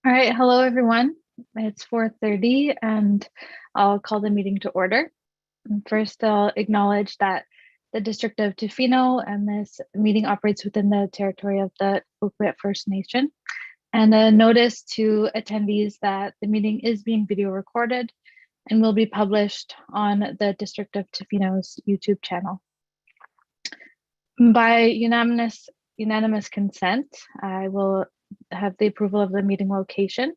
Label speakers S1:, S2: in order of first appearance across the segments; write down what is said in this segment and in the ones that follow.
S1: All right, hello everyone. It's 4:30 and I'll call the meeting to order. First, I'll acknowledge that the District of Tofino and this meeting operates within the territory of the Tla-o-qui-aht First Nation. And a notice to attendees that the meeting is being video recorded and will be published on the District of Tofino's YouTube channel. By unanimous consent, I will have the approval of the meeting location.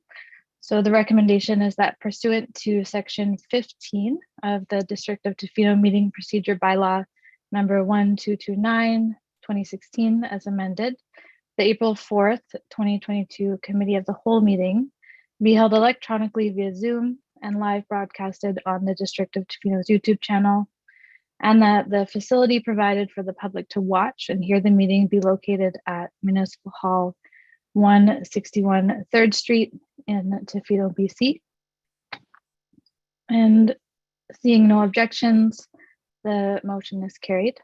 S1: So the recommendation is that pursuant to section 15 of the District of Tofino Meeting Procedure Bylaw number 1229, 2016 as amended, the April 4th, 2022 Committee of the Whole meeting be held electronically via Zoom and live broadcasted on the District of Tofino's YouTube channel, and that the facility provided for the public to watch and hear the meeting be located at Municipal Hall 161 3rd Street in Tofino, BC. And seeing no objections, the motion is carried.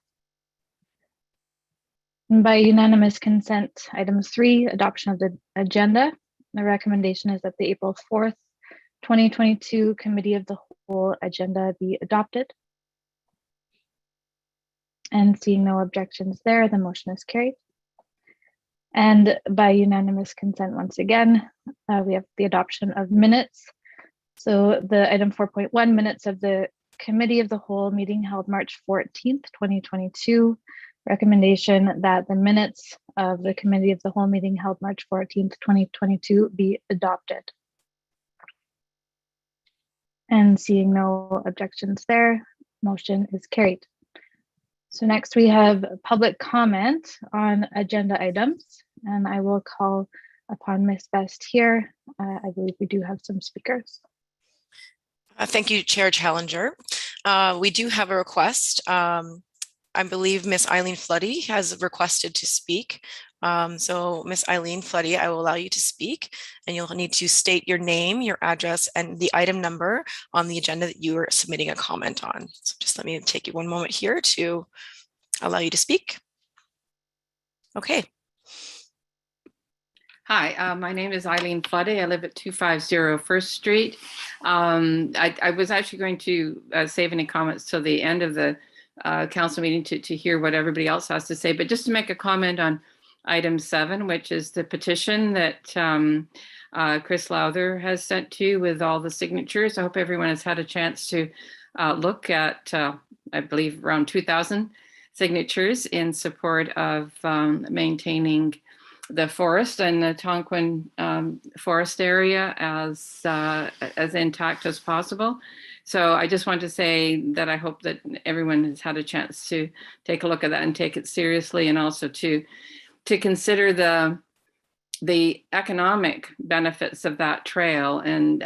S1: And by unanimous consent, item 3, adoption of the agenda. The recommendation is that the April 4th, 2022 Committee of the Whole agenda be adopted. And seeing no objections there, the motion is carried. And by unanimous consent, once again, we have the adoption of minutes. So the item 4.1, minutes of the Committee of the Whole meeting held March 14th, 2022. Recommendation that the minutes of the Committee of the Whole meeting held March 14th, 2022 be adopted. And seeing no objections there, motion is carried. So next we have public comment on agenda items, and I will call upon Ms. Best here. I believe we do have some speakers.
S2: Thank you, Chair Challenger. We do have a request. I believe Ms. Eileen Floody has requested to speak. So Ms. Eileen Floody, I will allow you to speak, and you'll need to state your name, your address, and the item number on the agenda that you are submitting a comment on. So just let me take you one moment here to allow you to speak. Okay.
S3: Hi, my name is Eileen Floody. I live at 250 First Street. I was actually going to save any comments till the end of the council meeting to hear what everybody else has to say, but just to make a comment on item 7, which is the petition that Chris Lowther has sent to you with all the signatures. I hope everyone has had a chance to look at, I believe, around 2,000 signatures in support of maintaining the forest and the Tonquin forest area as intact as possible. So I just want to say that I hope that everyone has had a chance to take a look at that and take it seriously, and also to consider the economic benefits of that trail and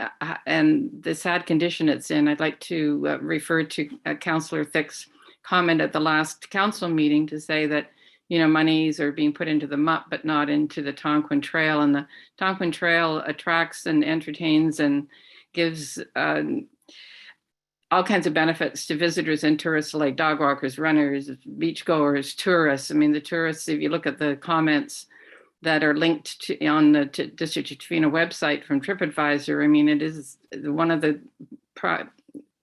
S3: the sad condition it's in. I'd like to refer to Councillor Thick's comment at the last council meeting to say that, you know, monies are being put into the MUP, but not into the Tonquin Trail. And the Tonquin Trail attracts and entertains and gives all kinds of benefits to visitors and tourists, like dog walkers, runners, beachgoers, tourists. I mean, the tourists, if you look at the comments that are linked to on the District of Tofino website from TripAdvisor, I mean, it is one of the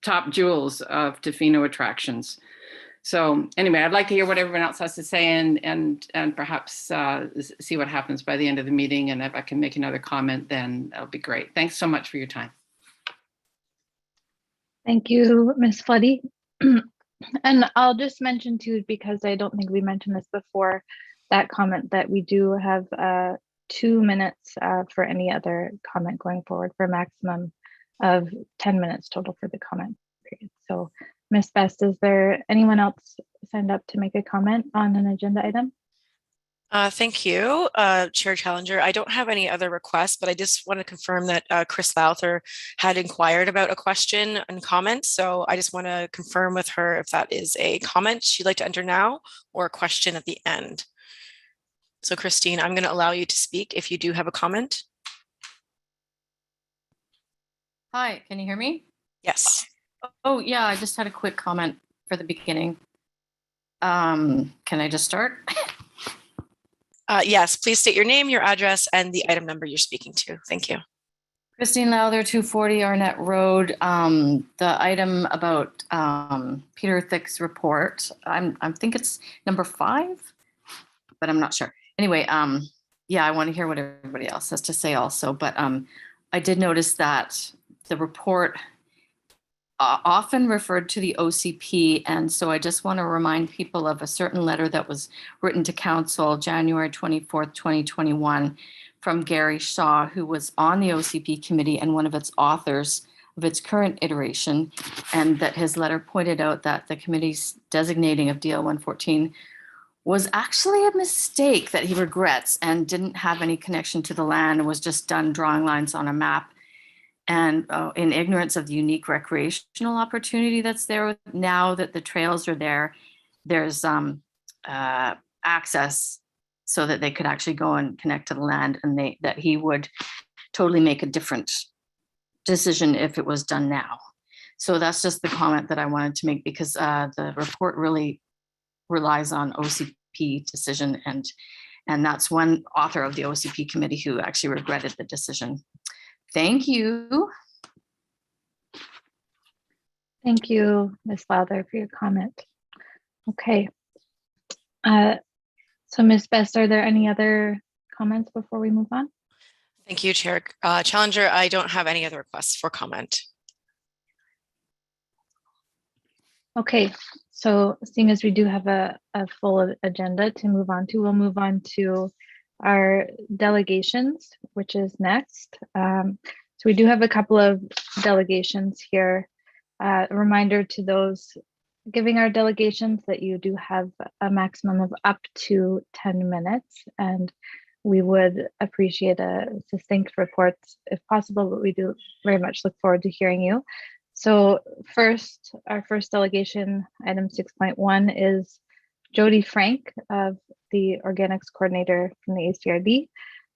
S3: top jewels of Tofino attractions. So anyway, I'd like to hear what everyone else has to say and perhaps see what happens by the end of the meeting. And if I can make another comment, then that'll be great. Thanks so much for your time.
S1: Thank you, Ms. Floody. And I'll just mention too, because I don't think we mentioned this before, that comment that we do have 2 minutes for any other comment going forward, for a maximum of 10 minutes total for the comment period. So Ms. Best, is there anyone else signed up to make a comment on an agenda item?
S2: Thank you, Chair Challenger. I don't have any other requests, but I just want to confirm that Chris Lowther had inquired about a question and comment. So I just want to confirm with her if that is a comment she'd like to enter now or a question at the end. So Christine, I'm going to allow you to speak if you do have a comment.
S4: Hi, can you hear me?
S2: Yes.
S4: Oh yeah, I just had a quick comment for the beginning. Can I just start?
S2: Yes, please state your name, your address, and the item number you're speaking to. Thank you.
S4: Christine Lowther, 240 Arnett Road. The item about Peter Thick's report, I think it's number 5, but I'm not sure. Anyway, yeah, I want to hear what everybody else has to say also, but I did notice that the report often referred to the OCP, and so I just want to remind people of a certain letter that was written to Council January 24th, 2021 from Gary Shaw, who was on the OCP committee and one of its authors of its current iteration, and that his letter pointed out that the committee's designating of DL 114 was actually a mistake that he regrets and didn't have any connection to the land and was just done drawing lines on a map. And in ignorance of the unique recreational opportunity that's there now that the trails are there, there's access so that they could actually go and connect to the land, and that he would totally make a different decision if it was done now. So that's just the comment that I wanted to make, because the report really relies on OCP decision, and that's one author of the OCP committee who actually regretted the decision. Thank you.
S1: Thank you, Ms. Lowther, for your comment. Okay. So Ms. Best, are there any other comments before we move on?
S2: Thank you, Chair. Challenger, I don't have any other requests for comment.
S1: Okay, so seeing as we do have a full agenda to move on to, we'll move on to our delegations, which is next. So we do have a couple of delegations here. A reminder to those giving our delegations that you do have a maximum of up to 10 minutes, and we would appreciate a succinct report if possible, but we do very much look forward to hearing you. So first, our first delegation, item 6.1, is Jodie Frank, of the Organics Coordinator from the ACRD.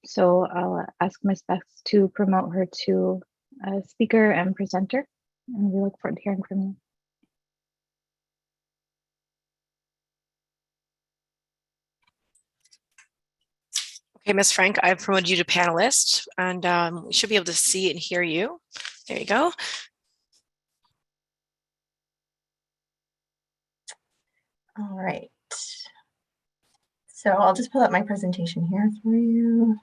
S1: So I'll ask Ms. Beth to promote her to a speaker and presenter, and we look forward to hearing from you.
S2: Okay, Ms. Frank, I've promoted you to panelist, and we should be able to see and hear you. There you go.
S5: All right. So I'll just pull up my presentation here for you.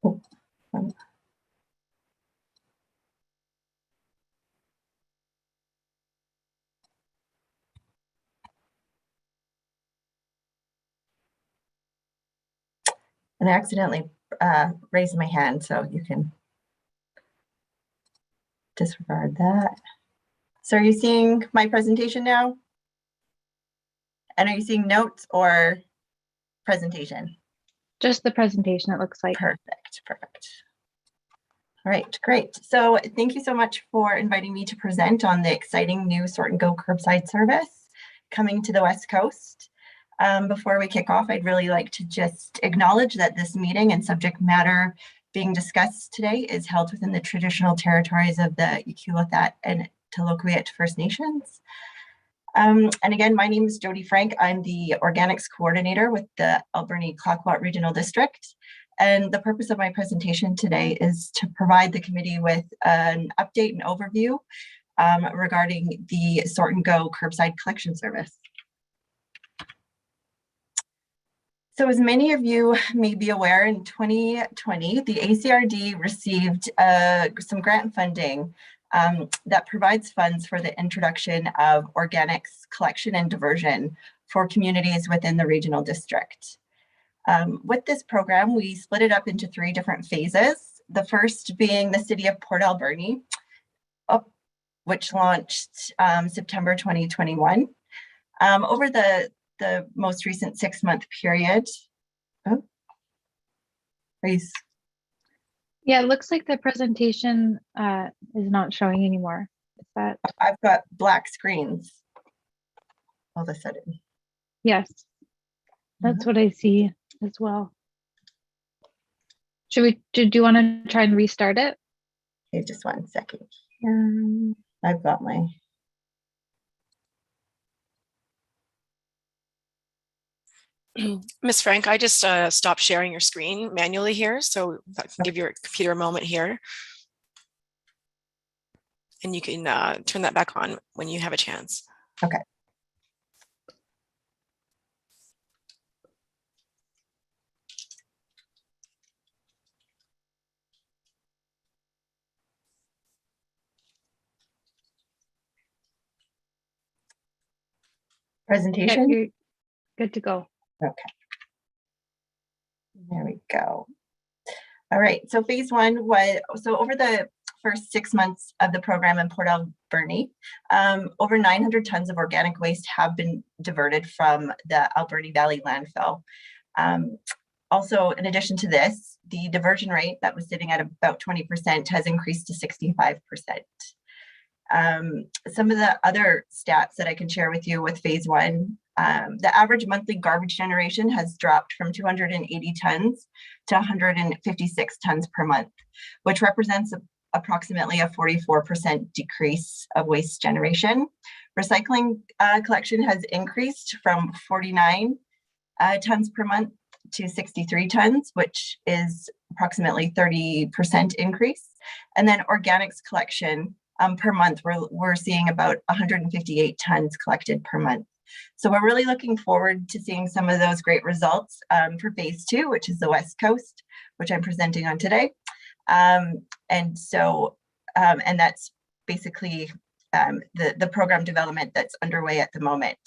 S5: Oh, and I accidentally raised my hand, so you can disregard that. So are you seeing my presentation now? And are you seeing notes or presentation?
S1: Just the presentation, it looks like.
S5: Perfect, perfect. All right, great. So thank you so much for inviting me to present on the exciting new Sort and Go curbside service coming to the West Coast. Before we kick off, I'd really like to just acknowledge that this meeting and subject matter being discussed today is held within the traditional territories of the Untitled and Tla-o-qui-aht First Nations. And again, my name is Jodie Frank. I'm the Organics Coordinator with the Alberni-Clayoquot Regional District. And the purpose of my presentation today is to provide the committee with an update and overview regarding the Sort and Go curbside collection service. So as many of you may be aware, in 2020, the ACRD received some grant funding that provides funds for the introduction of organics collection and diversion for communities within the regional district. With this program, we split it up into 3 different phases. The first being the city of Port Alberni, which launched September 2021. Over the most recent 6-month period. Oh, please.
S1: Yeah, it looks like the presentation is not showing anymore. Is that?
S5: I've got black screens all of a sudden.
S1: Yes, that's what I see as well. Do you want to try and restart it?
S5: Okay, just 1 second. I've got my
S2: Ms. Frank, I just stopped sharing your screen manually here, so I can give your computer a moment here. And you can turn that back on when you have a chance.
S5: Okay. Presentation?
S1: You're good to go.
S5: Okay. There we go. All right, so phase one was, so over the first 6 months of the program in Port Alberni, over 900 tons of organic waste have been diverted from the Alberni Valley landfill. Also, in addition to this, the diversion rate that was sitting at about 20% has increased to 65%. Some of the other stats that I can share with you with phase one, the average monthly garbage generation has dropped from 280 tons to 156 tons per month, which represents approximately a 44% decrease of waste generation. Recycling collection has increased from 49 tons per month to 63 tons, which is approximately 30% increase. And then organics collection per month, we're seeing about 158 tons collected per month. So we're really looking forward to seeing some of those great results for phase two, which is the West Coast, which I'm presenting on today. And that's basically the program development that's underway at the moment.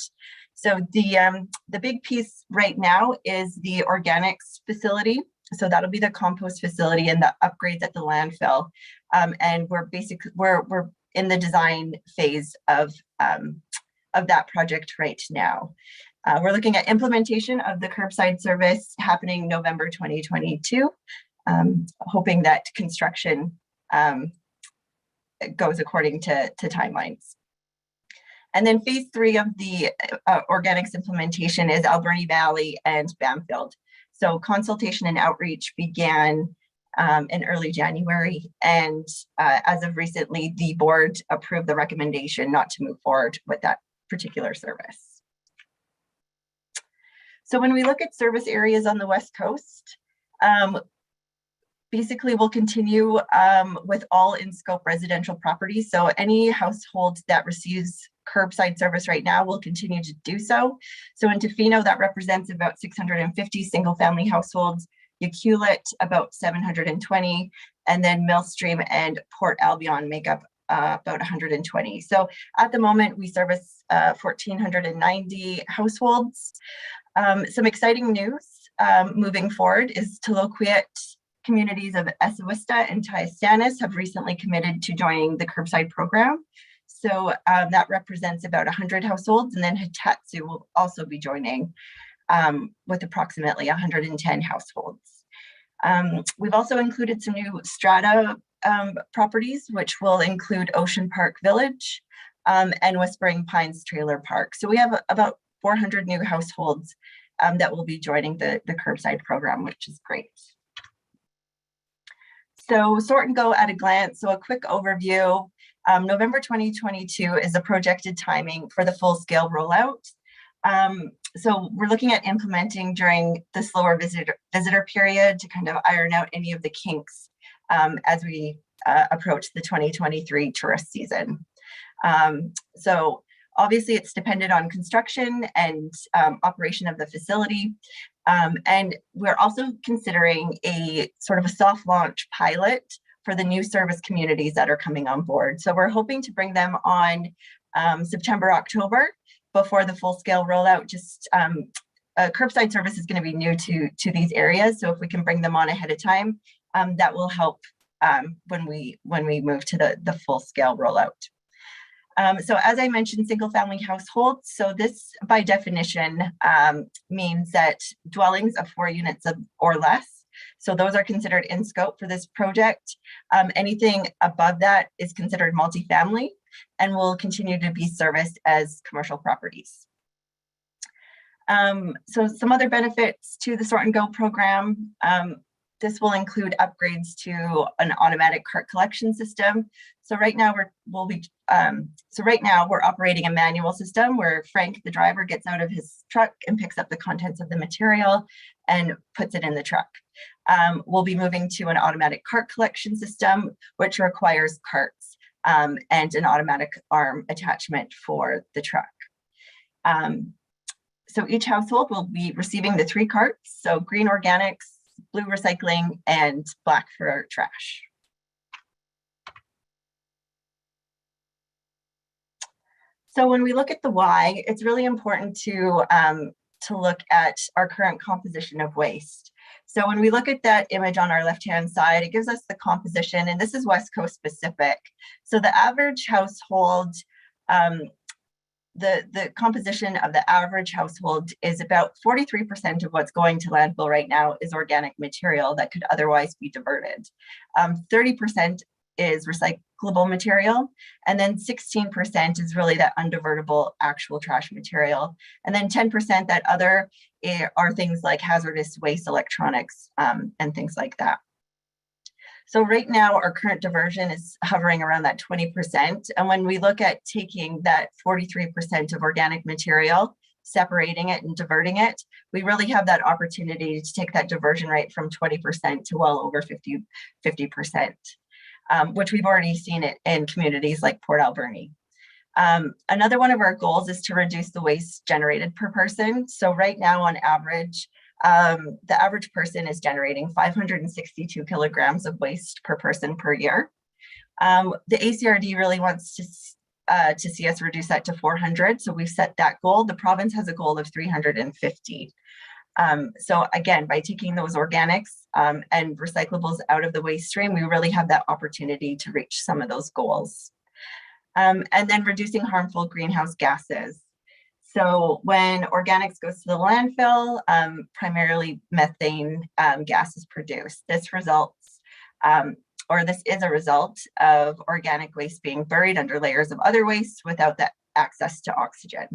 S5: So the big piece right now is the organics facility. So that'll be the compost facility and the upgrades at the landfill. And we're in the design phase of that project right now. We're looking at implementation of the curbside service happening November 2022, hoping that construction goes according to timelines. And then phase three of the organics implementation is Alberni Valley and Bamfield. So consultation and outreach began in early January, and as of recently, the board approved the recommendation not to move forward with that particular service. So when we look at service areas on the West Coast, basically we'll continue with all in-scope residential properties. So any household that receives curbside service right now will continue to do so. So in Tofino, that represents about 650 single-family households, Tle-o-qui-aht about 720, and then Millstream and Port Albion make up about 120. So at the moment, we service 1,490 households. Some exciting news moving forward is Tla-o-qui-aht communities of Esawista and Taistanis have recently committed to joining the curbside program. So that represents about 100 households, and then Hitatsu will also be joining with approximately 110 households. We've also included some new strata properties, which will include Ocean Park Village and Whispering Pines Trailer Park. So we have about 400 new households that will be joining the curbside program, which is great. So sort and go at a glance. So a quick overview. November 2022 is the projected timing for the full-scale rollout. So we're looking at implementing during the slower visitor period to kind of iron out any of the kinks as we approach the 2023 tourist season. So obviously it's dependent on construction and operation of the facility. And we're also considering a sort of a soft launch pilot for the new service communities that are coming on board. So we're hoping to bring them on September, October before the full scale rollout. Just curbside service is going to be new to these areas. So if we can bring them on ahead of time, that will help when we move to the full scale rollout. So as I mentioned, single family households. So this by definition means that dwellings of 4 units or less. So those are considered in scope for this project. Anything above that is considered multifamily and will continue to be serviced as commercial properties. So some other benefits to the Sort and Go program. This will include upgrades to an automatic cart collection system. So right now we're operating a manual system where Frank, the driver, gets out of his truck and picks up the contents of the material and puts it in the truck. We'll be moving to an automatic cart collection system, which requires carts and an automatic arm attachment for the truck. So each household will be receiving the 3 carts, so green organics, blue recycling, and black for trash. So when we look at the why, it's really important to look at our current composition of waste. So when we look at that image on our left-hand side, it gives us the composition, and this is West Coast specific. So the average household, the composition of the average household is about 43% of what's going to landfill right now is organic material that could otherwise be diverted. 30% is recyclable material, and then 16% is really that undivertible actual trash material. And then 10% that other are things like hazardous waste, electronics, and things like that. So right now, our current diversion is hovering around that 20%. And when we look at taking that 43% of organic material, separating it and diverting it, we really have that opportunity to take that diversion rate from 20% to well over 50%, which we've already seen it in communities like Port Alberni. Another one of our goals is to reduce the waste generated per person. So right now, on average, the average person is generating 562 kilograms of waste per person per year. The ACRD really wants to see us reduce that to 400. So we've set that goal. The province has a goal of 350. So again, by taking those organics and recyclables out of the waste stream, we really have that opportunity to reach some of those goals. And then reducing harmful greenhouse gases. So when organics goes to the landfill, primarily methane gas is produced. This is a result of organic waste being buried under layers of other waste without that access to oxygen.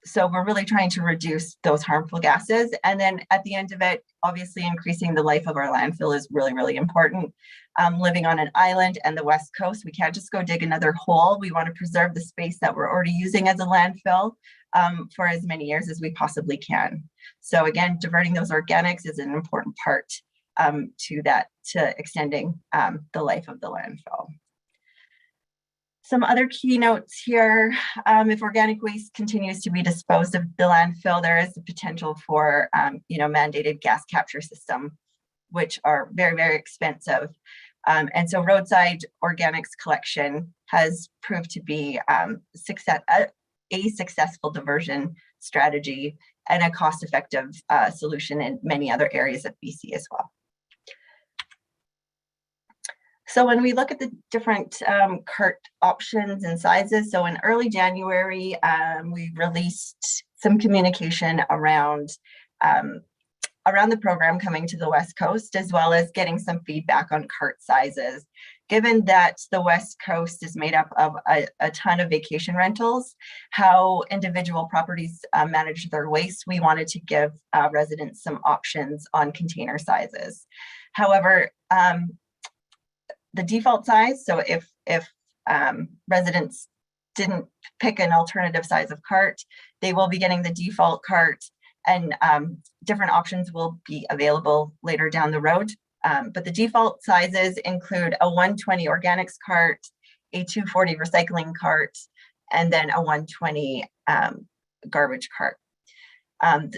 S5: So we're really trying to reduce those harmful gases. And then at the end of it, obviously increasing the life of our landfill is really, really important. Living on an island and the West Coast, we can't just go dig another hole. We want to preserve the space that we're already using as a landfill for as many years as we possibly can. So again, diverting those organics is an important part to extending the life of the landfill. Some other key notes here, if organic waste continues to be disposed of the landfill, there is the potential for mandated gas capture system, which are very, very expensive. And so roadside organics collection has proved to be a successful diversion strategy and a cost-effective solution in many other areas of BC as well. So when we look at the different cart options and sizes, so in early January, we released some communication around the program coming to the West Coast, as well as getting some feedback on cart sizes. Given that the West Coast is made up of a ton of vacation rentals, how individual properties manage their waste, we wanted to give residents some options on container sizes. However, the default size, so if residents didn't pick an alternative size of cart, they will be getting the default cart, and different options will be available later down the road. But the default sizes include a 120 organics cart, a 240 recycling cart, and then a 120 garbage cart.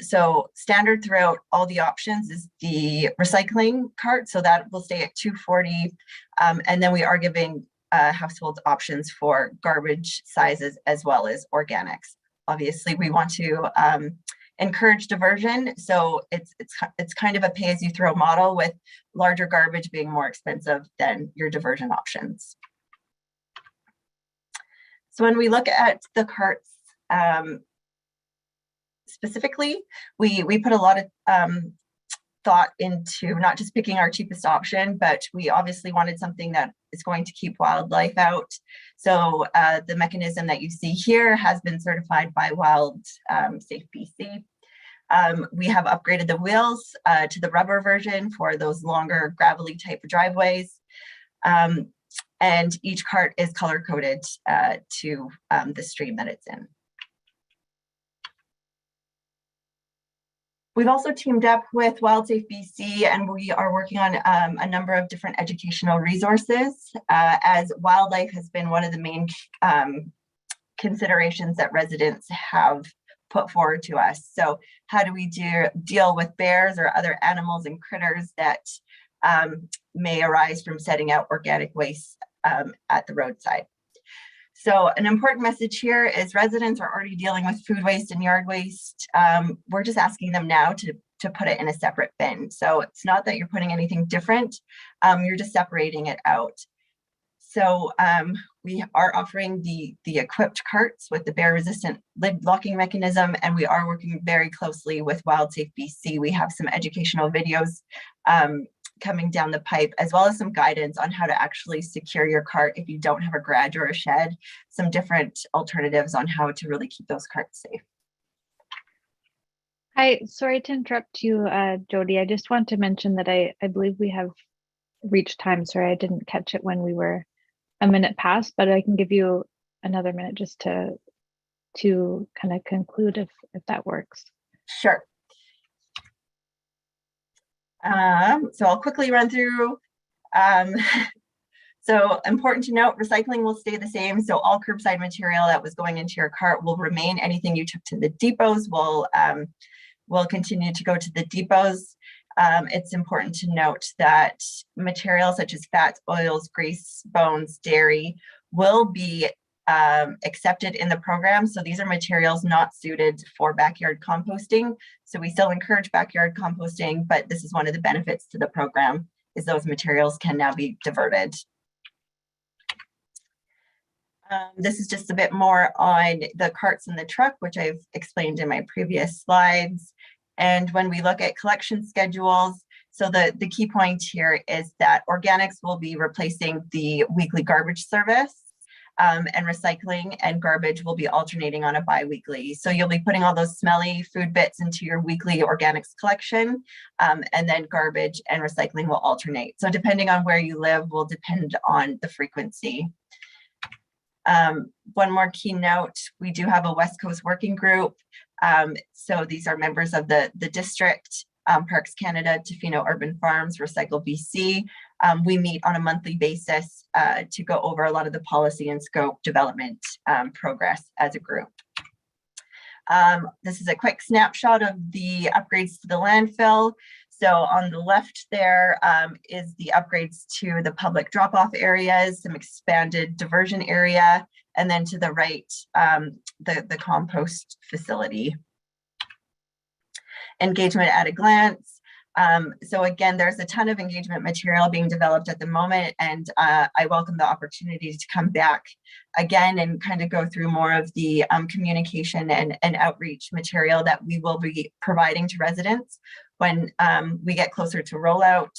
S5: So standard throughout all the options is the recycling cart, so that will stay at 240. And then we are giving household options for garbage sizes as well as organics. Obviously, we want to encourage diversion, so it's kind of a pay-as-you-throw model, with larger garbage being more expensive than your diversion options. So when we look at the carts, specifically, we put a lot of thought into not just picking our cheapest option, but we obviously wanted something that is going to keep wildlife out. So the mechanism that you see here has been certified by Wild Safe BC. We have upgraded the wheels to the rubber version for those longer gravelly type driveways. And each cart is color coded to the stream that it's in. We've also teamed up with WildSafe BC, and we are working on a number of different educational resources, as wildlife has been one of the main considerations that residents have put forward to us. So how do we deal with bears or other animals and critters that may arise from setting out organic waste at the roadside? So an important message here is residents are already dealing with food waste and yard waste. We're just asking them now to put it in a separate bin. So it's not that you're putting anything different, you're just separating it out. So we are offering the equipped carts with the bear resistant lid locking mechanism, and we are working very closely with WildSafe BC. We have some educational videos coming down the pipe, as well as some guidance on how to actually secure your cart if you don't have a garage or a shed, some different alternatives on how to really keep those carts safe.
S1: Hi, sorry to interrupt you, Jodie. I just want to mention that I believe we have reached time. Sorry, I didn't catch it when we were a minute past, but I can give you another minute just to kind of conclude if that works.
S5: Sure. So I'll quickly run through. So important to note, recycling will stay the same. So all curbside material that was going into your cart will remain. Anything you took to the depots will continue to go to the depots. It's important to note that materials such as fats, oils, grease, bones, dairy will be accepted in the program. So these are materials not suited for backyard composting. So we still encourage backyard composting, but this is one of the benefits to the program, is those materials can now be diverted. This is just a bit more on the carts in the truck, which I've explained in my previous slides. And when we look at collection schedules, so the key point here is that organics will be replacing the weekly garbage service. And recycling and garbage will be alternating on a bi-weekly. So you'll be putting all those smelly food bits into your weekly organics collection, and then garbage and recycling will alternate. So depending on where you live will depend on the frequency. One more key note, we do have a West Coast working group. So these are members of the district, Parks Canada, Tofino Urban Farms, Recycle BC. We meet on a monthly basis to go over a lot of the policy and scope development progress as a group. This is a quick snapshot of the upgrades to the landfill. So on the left there is the upgrades to the public drop-off areas, some expanded diversion area, and then to the right, the compost facility. Engagement at a glance. So again, there's a ton of engagement material being developed at the moment, and I welcome the opportunity to come back again and kind of go through more of the communication and outreach material that we will be providing to residents when we get closer to rollout.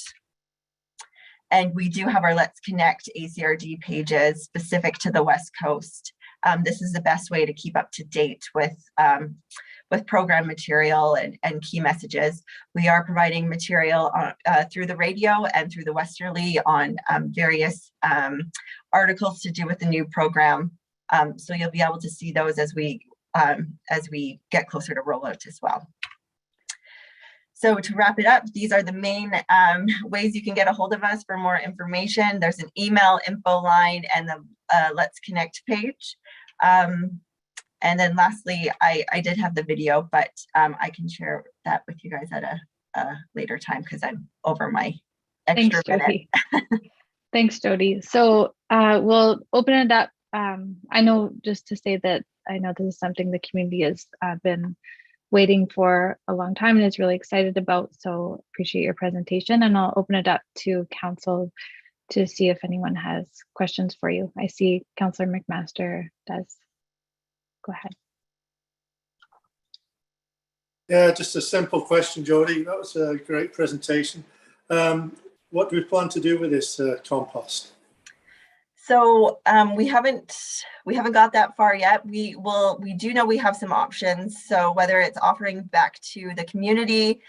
S5: And we do have our Let's Connect ACRD pages specific to the West Coast. This is the best way to keep up to date with program material and key messages. We are providing material through the radio and through the Westerly on various articles to do with the new program. So you'll be able to see those as we get closer to rollout as well. So to wrap it up, these are the main ways you can get a hold of us for more information. There's an email info line and the Let's Connect page. And then lastly, I did have the video, but I can share that with you guys at a later time because I'm over my extra minute.
S1: Thanks, Jodie. So we'll open it up. I know, just to say that I know this is something the community has been waiting for a long time and is really excited about. So appreciate your presentation, and I'll open it up to council to see if anyone has questions for you. I see Councillor McMaster does. Go ahead.
S6: Yeah, just a simple question, Jodie. That was a great presentation. What do we plan to do with this compost?
S5: So we haven't got that far yet. We do know we have some options. So whether it's offering back to the community,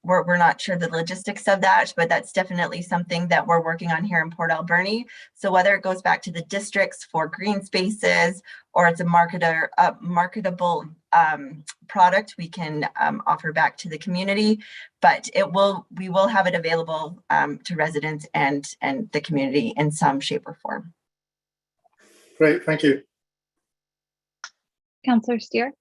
S5: we're not sure the logistics of that, but that's definitely something that we're working on here in Port Alberni. So whether it goes back to the districts for green spaces or it's a marketable product we can offer back to the community, but we will have it available to residents and the community in some shape or form.
S6: Great, thank you.
S1: Councillor Steer.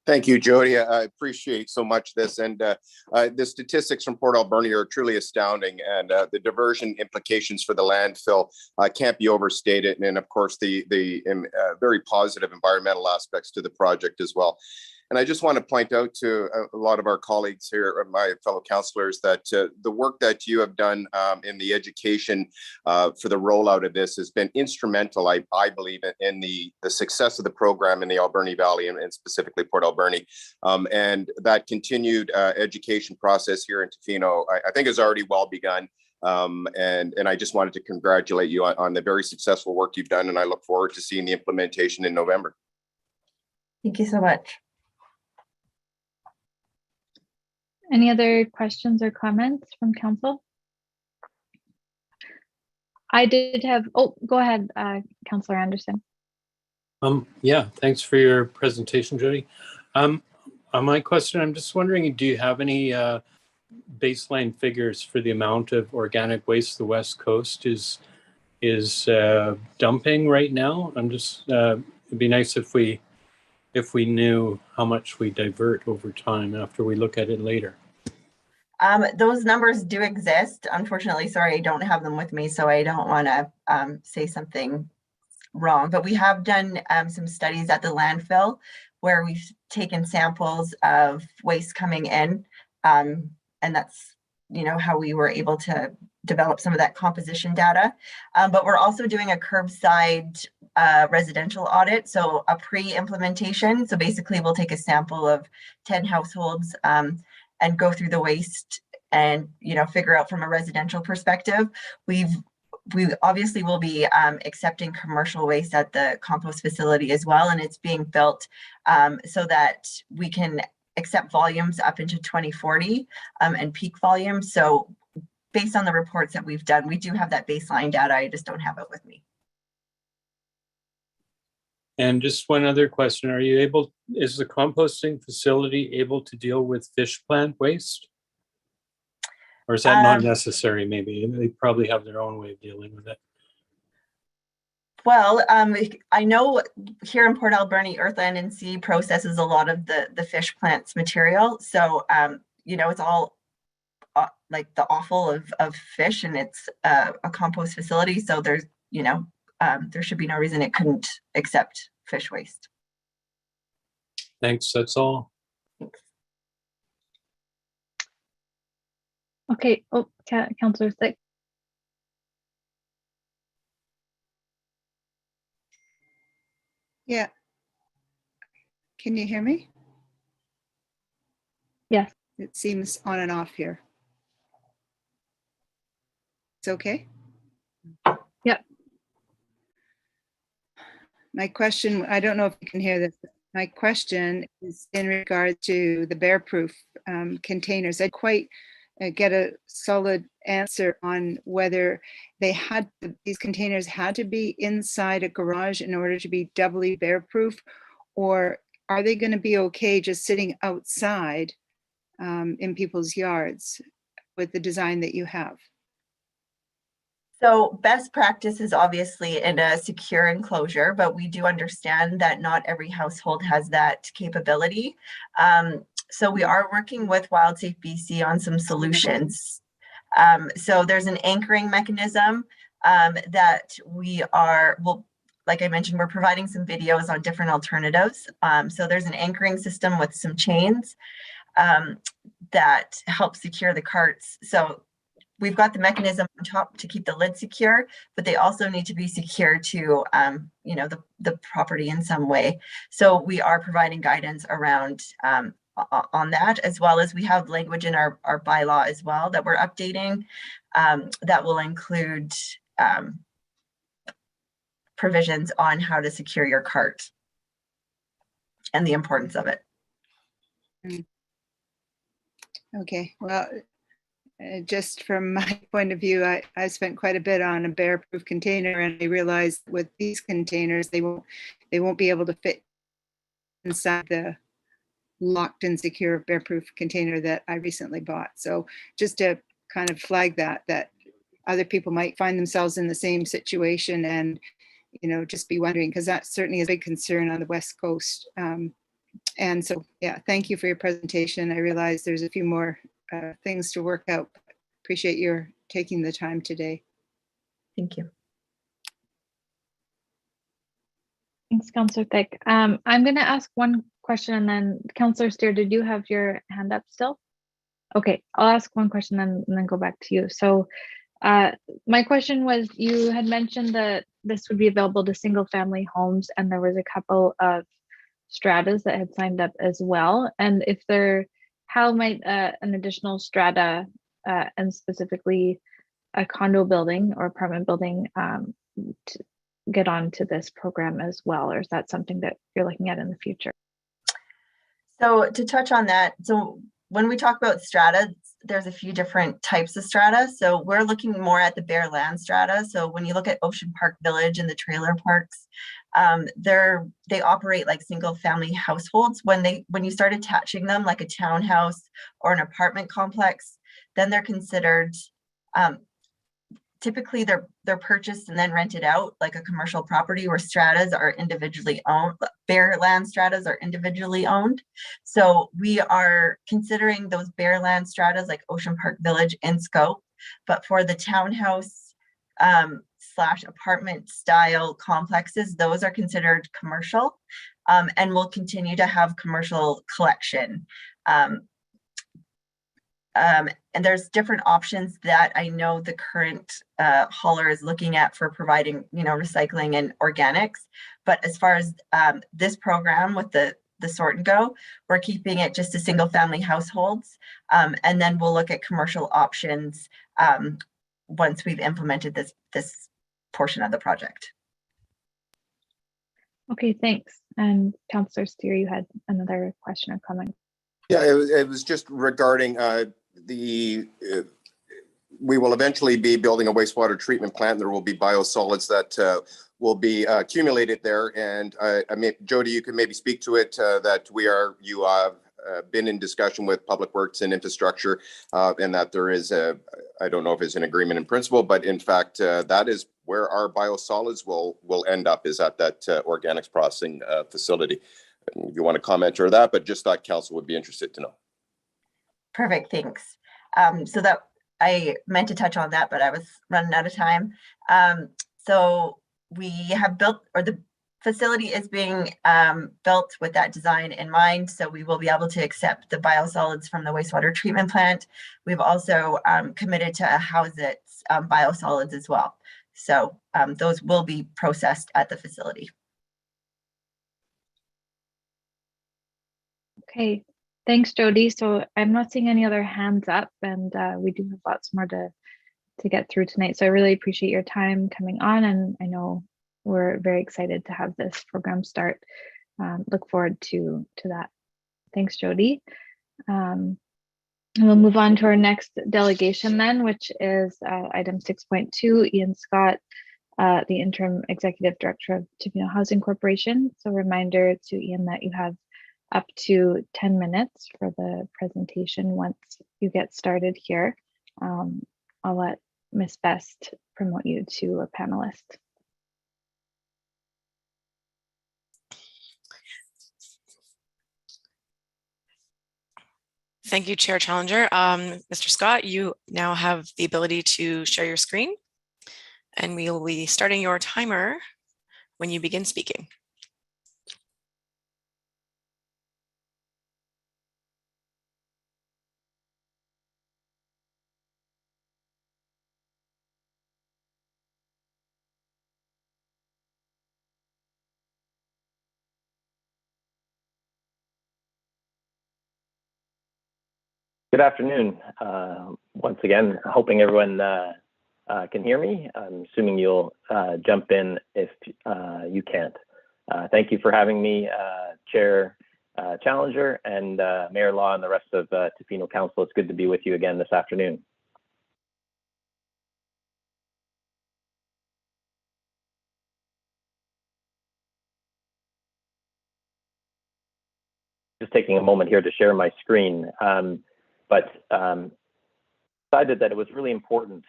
S7: Thank you, Jodie. I appreciate so much this, and the statistics from Port Alberni are truly astounding, and the diversion implications for the landfill can't be overstated, and of course the very positive environmental aspects to the project as well. And I just want to point out to a lot of our colleagues here, my fellow councillors, that the work that you have done in the education for the rollout of this has been instrumental, I believe, in the success of the program in the Alberni Valley and specifically Port Alberni. And that continued education process here in Tofino, I think has already well begun. And I just wanted to congratulate you on the very successful work you've done, and I look forward to seeing the implementation in November.
S5: Thank you so much.
S1: Any other questions or comments from council? I did have, oh, go ahead, Councillor Anderson.
S8: Yeah, thanks for your presentation, Jodie. On my question, I'm just wondering, do you have any baseline figures for the amount of organic waste the West Coast is dumping right now? I'm just, it'd be nice if we knew how much we divert over time after we look at it later.
S5: Those numbers do exist. Unfortunately, sorry, I don't have them with me, so I don't want to say something wrong. But we have done some studies at the landfill where we've taken samples of waste coming in, and that's, you know, how we were able to develop some of that composition data. But we're also doing a curbside residential audit, so a pre-implementation. So basically we'll take a sample of 10 households and go through the waste and, you know, figure out from a residential perspective. We obviously will be accepting commercial waste at the compost facility as well, and it's being built so that we can accept volumes up into 2040 and peak volume. So based on the reports that we've done, we do have that baseline data. I just don't have it with me.
S8: And just one other question, is the composting facility able to deal with fish plant waste? Or is that not necessary? Maybe they probably have their own way of dealing with it.
S5: Well, I know here in Port Alberni, Earth, Land and Sea processes a lot of the fish plants material. So, you know, it's all like the offal of fish, and it's a compost facility. So there's, you know, there should be no reason it couldn't accept fish waste.
S8: Thanks, that's all.
S5: Thanks.
S1: Okay, oh, Councillor Thick.
S9: Yeah. Can you hear me?
S1: Yes.
S9: It seems on and off here. It's okay?
S1: Yep.
S9: My question, I don't know if you can hear this. My question is in regard to the bear-proof containers. I quite get a solid answer on whether these containers had to be inside a garage in order to be doubly bear-proof, or are they going to be okay just sitting outside in people's yards with the design that you have?
S5: So best practice is obviously in a secure enclosure, but we do understand that not every household has that capability. So we are working with WildSafe BC on some solutions. So there's an anchoring mechanism that like I mentioned, we're providing some videos on different alternatives. So there's an anchoring system with some chains that help secure the carts. So we've got the mechanism on top to keep the lid secure, but they also need to be secure to, you know, the property in some way. So we are providing guidance around on that, as well as we have language in our bylaw as well that we're updating that will include provisions on how to secure your cart and the importance of it.
S9: Okay, well, just from my point of view, I spent quite a bit on a bear-proof container, and I realized with these containers, they won't be able to fit inside the locked and secure bear-proof container that I recently bought. So just to kind of flag that other people might find themselves in the same situation, and just be wondering, because that certainly is a big concern on the West Coast. And so, yeah, thank you for your presentation. I realize there's a few more things to work out. Appreciate your taking the time today.
S5: Thank you.
S1: Thanks, Councillor Thick. I'm going to ask one question, and then Councillor Steer, did you have your hand up still? Okay, I'll ask one question and then go back to you. So my question was, you had mentioned that this would be available to single family homes, and there was a couple of stratas that had signed up as well. And if how might an additional strata and specifically a condo building or apartment building to get onto this program as well? Or is that something that you're looking at in the future?
S5: So to touch on that, so when we talk about strata, there's a few different types of strata. So we're looking more at the bare land strata. So when you look at Ocean Park Village and the trailer parks, they operate like single family households. When you start attaching them like a townhouse or an apartment complex, then they're considered, typically they're purchased and then rented out like a commercial property, where stratas are individually owned. Bare land stratas are individually owned. So we are considering those bare land stratas like Ocean Park Village in scope, but for the townhouse / apartment style complexes, those are considered commercial, and will continue to have commercial collection. And there's different options that I know the current hauler is looking at for providing, recycling and organics. But as far as this program with the sort and go, we're keeping it just to single family households. And then we'll look at commercial options once we've implemented this portion of the project.
S1: Okay, thanks. And Councillor Steer, you had another question or comment.
S7: Yeah, it was just regarding we will eventually be building a wastewater treatment plant. There will be biosolids that will be accumulated there. And Jodie, you can maybe speak to it, that you have been in discussion with Public Works and Infrastructure, and that there is I don't know if it's an agreement in principle, but in fact, that is where our biosolids will end up, is at that organics processing facility. If you want to comment or that, but just thought council would be interested to know.
S5: Perfect, thanks. So that I meant to touch on that, but I was running out of time. So we have built, or the facility is being built with that design in mind. So we will be able to accept the biosolids from the wastewater treatment plant. We've also committed to house its biosolids as well. So those will be processed at the facility.
S1: Okay, thanks, Jodie. So I'm not seeing any other hands up, and we do have lots more to get through tonight. So I really appreciate your time coming on, and I know we're very excited to have this program start. Look forward to that. Thanks, Jodie. And we'll move on to our next delegation then, which is item 6.2, Ian Scott, the Interim Executive Director of Tofino Housing Corporation. So reminder to Ian that you have up to 10 minutes for the presentation once you get started here. I'll let Ms. Best promote you to a panelist.
S2: Thank you, Chair Challenger. Mr. Scott, you now have the ability to share your screen, and we will be starting your timer when you begin speaking.
S10: Good afternoon. Once again, hoping everyone can hear me. I'm assuming you'll jump in if you can't. Thank you for having me, Chair Challenger and Mayor Law and the rest of Tofino Council. It's good to be with you again this afternoon. Just taking a moment here to share my screen, decided that it was really important,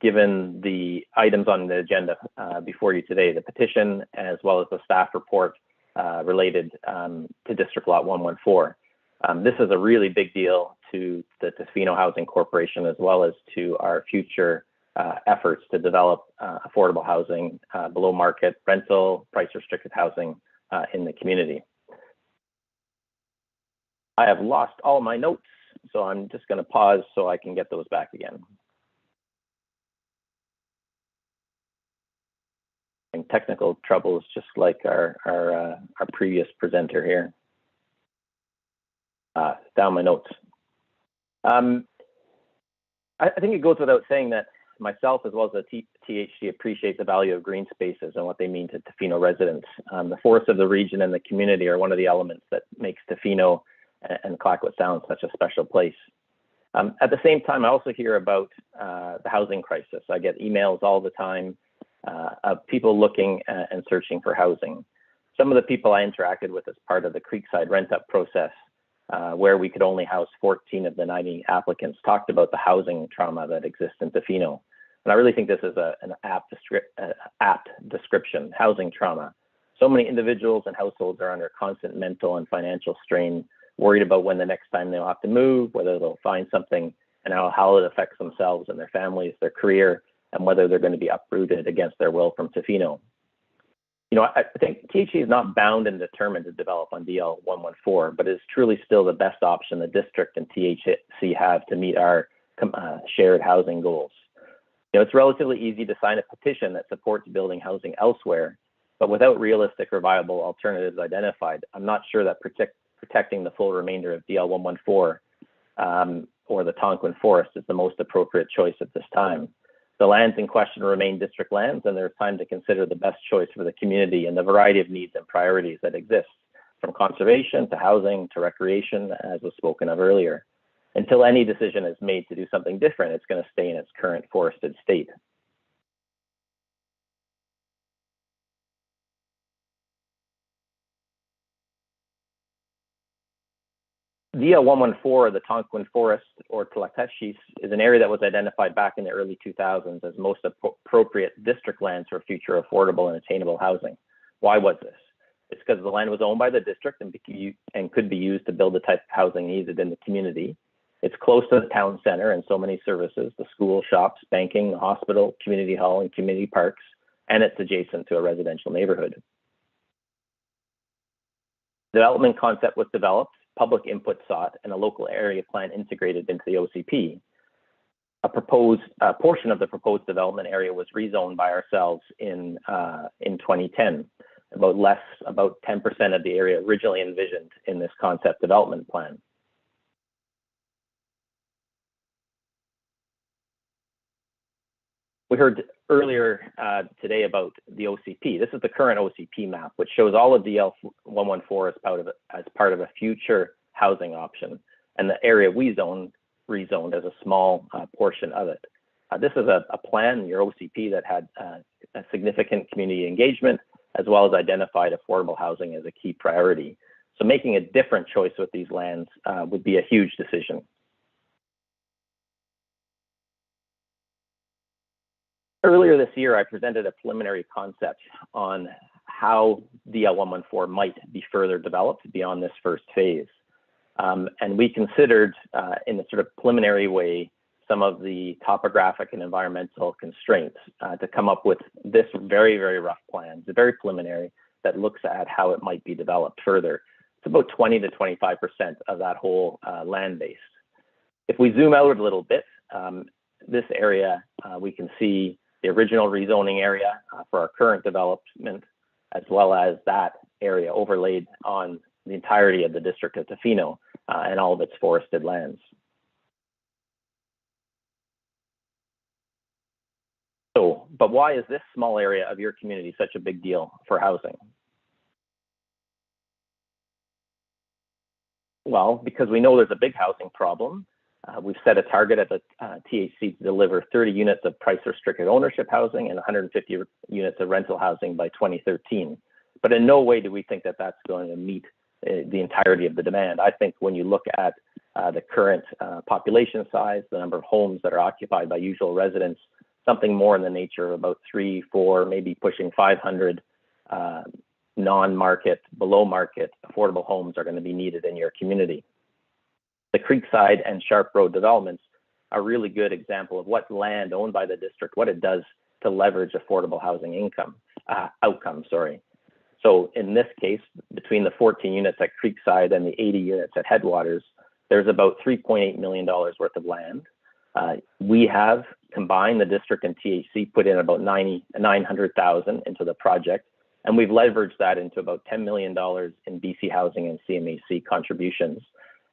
S10: given the items on the agenda before you today, the petition, as well as the staff report related to District Lot 114. This is a really big deal to the Tofino Housing Corporation, as well as to our future efforts to develop affordable housing, below market rental, price restricted housing in the community. I have lost all my notes, so I'm just going to pause so I can get those back again. And technical troubles, just like our previous presenter here. Down my notes. I think it goes without saying that myself, as well as the THC, appreciate the value of green spaces and what they mean to Tofino residents. The forests of the region and the community are one of the elements that makes Tofino and Clayoquot Sound such a special place. At the same time, I also hear about the housing crisis. I get emails all the time of people looking and searching for housing. Some of the people I interacted with as part of the Creekside rent-up process, where we could only house 14 of the 90 applicants, talked about the housing trauma that exists in Tofino. And I really think this is an apt description, housing trauma. So many individuals and households are under constant mental and financial strain, worried about when the next time they'll have to move, whether they'll find something, and how it affects themselves and their families, their career, and whether they're going to be uprooted against their will from Tofino. You know, I think THC is not bound and determined to develop on DL 114, but is truly still the best option the district and THC have to meet our shared housing goals. You know, it's relatively easy to sign a petition that supports building housing elsewhere, but without realistic or viable alternatives identified, I'm not sure that protecting the full remainder of DL 114 or the Tonquin Forest is the most appropriate choice at this time. The lands in question remain district lands, and there's time to consider the best choice for the community and the variety of needs and priorities that exist, from conservation to housing to recreation, as was spoken of earlier. Until any decision is made to do something different, it's going to stay in its current forested state. DL 114, or the Tonquin Forest, or Tla-o-qui-aht, is an area that was identified back in the early 2000s as most appropriate district lands for future affordable and attainable housing. Why was this? It's because the land was owned by the district and could be used to build the type of housing needed in the community. It's close to the town center and so many services, the school, shops, banking, the hospital, community hall, and community parks, and it's adjacent to a residential neighborhood. Development concept was developed, public input sought, and a local area plan integrated into the OCP. A portion of the proposed development area was rezoned by ourselves in 2010. About 10% of the area originally envisioned in this concept development plan. We heard earlier today about the OCP. This is the current OCP map, which shows all of DL 114 as part of a future housing option, and the area we rezoned as a small portion of it. This is a plan, your OCP, that had a significant community engagement, as well as identified affordable housing as a key priority. So making a different choice with these lands would be a huge decision. Earlier this year, I presented a preliminary concept on how DL 114 might be further developed beyond this first phase. And we considered in a sort of preliminary way some of the topographic and environmental constraints to come up with this very, very rough plan. It's very preliminary that looks at how it might be developed further. It's about 20 to 25% of that whole land base. If we zoom out a little bit, this area, we can see the original rezoning area for our current development, as well as that area overlaid on the entirety of the District of Tofino and all of its forested lands. So, but why is this small area of your community such a big deal for housing? Well, because we know there's a big housing problem. We've set a target at the THC to deliver 30 units of price-restricted ownership housing and 150 units of rental housing by 2013. But in no way do we think that that's going to meet the entirety of the demand. I think when you look at the current population size, the number of homes that are occupied by usual residents, something more in the nature of about 3, 4, maybe pushing 500 non-market, below market affordable homes are going to be needed in your community. The Creekside and Sharp Road developments are a really good example of what land owned by the district, what it does to leverage affordable housing outcome. So in this case, between the 14 units at Creekside and the 80 units at Headwaters, there's about $3.8 million worth of land. We have combined, the district and THC put in about $900,000 into the project, and we've leveraged that into about $10 million in BC Housing and CMHC contributions,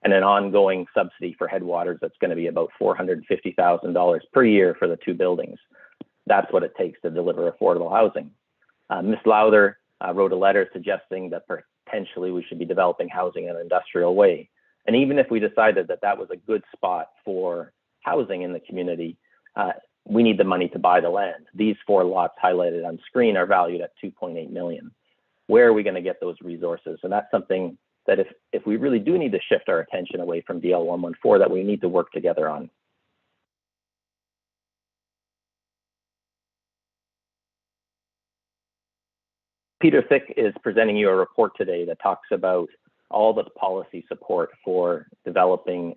S10: and an ongoing subsidy for Headwaters that's going to be about $450,000 per year for the 2 buildings. That's what it takes to deliver affordable housing. Ms. Lowther wrote a letter suggesting that potentially we should be developing housing in an industrial way. And even if we decided that that was a good spot for housing in the community, we need the money to buy the land. These 4 lots highlighted on screen are valued at $2.8 million. Where are we going to get those resources? And that's something that if we really do need to shift our attention away from DL 114, that we need to work together on. Peter Thick is presenting you a report today that talks about all the policy support for developing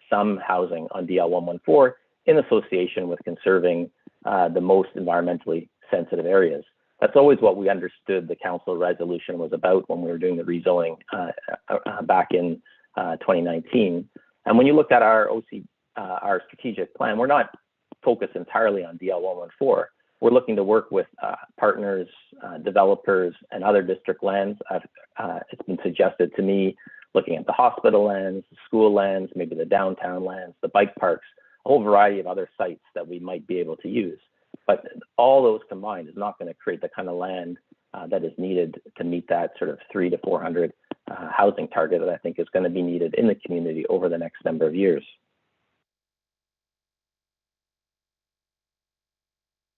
S10: some housing on DL 114 in association with conserving the most environmentally sensitive areas. That's always what we understood the council resolution was about when we were doing the rezoning back in 2019. And when you look at our strategic plan, we're not focused entirely on DL 114. We're looking to work with partners, developers, and other district lands. It's been suggested to me, looking at the hospital lands, the school lands, maybe the downtown lands, the bike parks, a whole variety of other sites that we might be able to use. But all those combined is not going to create the kind of land that is needed to meet that sort of 300 to 400 housing target that I think is going to be needed in the community over the next number of years.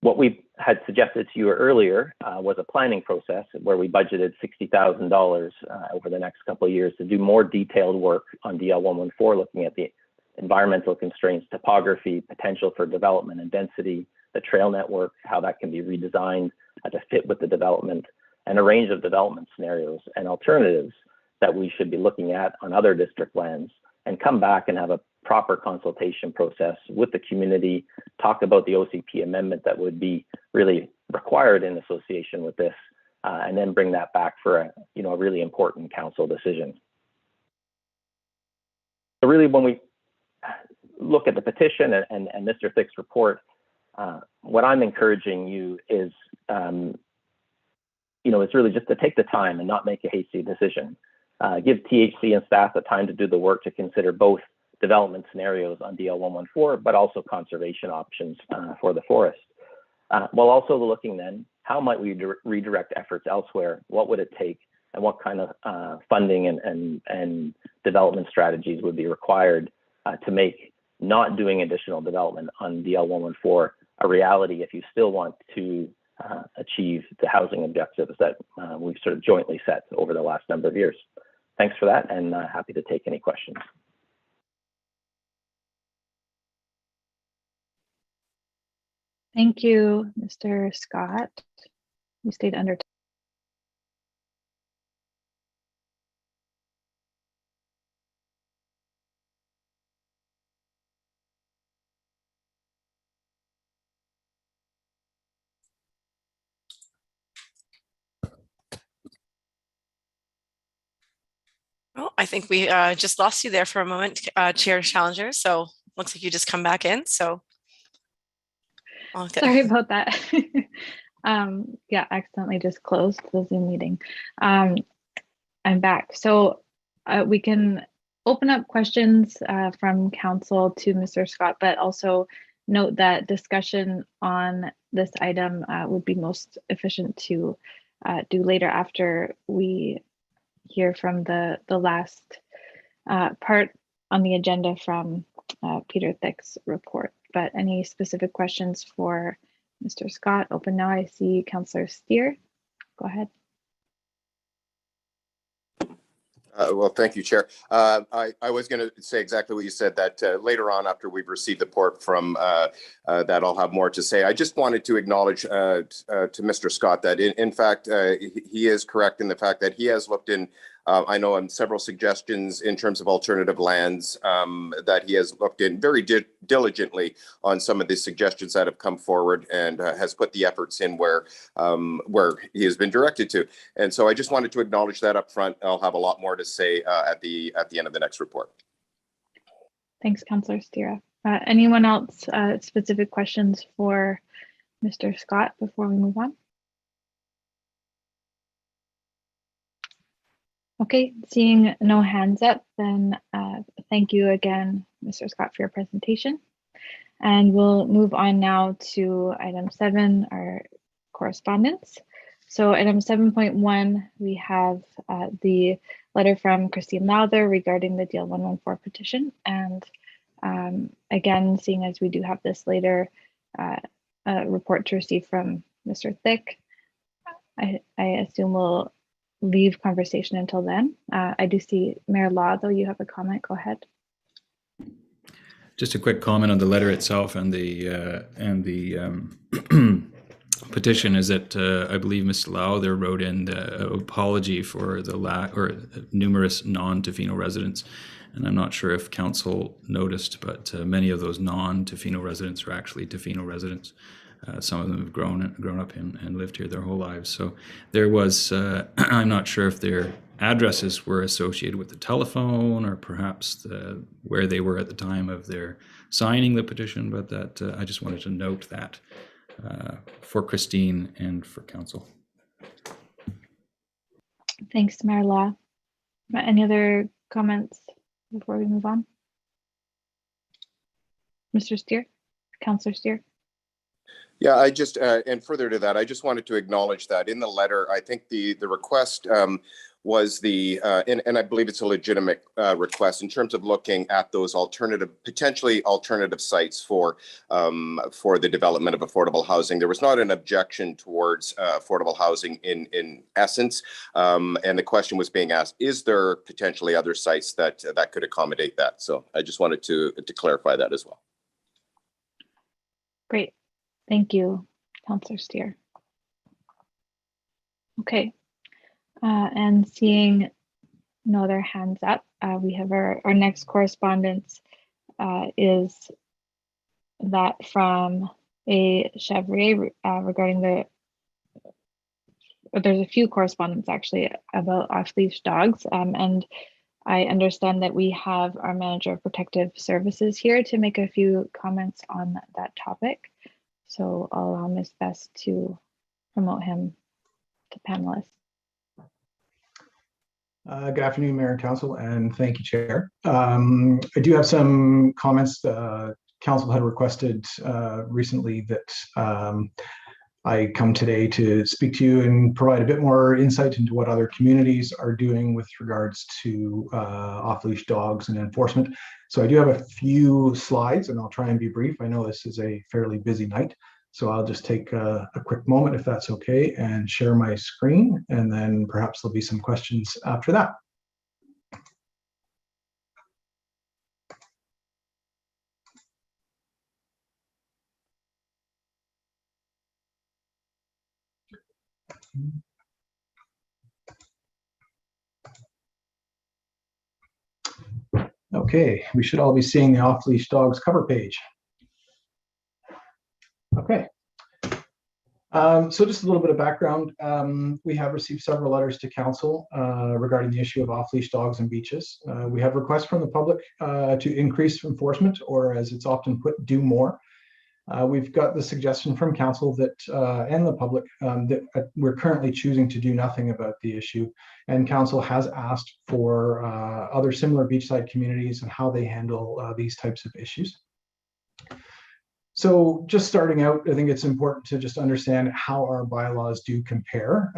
S10: What we had suggested to you earlier was a planning process where we budgeted $60,000 over the next couple of years to do more detailed work on DL 114, looking at the environmental constraints, topography, potential for development and density, the trail network, how that can be redesigned to fit with the development, and a range of development scenarios and alternatives that we should be looking at on other district lands, and come back and have a proper consultation process with the community, talk about the OCP amendment that would be really required in association with this, and then bring that back for a really important council decision. So really, when we look at the petition and Mr. Thick's report, what I'm encouraging you is, it's really just to take the time and not make a hasty decision. Give THC and staff the time to do the work to consider both development scenarios on DL 114, but also conservation options for the forest. While also looking then, how might we redirect efforts elsewhere? What would it take, and what kind of funding and development strategies would be required to make not doing additional development on DL 114 a reality if you still want to achieve the housing objectives that we've sort of jointly set over the last number of years. Thanks for that, and happy to take any questions.
S1: Thank you, Mr. Scott. You stayed under time.
S2: Oh, I think we just lost you there for a moment, Chair Challenger. So looks like you just come back in. So
S1: sorry about that. Yeah, accidentally just closed the Zoom meeting. I'm back. So we can open up questions from council to Mr. Scott, but also note that discussion on this item would be most efficient to do later after we hear from the last part on the agenda from Peter Thick's report. But any specific questions for Mr. Scott? Open now. I see Councillor Steer. Go ahead.
S7: Well, thank you, Chair. I was going to say exactly what you said, that later on, after we've received the report from that, I'll have more to say. I just wanted to acknowledge to Mr. Scott that, in fact, he is correct in the fact that he has looked in, I know, on several suggestions in terms of alternative lands, that he has looked in very diligently on some of the suggestions that have come forward, and has put the efforts in where he has been directed to. And so I just wanted to acknowledge that up front. I'll have a lot more to say at the end of the next report.
S1: Thanks, Councillor Steer. Anyone else specific questions for Mr. Scott before we move on? Okay, seeing no hands up, then thank you again, Mr. Scott, for your presentation. And we'll move on now to item 7, our correspondence. So item 7.1, we have the letter from Christine Lowther regarding the DL 114 petition. And again, seeing as we do have this later report to receive from Mr. Thick, I assume we'll leave conversation until then. I do see Mayor Law, though you have a comment. Go ahead.
S11: Just a quick comment on the letter itself and the petition is that I believe Ms. Lowther wrote in the apology for the numerous non-Tofino residents, and I'm not sure if council noticed, but many of those non-Tofino residents are actually Tofino residents. Some of them have grown up and lived here their whole lives. So there was, I'm not sure if their addresses were associated with the telephone or perhaps where they were at the time of their signing the petition, but that I just wanted to note that for Christine and for council.
S1: Thanks, Mayor Law. Any other comments before we move on? Mr. Steer, Councillor Steer.
S7: Yeah, I just, and further to that, I just wanted to acknowledge that in the letter, I think the request was and I believe it's a legitimate request in terms of looking at those potentially alternative sites for the development of affordable housing. There was not an objection towards affordable housing in essence, and the question was being asked: is there potentially other sites that could accommodate that? So I just wanted to clarify that as well.
S1: Great. Thank you, Councillor Steer. Okay, and seeing no other hands up, we have our next correspondence is that from a Chevrier regarding there's a few correspondence actually about off-leash dogs, and I understand that we have our Manager of Protective Services here to make a few comments on that topic. So I'll allow Ms. Best to promote him to panelists.
S12: Good afternoon, Mayor and Council, and thank you, Chair. I do have some comments. Council had requested recently that I come today to speak to you and provide a bit more insight into what other communities are doing with regards to off-leash dogs and enforcement. So I do have a few slides and I'll try and be brief. I know this is a fairly busy night, so I'll just take a quick moment, if that's okay, and share my screen, and then perhaps there'll be some questions after that. Okay, we should all be seeing the off-leash dogs cover page. Okay, so just a little bit of background. We have received several letters to council regarding the issue of off-leash dogs and beaches. We have requests from the public to increase enforcement, or as it's often put, do more. We've got the suggestion from council that and the public that we're currently choosing to do nothing about the issue, and council has asked for other similar beachside communities and how they handle these types of issues. So just starting out, I think it's important to just understand how our bylaws do compare,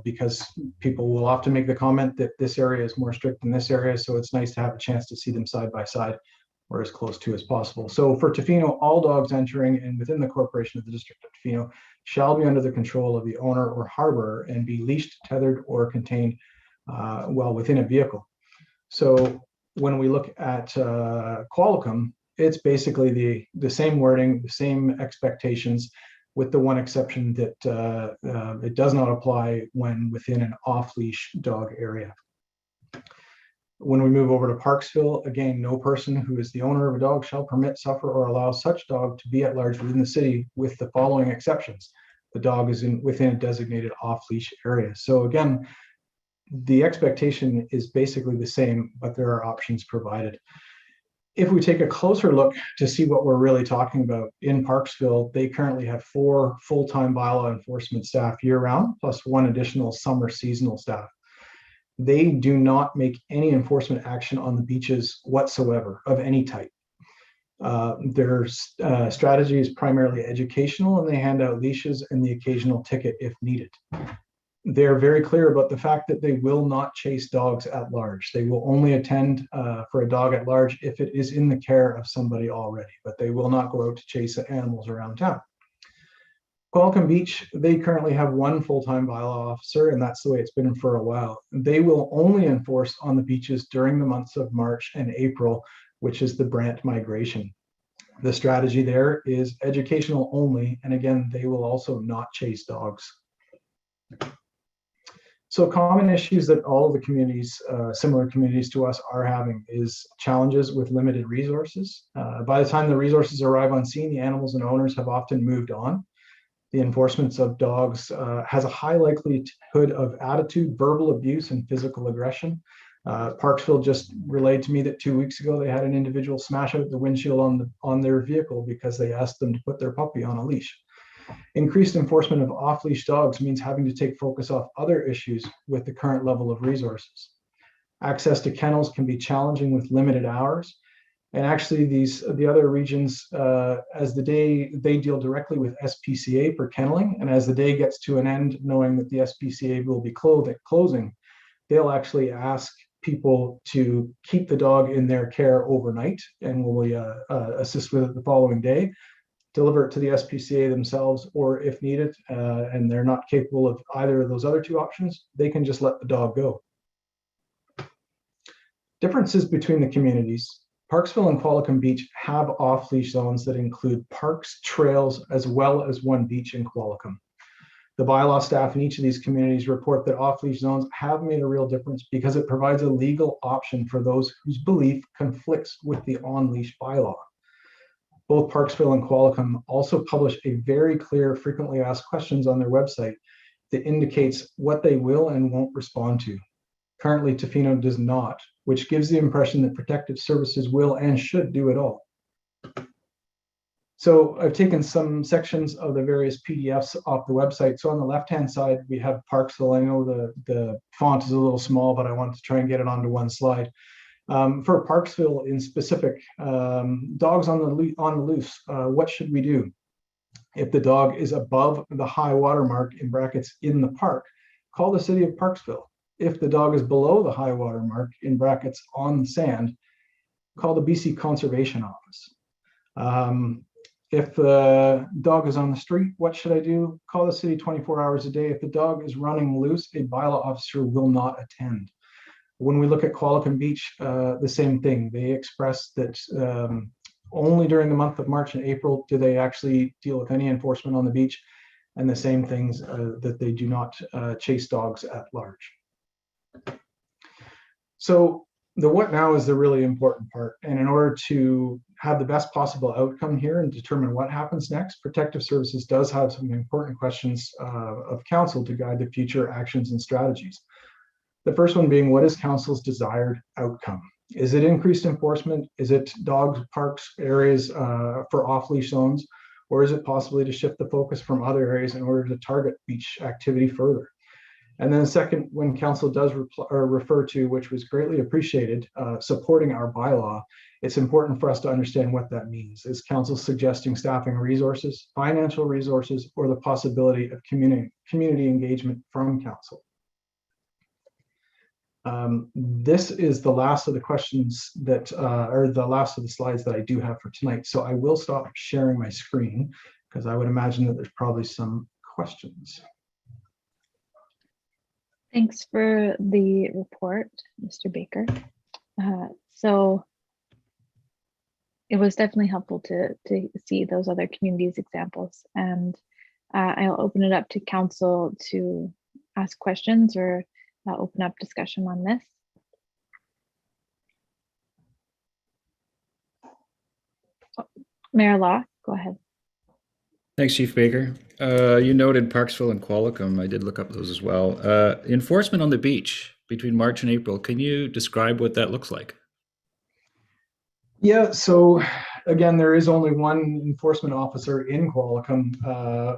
S12: because people will often make the comment that this area is more strict than this area. So it's nice to have a chance to see them side by side or as close to as possible. So for Tofino, all dogs entering and within the corporation of the District of Tofino shall be under the control of the owner or harborer and be leashed, tethered, or contained while within a vehicle. So when we look at Qualicum, it's basically the same wording, the same expectations, with the one exception that it does not apply when within an off-leash dog area. When we move over to Parksville, again, no person who is the owner of a dog shall permit, suffer, or allow such dog to be at large within the city, with the following exceptions. The dog is within a designated off-leash area. So again, the expectation is basically the same, but there are options provided. If we take a closer look to see what we're really talking about, in Parksville, they currently have 4 full-time bylaw enforcement staff year-round, plus 1 additional summer seasonal staff. They do not make any enforcement action on the beaches whatsoever of any type. Their strategy is primarily educational, and they hand out leashes and the occasional ticket if needed. They're very clear about the fact that they will not chase dogs at large. They will only attend for a dog at large if it is in the care of somebody already, but they will not go out to chase animals around town. Qualicum Beach, they currently have 1 full-time bylaw officer, and that's the way it's been for a while. They will only enforce on the beaches during the months of March and April, which is the Brant migration. The strategy there is educational only, and again, they will also not chase dogs. So common issues that all of the communities, similar communities to us, are having is challenges with limited resources. By the time the resources arrive on scene, the animals and owners have often moved on. The enforcement of dogs has a high likelihood of attitude, verbal abuse, and physical aggression. Parksville just relayed to me that 2 weeks ago, they had an individual smash out the windshield on their vehicle because they asked them to put their puppy on a leash. Increased enforcement of off-leash dogs means having to take focus off other issues with the current level of resources. Access to kennels can be challenging with limited hours. And actually the other regions, as the day, they deal directly with SPCA for kenneling. And as the day gets to an end, knowing that the SPCA will be closing, they'll actually ask people to keep the dog in their care overnight, and will assist with it the following day, deliver it to the SPCA themselves, or if needed, and they're not capable of either of those other 2 options, they can just let the dog go. Differences between the communities. Parksville and Qualicum Beach have off-leash zones that include parks, trails, as well as 1 beach in Qualicum. The bylaw staff in each of these communities report that off-leash zones have made a real difference because it provides a legal option for those whose belief conflicts with the on-leash bylaw. Both Parksville and Qualicum also publish a very clear frequently asked questions on their website that indicates what they will and won't respond to. Currently, Tofino does not, which gives the impression that protective services will and should do it all. So I've taken some sections of the various PDFs off the website. So on the left-hand side, we have Parksville. I know the font is a little small, but I wanted to try and get it onto one slide. For Parksville in specific, dogs on the loose, what should we do? If the dog is above the high water mark, in brackets, in the park, call the city of Parksville. If the dog is below the high water mark, in brackets, on the sand, call the BC Conservation Office. If the dog is on the street, what should I do? Call the city 24 hours a day. If the dog is running loose, a bylaw officer will not attend. When we look at Qualicum Beach, the same thing. They express that only during the month of March and April do they actually deal with any enforcement on the beach, and the same things that they do not chase dogs at large. So the what now is the really important part. And in order to have the best possible outcome here and determine what happens next, Protective Services does have some important questions of council to guide the future actions and strategies. The first one being, what is council's desired outcome? Is it increased enforcement? Is it dogs, parks, areas for off-leash zones? Or is it possibly to shift the focus from other areas in order to target beach activity further? And then second, when council does refer to, which was greatly appreciated, supporting our bylaw, it's important for us to understand what that means. Is council suggesting staffing resources, financial resources, or the possibility of community engagement from council? This is the last of the questions that, or the last of the slides that I do have for tonight. So I will stop sharing my screen because I would imagine that there's probably some questions.
S1: Thanks for the report, Mr. Baker. So it was definitely helpful to see those other communities examples, and I'll open it up to council to ask questions or open up discussion on this. Mayor Law, go ahead.
S11: Thanks, Chief Baker. You noted Parksville and Qualicum. I did look up those as well. Enforcement on the beach between March and April. Can you describe what that looks like?
S12: Yeah, so again, there is only one enforcement officer in Qualicum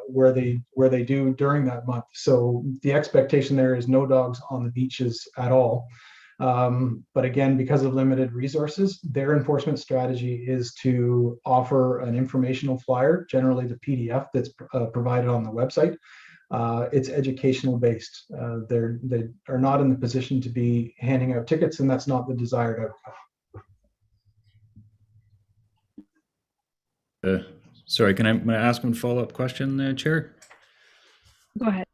S12: where they do during that month. So the expectation there is no dogs on the beaches at all. But again, because of limited resources, their enforcement strategy is to offer an informational flyer, generally the PDF that's provided on the website. It's educational based. They are not in the position to be handing out tickets, and that's not the desired outcome.
S11: Sorry, can I ask one follow-up question, Chair?
S1: Go ahead.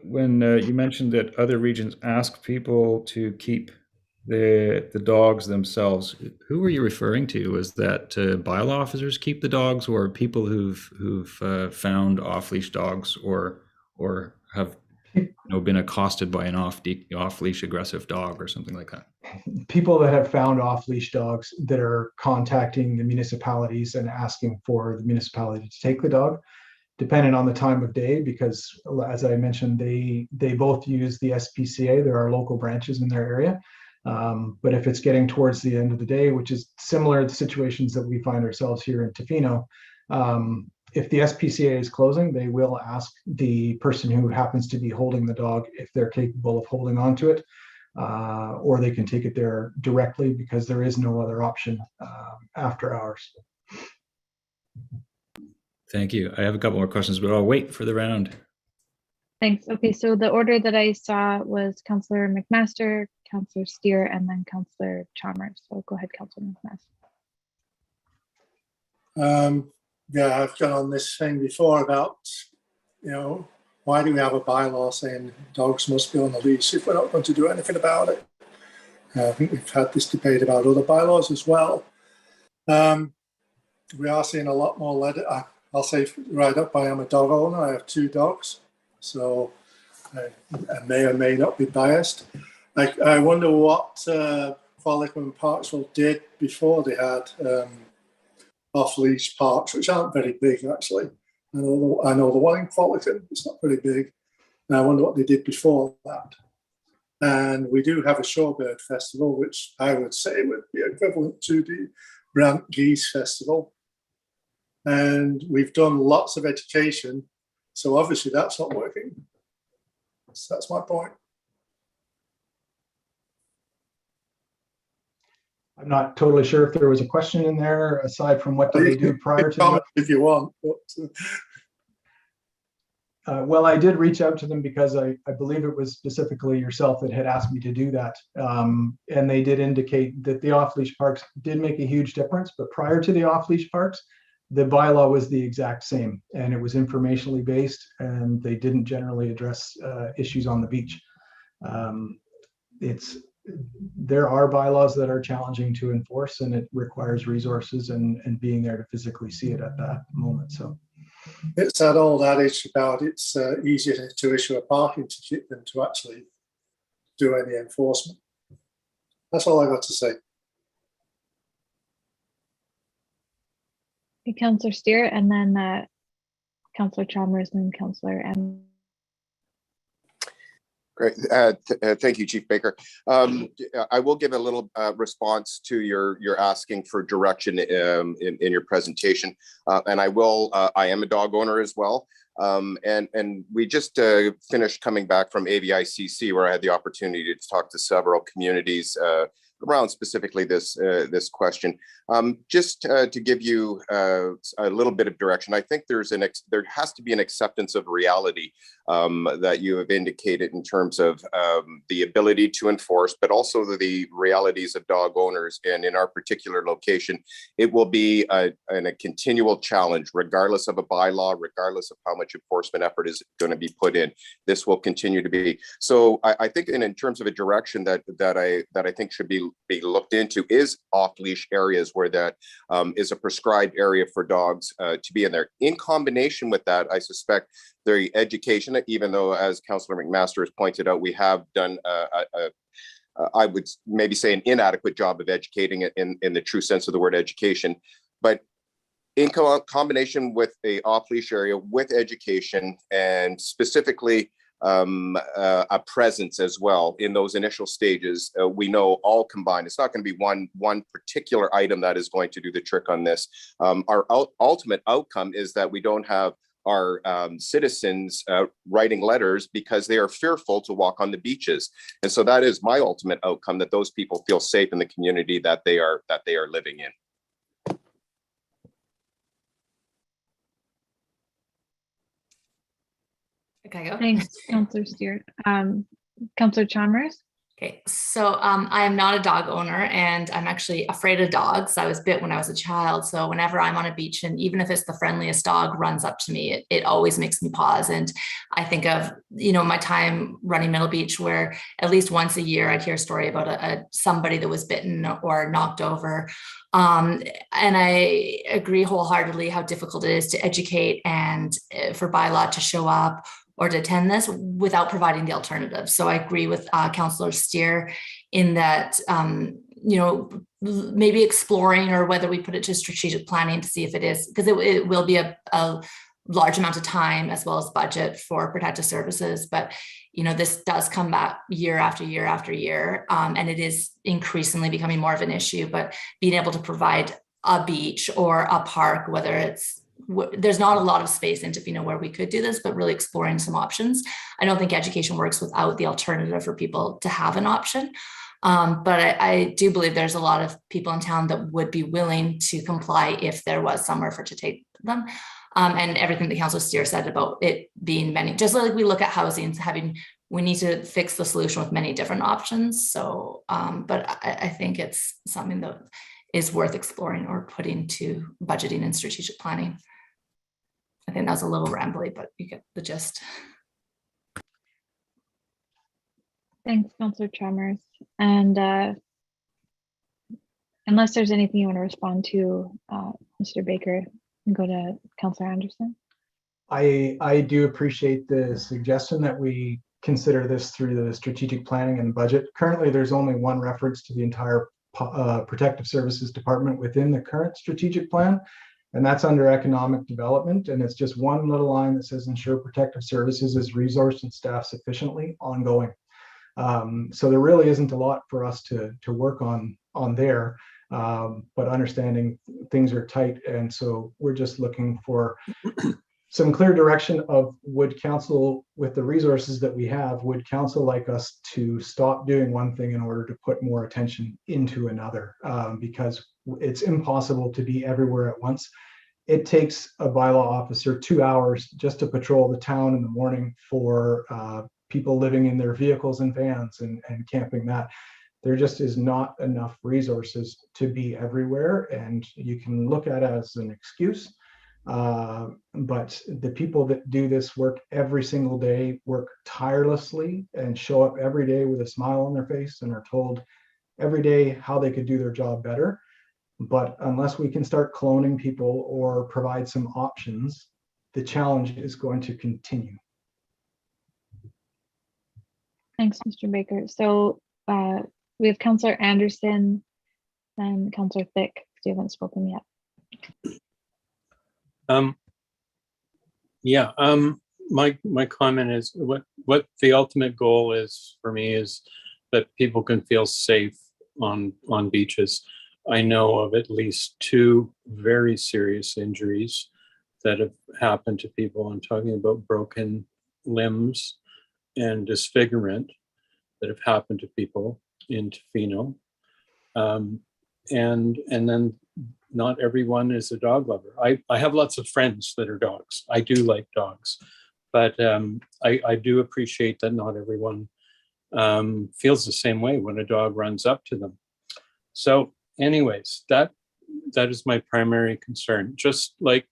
S11: When you mentioned that other regions ask people to keep the dogs themselves, who were you referring to? Was that bylaw officers keep the dogs, or people who've found off-leash dogs, or have been accosted by an off-leash aggressive dog or something like that?
S12: People that have found off-leash dogs that are contacting the municipalities and asking for the municipality to take the dog, depending on the time of day, because as I mentioned, they both use the SPCA. There are local branches in their area. But if it's getting towards the end of the day, which is similar to situations that we find ourselves here in Tofino, if the SPCA is closing, they will ask the person who happens to be holding the dog if they're capable of holding on to it, or they can take it there directly because there is no other option after hours.
S11: Thank you. I have a couple more questions, but I'll wait for the round.
S1: Thanks. Okay, so the order that I saw was Councillor McMaster, Councillor Steer, and then Councillor Chalmers. So go ahead, Councillor McMaster.
S6: Yeah, I've got on this thing before about, why do we have a bylaw saying dogs must be on the leash if we're not going to do anything about it? I think we've had this debate about other bylaws as well. We are seeing a lot more letter. I'll say right up, I am a dog owner. I have 2 dogs, so I may or may not be biased. I wonder what Qualicum and Parksville did before they had off-leash parks, which aren't very big actually. I know the one in Qualicum, it's not very big. And I wonder what they did before that. And we do have a shorebird festival, which I would say would be equivalent to the Brant Geese Festival. And we've done lots of education, so obviously that's not working. So that's my point.
S12: I'm not totally sure if there was a question in there aside from what did they do prior to that.
S6: If you want.
S12: Well, I did reach out to them because I believe it was specifically yourself that had asked me to do that. And they did indicate that the off-leash parks did make a huge difference, but prior to the off-leash parks, the bylaw was the exact same, and it was informationally based, and they didn't generally address issues on the beach. There are bylaws that are challenging to enforce, and it requires resources and being there to physically see it at that moment. So
S6: it's that old adage about it's easier to issue a parking ticket than to actually do any enforcement. That's all I got to say.
S1: Okay, Councillor Steer, and then Councillor Chalmers, and then Councillor M.
S7: Great. Thank you, Chief Baker. I will give a little response to your asking for direction in your presentation. And I am a dog owner as well. And we just finished coming back from AVICC, where I had the opportunity to talk to several communities around specifically this question. Just to give you a little bit of direction, I think there has to be an acceptance of reality that you have indicated in terms of the ability to enforce, but also the realities of dog owners. And in our particular location, it will be a continual challenge, regardless of a bylaw, regardless of how much enforcement effort is going to be put in. This will continue to be. So I think in terms of a direction that I think should be looked into is off-leash areas where that is a prescribed area for dogs to be in there. In combination with that, I suspect the education, even though, as Councillor McMaster has pointed out, we have done I would maybe say an inadequate job of educating it in the true sense of the word education. But in combination with a off-leash area, with education, and specifically a presence as well in those initial stages, we know all combined, it's not going to be one particular item that is going to do the trick on this. Our ultimate outcome is that we don't have our citizens writing letters because they are fearful to walk on the beaches. And so that is my ultimate outcome, that those people feel safe in the community that they are living in.
S13: Okay, go.
S1: Thanks, Councillor Steer. Councillor Chalmers.
S13: Okay, so I am not a dog owner, and I'm actually afraid of dogs. I was bit when I was a child. So whenever I'm on a beach, and even if it's the friendliest dog runs up to me, it always makes me pause. And I think of, my time running Middle Beach, where at least once a year I'd hear a story about somebody that was bitten or knocked over. And I agree wholeheartedly how difficult it is to educate and for bylaw to show up or to attend this without providing the alternative. So I agree with Councillor Steer in that, maybe exploring, or whether we put it to strategic planning to see if it is, because it will be a large amount of time as well as budget for protective services. But, this does come back year after year after year, and it is increasingly becoming more of an issue. But being able to provide a beach or a park, whether it's, there's not a lot of space in Tofino where we could do this, but really exploring some options. I don't think education works without the alternative for people to have an option. But I do believe there's a lot of people in town that would be willing to comply if there was somewhere to take them. And everything that Councillor Steer said about it being many, just like we look at housing, we need to fix the solution with many different options. So, but I think it's something that is worth exploring or putting to budgeting and strategic planning. I think that's a little rambly, but you get the gist.
S1: Thanks, Councillor Chalmers. And unless there's anything you want to respond to, Mr. Baker, go to Councillor Anderson.
S12: I do appreciate the suggestion that we consider this through the strategic planning and budget. Currently, there's only one reference to the entire Protective Services Department within the current strategic plan, and that's under economic development. And it's just one little line that says ensure protective services is resourced and staffed sufficiently ongoing. So there really isn't a lot for us to work on there, but understanding things are tight. And so we're just looking for some clear direction of, would council, with the resources that we have, would council like us to stop doing one thing in order to put more attention into another? Because it's impossible to be everywhere at once. It takes a bylaw officer 2 hours just to patrol the town in the morning for people living in their vehicles and vans and camping that. There just is not enough resources to be everywhere, and you can look at it as an excuse. But the people that do this work every single day, work tirelessly, and show up every day with a smile on their face and are told every day how they could do their job better. But unless we can start cloning people or provide some options, the challenge is going to continue.
S1: Thanks, Mr. Baker. So we have Councillor Anderson and Councillor Thick, if you haven't spoken yet.
S8: my comment is what the ultimate goal is for me is that people can feel safe on beaches. I know of at least 2 very serious injuries that have happened to people. I'm talking about broken limbs and disfigurement that have happened to people in Tofino. And then not everyone is a dog lover. I have lots of friends that are dogs. I do like dogs, but I do appreciate that not everyone feels the same way when a dog runs up to them. So anyways, that is my primary concern. Just like,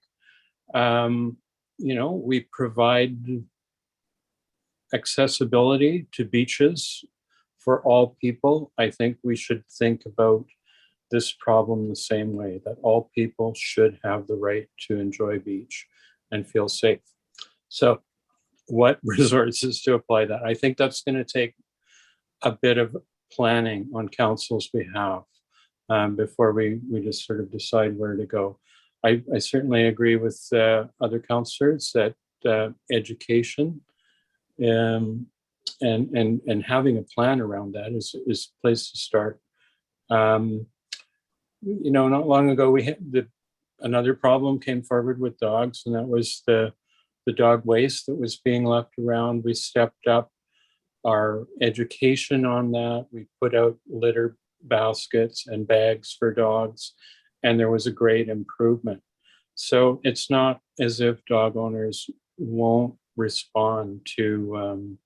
S8: we provide accessibility to beaches for all people. I think we should think about this problem the same way, that all people should have the right to enjoy beach and feel safe. So what resources to apply that? I think that's going to take a bit of planning on council's behalf before we just sort of decide where to go. I certainly agree with other councillors that education and having a plan around that is a place to start. Not long ago, we had another problem came forward with dogs, and that was the dog waste that was being left around. We stepped up our education on that. We put out litter baskets and bags for dogs, and there was a great improvement. So it's not as if dog owners won't respond to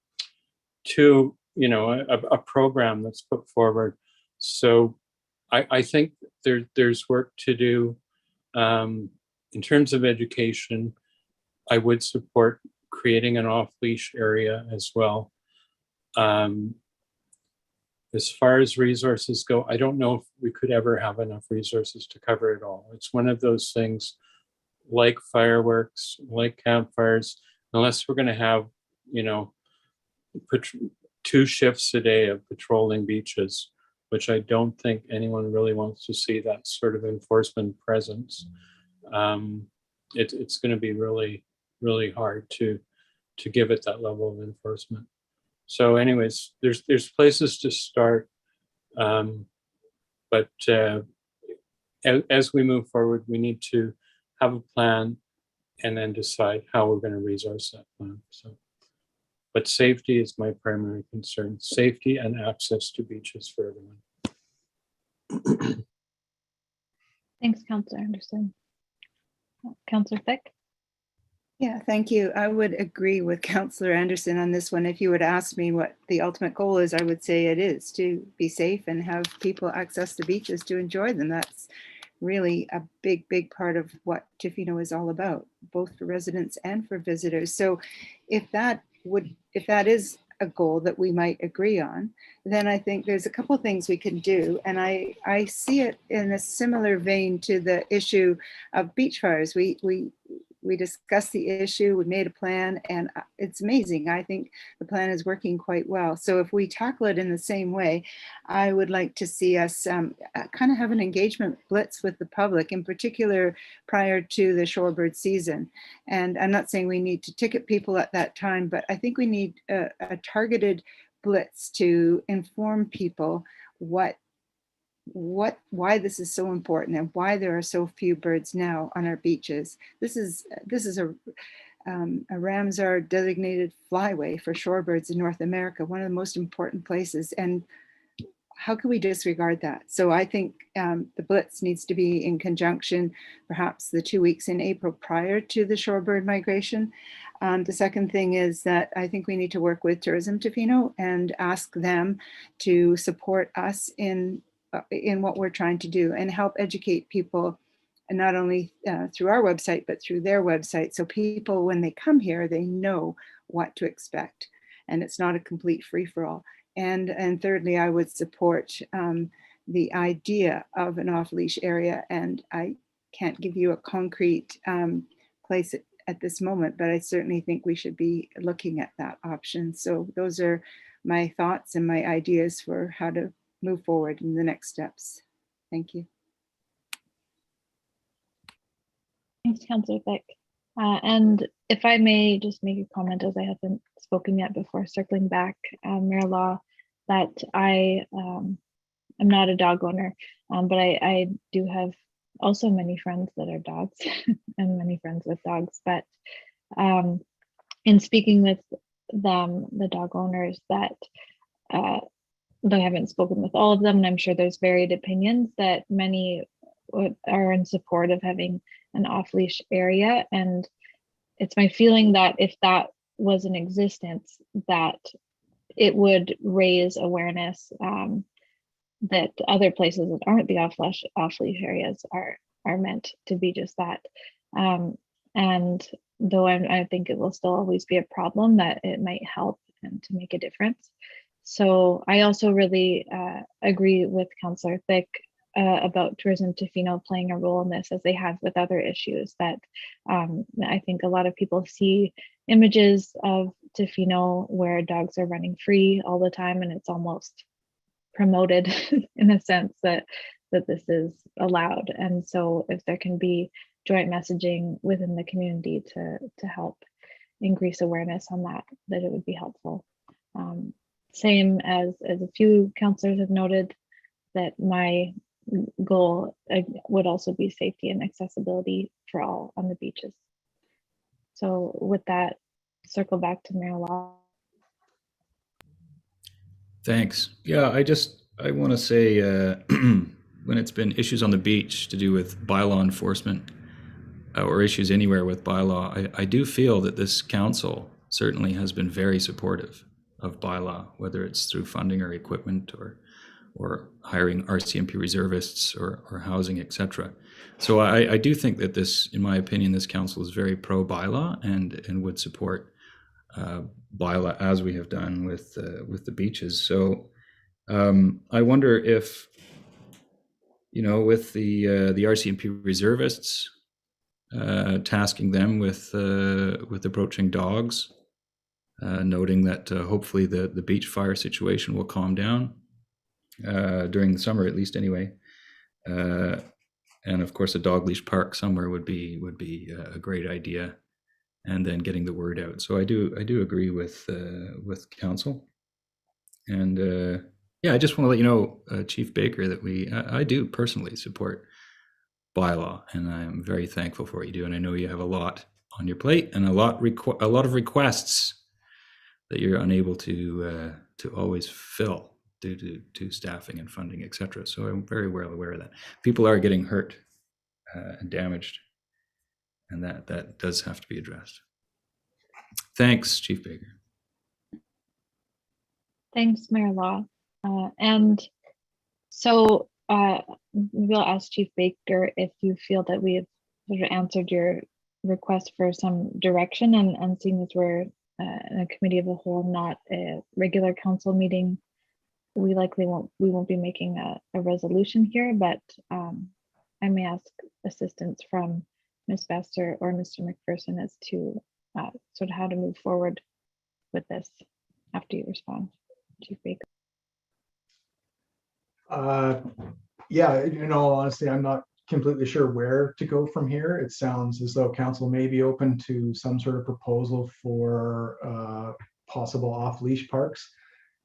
S8: a program that's put forward. So I think there's work to do in terms of education. I would support creating an off-leash area as well. As far as resources go, I don't know if we could ever have enough resources to cover it all. It's one of those things like fireworks, like campfires, unless we're going to have, 2 shifts a day of patrolling beaches, which I don't think anyone really wants to see that sort of enforcement presence. It's going to be really, really hard to give it that level of enforcement. So anyways, there's places to start, but as we move forward, we need to have a plan and then decide how we're going to resource that plan. So, but safety is my primary concern, safety and access to beaches for everyone.
S1: Thanks, Councillor Anderson. Councillor Fick?
S9: Yeah, thank you. I would agree with Councillor Anderson on this one. If you would ask me what the ultimate goal is, I would say it is to be safe and have people access the beaches to enjoy them. That's really a big, big part of what Tofino is all about, both for residents and for visitors. So if that is a goal that we might agree on, then I think there's a couple of things we can do. And I see it in a similar vein to the issue of beach fires. We discussed the issue, we made a plan, and it's amazing. I think the plan is working quite well. So if we tackle it in the same way, I would like to see us kind of have an engagement blitz with the public, in particular prior to the shorebird season. And I'm not saying we need to ticket people at that time, but I think we need a targeted blitz to inform people why this is so important and why there are so few birds now on our beaches. This is a Ramsar designated flyway for shorebirds in North America, one of the most important places. And how can we disregard that? So I think the blitz needs to be in conjunction, perhaps the 2 weeks in April prior to the shorebird migration. The second thing is that I think we need to work with Tourism Tofino and ask them to support us in what we're trying to do and help educate people, and not only through our website, but through their website. So people, when they come here, they know what to expect and it's not a complete free-for-all. And thirdly, I would support the idea of an off-leash area. And I can't give you a concrete place at this moment, but I certainly think we should be looking at that option. So those are my thoughts and my ideas for how to move forward in the next steps. Thank you.
S1: Thanks, Councillor Fick. And if I may just make a comment, as I haven't spoken yet before circling back, Mayor Law, that I am not a dog owner, but I do have also many friends that are dogs and many friends with dogs. But in speaking with them, the dog owners, that though I haven't spoken with all of them, and I'm sure there's varied opinions, that many are in support of having an off-leash area. And it's my feeling that if that was in existence, that it would raise awareness that other places that aren't the off-leash areas are meant to be just that. And though I think it will still always be a problem, that it might help and to make a difference. So I also really agree with Councillor Thick about Tourism Tofino playing a role in this, as they have with other issues. That I think a lot of people see images of Tofino where dogs are running free all the time, and it's almost promoted in a sense that this is allowed. And so if there can be joint messaging within the community to help increase awareness on that it would be helpful. Same as a few councillors have noted, that my goal would also be safety and accessibility for all on the beaches. So with that, circle back to Mayor Law.
S11: Thanks. Yeah, I want to say when it's been issues on the beach to do with bylaw enforcement or issues anywhere with bylaw, I do feel that this council certainly has been very supportive of bylaw, whether it's through funding or equipment or hiring RCMP reservists or housing, etc. So I do think that this, in my opinion, this council is very pro bylaw and would support bylaw as we have done with the beaches. So I wonder if, with the RCMP reservists, tasking them with approaching dogs, noting that hopefully the beach fire situation will calm down during the summer, at least anyway. And of course, a dog leash park somewhere would be a great idea, and then getting the word out. So I do agree with council, and I just want to let you know, Chief Baker, that I do personally support bylaw, and I'm very thankful for what you do. And I know you have a lot on your plate and a lot of requests that you're unable to always fill due to staffing and funding, etc. So I'm very well aware of that. People are getting hurt and damaged, and that does have to be addressed. Thanks, Chief Baker.
S1: Thanks, Mayor Law. And so maybe I'll ask Chief Baker if you feel that we have sort of answered your request for some direction, and seeing as we're in a committee of the whole, not a regular council meeting, we won't be making a resolution here, but I may ask assistance from Ms. Bester or Mr. McPherson as to sort of how to move forward with this after you respond, Chief Baker.
S12: Yeah, honestly, I'm not completely sure where to go from here. It sounds as though council may be open to some sort of proposal for possible off-leash parks.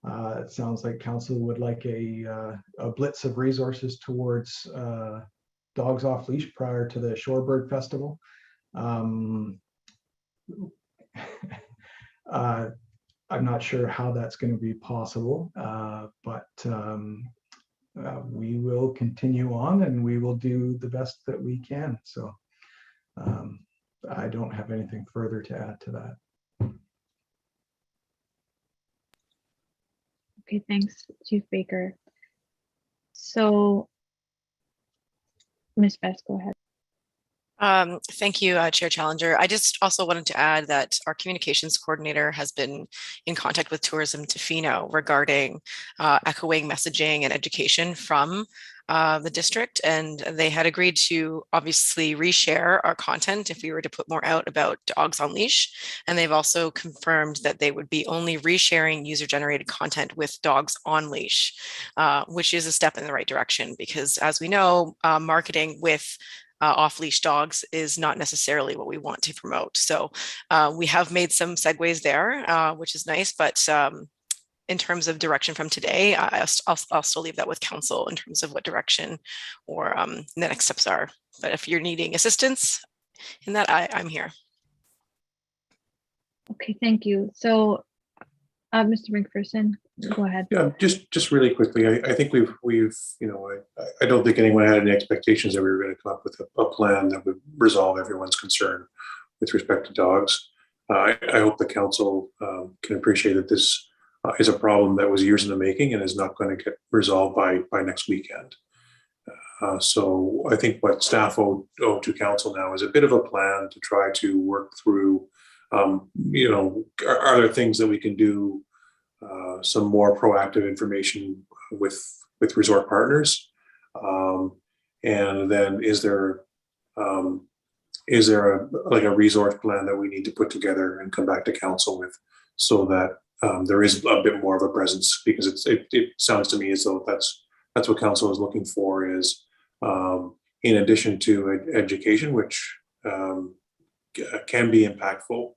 S12: It sounds like council would like a blitz of resources towards dogs off leash prior to the Shorebird Festival. I'm not sure how that's going to be possible, but we will continue on and we will do the best that we can. So I don't have anything further to add to that.
S1: Okay, thanks, Chief Baker. So, Ms. Best, go ahead.
S2: Thank you, Chair Challenger. I just also wanted to add that our communications coordinator has been in contact with Tourism Tofino regarding echoing messaging and education from the district, and they had agreed to obviously reshare our content if we were to put more out about dogs on leash. And they've also confirmed that they would be only resharing user-generated content with dogs on leash, which is a step in the right direction, because as we know, marketing with off-leash dogs is not necessarily what we want to promote. So we have made some segues there, which is nice, but in terms of direction from today, I'll still leave that with council in terms of what direction or the next steps are. But if you're needing assistance in that, I'm here.
S1: Okay, thank you. So, Mr. McPherson, go ahead.
S14: Yeah, just really quickly, I think we've you know, I don't think anyone had any expectations that we were going to come up with a plan that would resolve everyone's concern with respect to dogs. I hope the council can appreciate that this is a problem that was years in the making and is not going to get resolved by next weekend. So I think what staff owe to council now is a bit of a plan to try to work through, you know, are there things that we can do, some more proactive information with resort partners, and then is there like a resource plan that we need to put together and come back to council with, so that there is a bit more of a presence, because it sounds to me as though that's what council is looking for, is in addition to education, which can be impactful,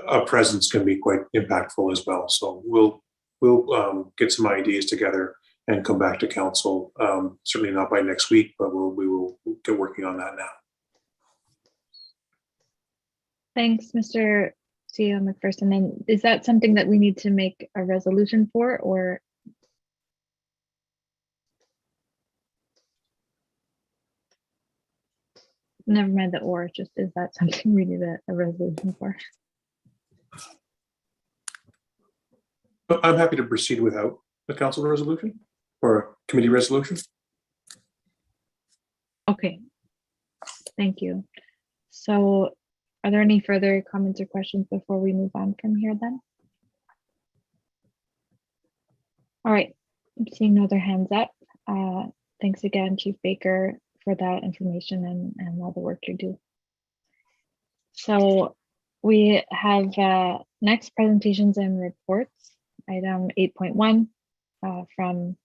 S14: a presence can be quite impactful as well. So we'll get some ideas together and come back to council. Certainly not by next week, but we will get working on that now.
S1: Thanks, Mr. CEO McPherson. And is that something that we need to make a resolution for, or? Never mind the or, just is that something we need a resolution for?
S14: I'm happy to proceed without a council resolution or a committee resolution.
S1: Okay, thank you. So are there any further comments or questions before we move on from here then? All right, I'm seeing no other hands up. Thanks again, Chief Baker, for that information and all the work you do. So we have next presentations and reports, item 8.1 from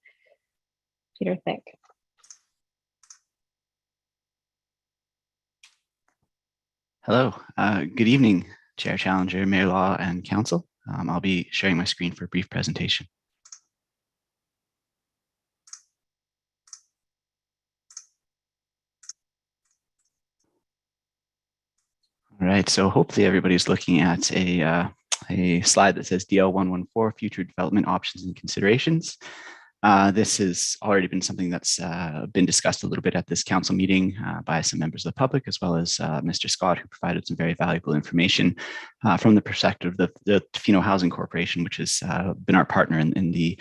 S1: Peter Thick.
S15: Hello, good evening, Chair Challenger, Mayor Law, and Council. I'll be sharing my screen for a brief presentation. All right, so hopefully everybody's looking at a slide that says DL 114, Future Development Options and Considerations. This has already been something that's been discussed a little bit at this council meeting by some members of the public, as well as Mr. Scott, who provided some very valuable information from the perspective of the Tofino Housing Corporation, which has been our partner in the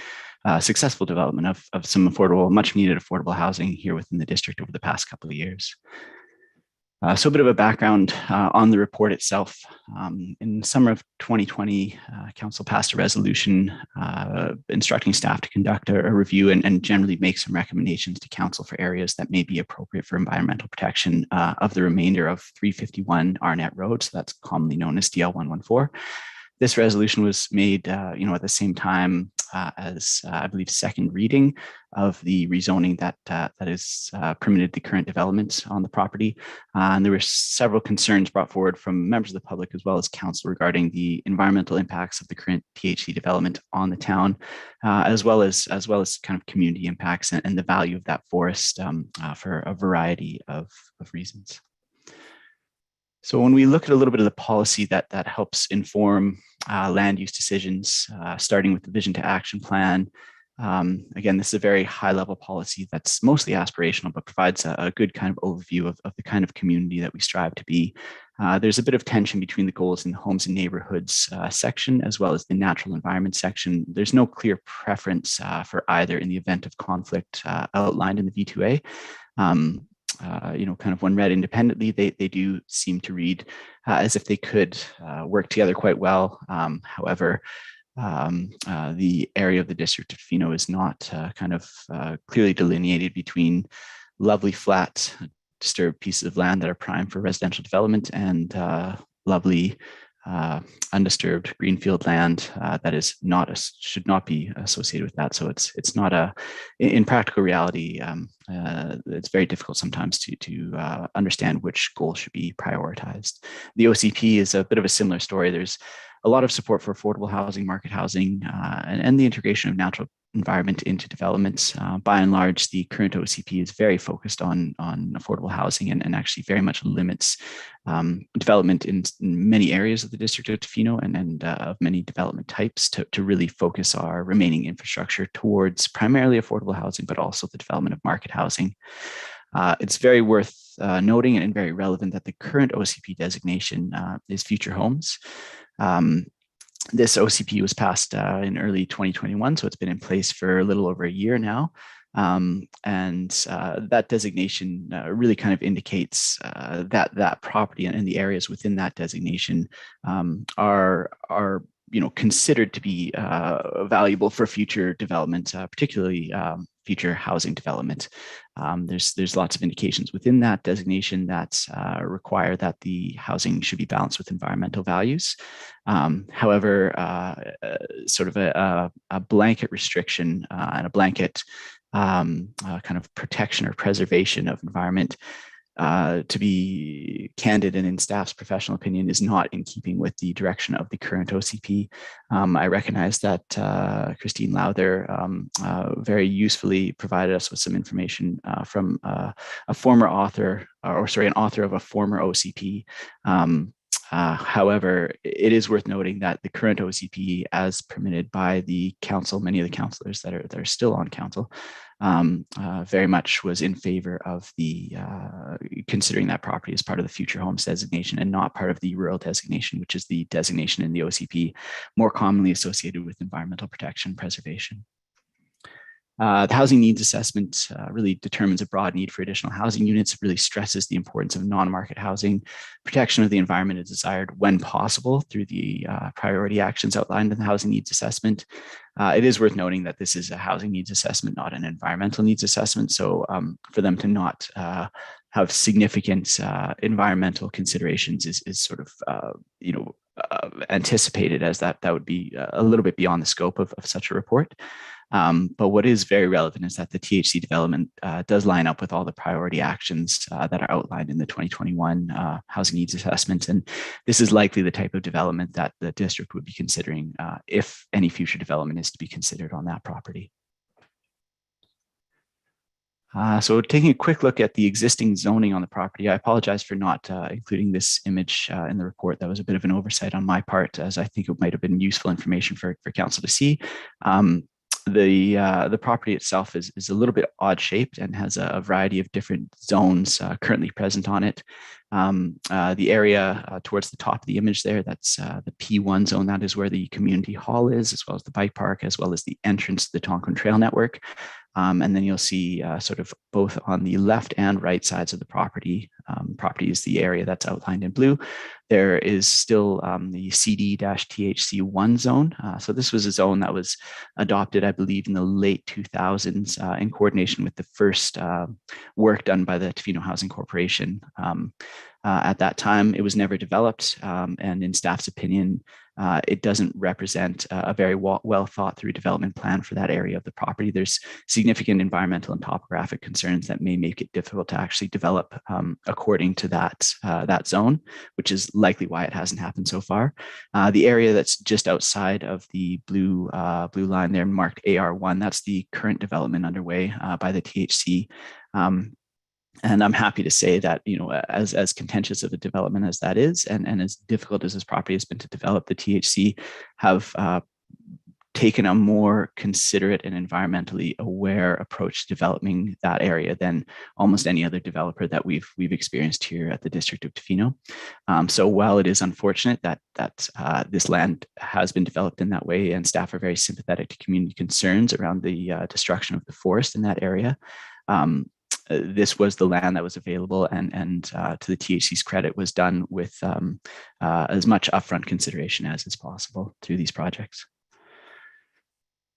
S15: successful development of some affordable, much needed affordable housing here within the district over the past couple of years. So a bit of a background on the report itself. In the summer of 2020, Council passed a resolution instructing staff to conduct a review and generally make some recommendations to Council for areas that may be appropriate for environmental protection of the remainder of 351 Arnett Road, so that's commonly known as DL 114. This resolution was made, at the same time as I believe second reading of the rezoning that is permitted the current development on the property. And there were several concerns brought forward from members of the public as well as council regarding the environmental impacts of the current THC development on the town, as well as kind of community impacts and the value of that forest for a variety of reasons. So when we look at a little bit of the policy that helps inform land use decisions, starting with the vision to action plan, again, this is a very high level policy that's mostly aspirational, but provides a good kind of overview of the kind of community that we strive to be. There's a bit of tension between the goals in the homes and neighborhoods section, as well as the natural environment section. There's no clear preference for either in the event of conflict outlined in the V2A. Kind of when read independently, they do seem to read as if they could work together quite well. However, the area of the District of Tofino is not clearly delineated between lovely flat disturbed pieces of land that are prime for residential development and lovely undisturbed greenfield land that is should not be associated with that. So it's not in practical reality, it's very difficult sometimes to understand which goal should be prioritized. The OCP is a bit of a similar story. There's a lot of support for affordable housing, market housing, and the integration of natural environment into developments. By and large, the current OCP is very focused on affordable housing and actually very much limits development in many areas of the District of Tofino and of many development types to really focus our remaining infrastructure towards primarily affordable housing, but also the development of market housing. It's very worth noting and very relevant that the current OCP designation is future homes. This OCP was passed in early 2021, so it's been in place for a little over a year now. And that designation really kind of indicates that property and the areas within that designation are considered to be valuable for future development, particularly future housing development. There's lots of indications within that designation that require that the housing should be balanced with environmental values. However, sort of a blanket restriction and a blanket kind of protection or preservation of environment, to be candid and in staff's professional opinion, is not in keeping with the direction of the current OCP. I recognize that Christine Lowther very usefully provided us with some information from a former author, an author of a former OCP. However, it is worth noting that the current OCP, as permitted by the council, many of the councillors that are still on council, very much was in favor of the considering that property as part of the future homes designation and not part of the rural designation, which is the designation in the OCP more commonly associated with environmental protection preservation. The housing needs assessment really determines a broad need for additional housing units. It really stresses the importance of non-market housing. Protection of the environment is desired when possible through the priority actions outlined in the housing needs assessment. It is worth noting that this is a housing needs assessment, not an environmental needs assessment. So for them to not have significant environmental considerations is sort of, anticipated, as that would be a little bit beyond the scope of such a report. But what is very relevant is that the THC development does line up with all the priority actions that are outlined in the 2021 housing needs assessment. And this is likely the type of development that the district would be considering if any future development is to be considered on that property. So taking a quick look at the existing zoning on the property, I apologize for not including this image in the report. That was a bit of an oversight on my part, as I think it might have been useful information for council to see. The property itself is a little bit odd shaped and has a variety of different zones currently present on it. The area towards the top of the image there, that's the P1 zone. That is where the community hall is, as well as the bike park, as well as the entrance to the Tonquin Trail Network. And then you'll see sort of both on the left and right sides of the property. Property is the area that's outlined in blue. There is still the CD-THC1 zone. So this was a zone that was adopted, I believe, in the late 2000s in coordination with the first work done by the Tofino Housing Corporation. At that time, it was never developed, and in staff's opinion, it doesn't represent a very well thought through development plan for that area of the property. There's significant environmental and topographic concerns that may make it difficult to actually develop according to that zone, which is likely why it hasn't happened so far. The area that's just outside of the blue line there, marked AR1, that's the current development underway by the THC. And I'm happy to say that, as contentious of a development as that is, and as difficult as this property has been to develop, the THC have taken a more considerate and environmentally aware approach to developing that area than almost any other developer that we've experienced here at the District of Tofino. So while it is unfortunate that this land has been developed in that way, and staff are very sympathetic to community concerns around the destruction of the forest in that area, this was the land that was available, and to the THC's credit, was done with as much upfront consideration as is possible through these projects.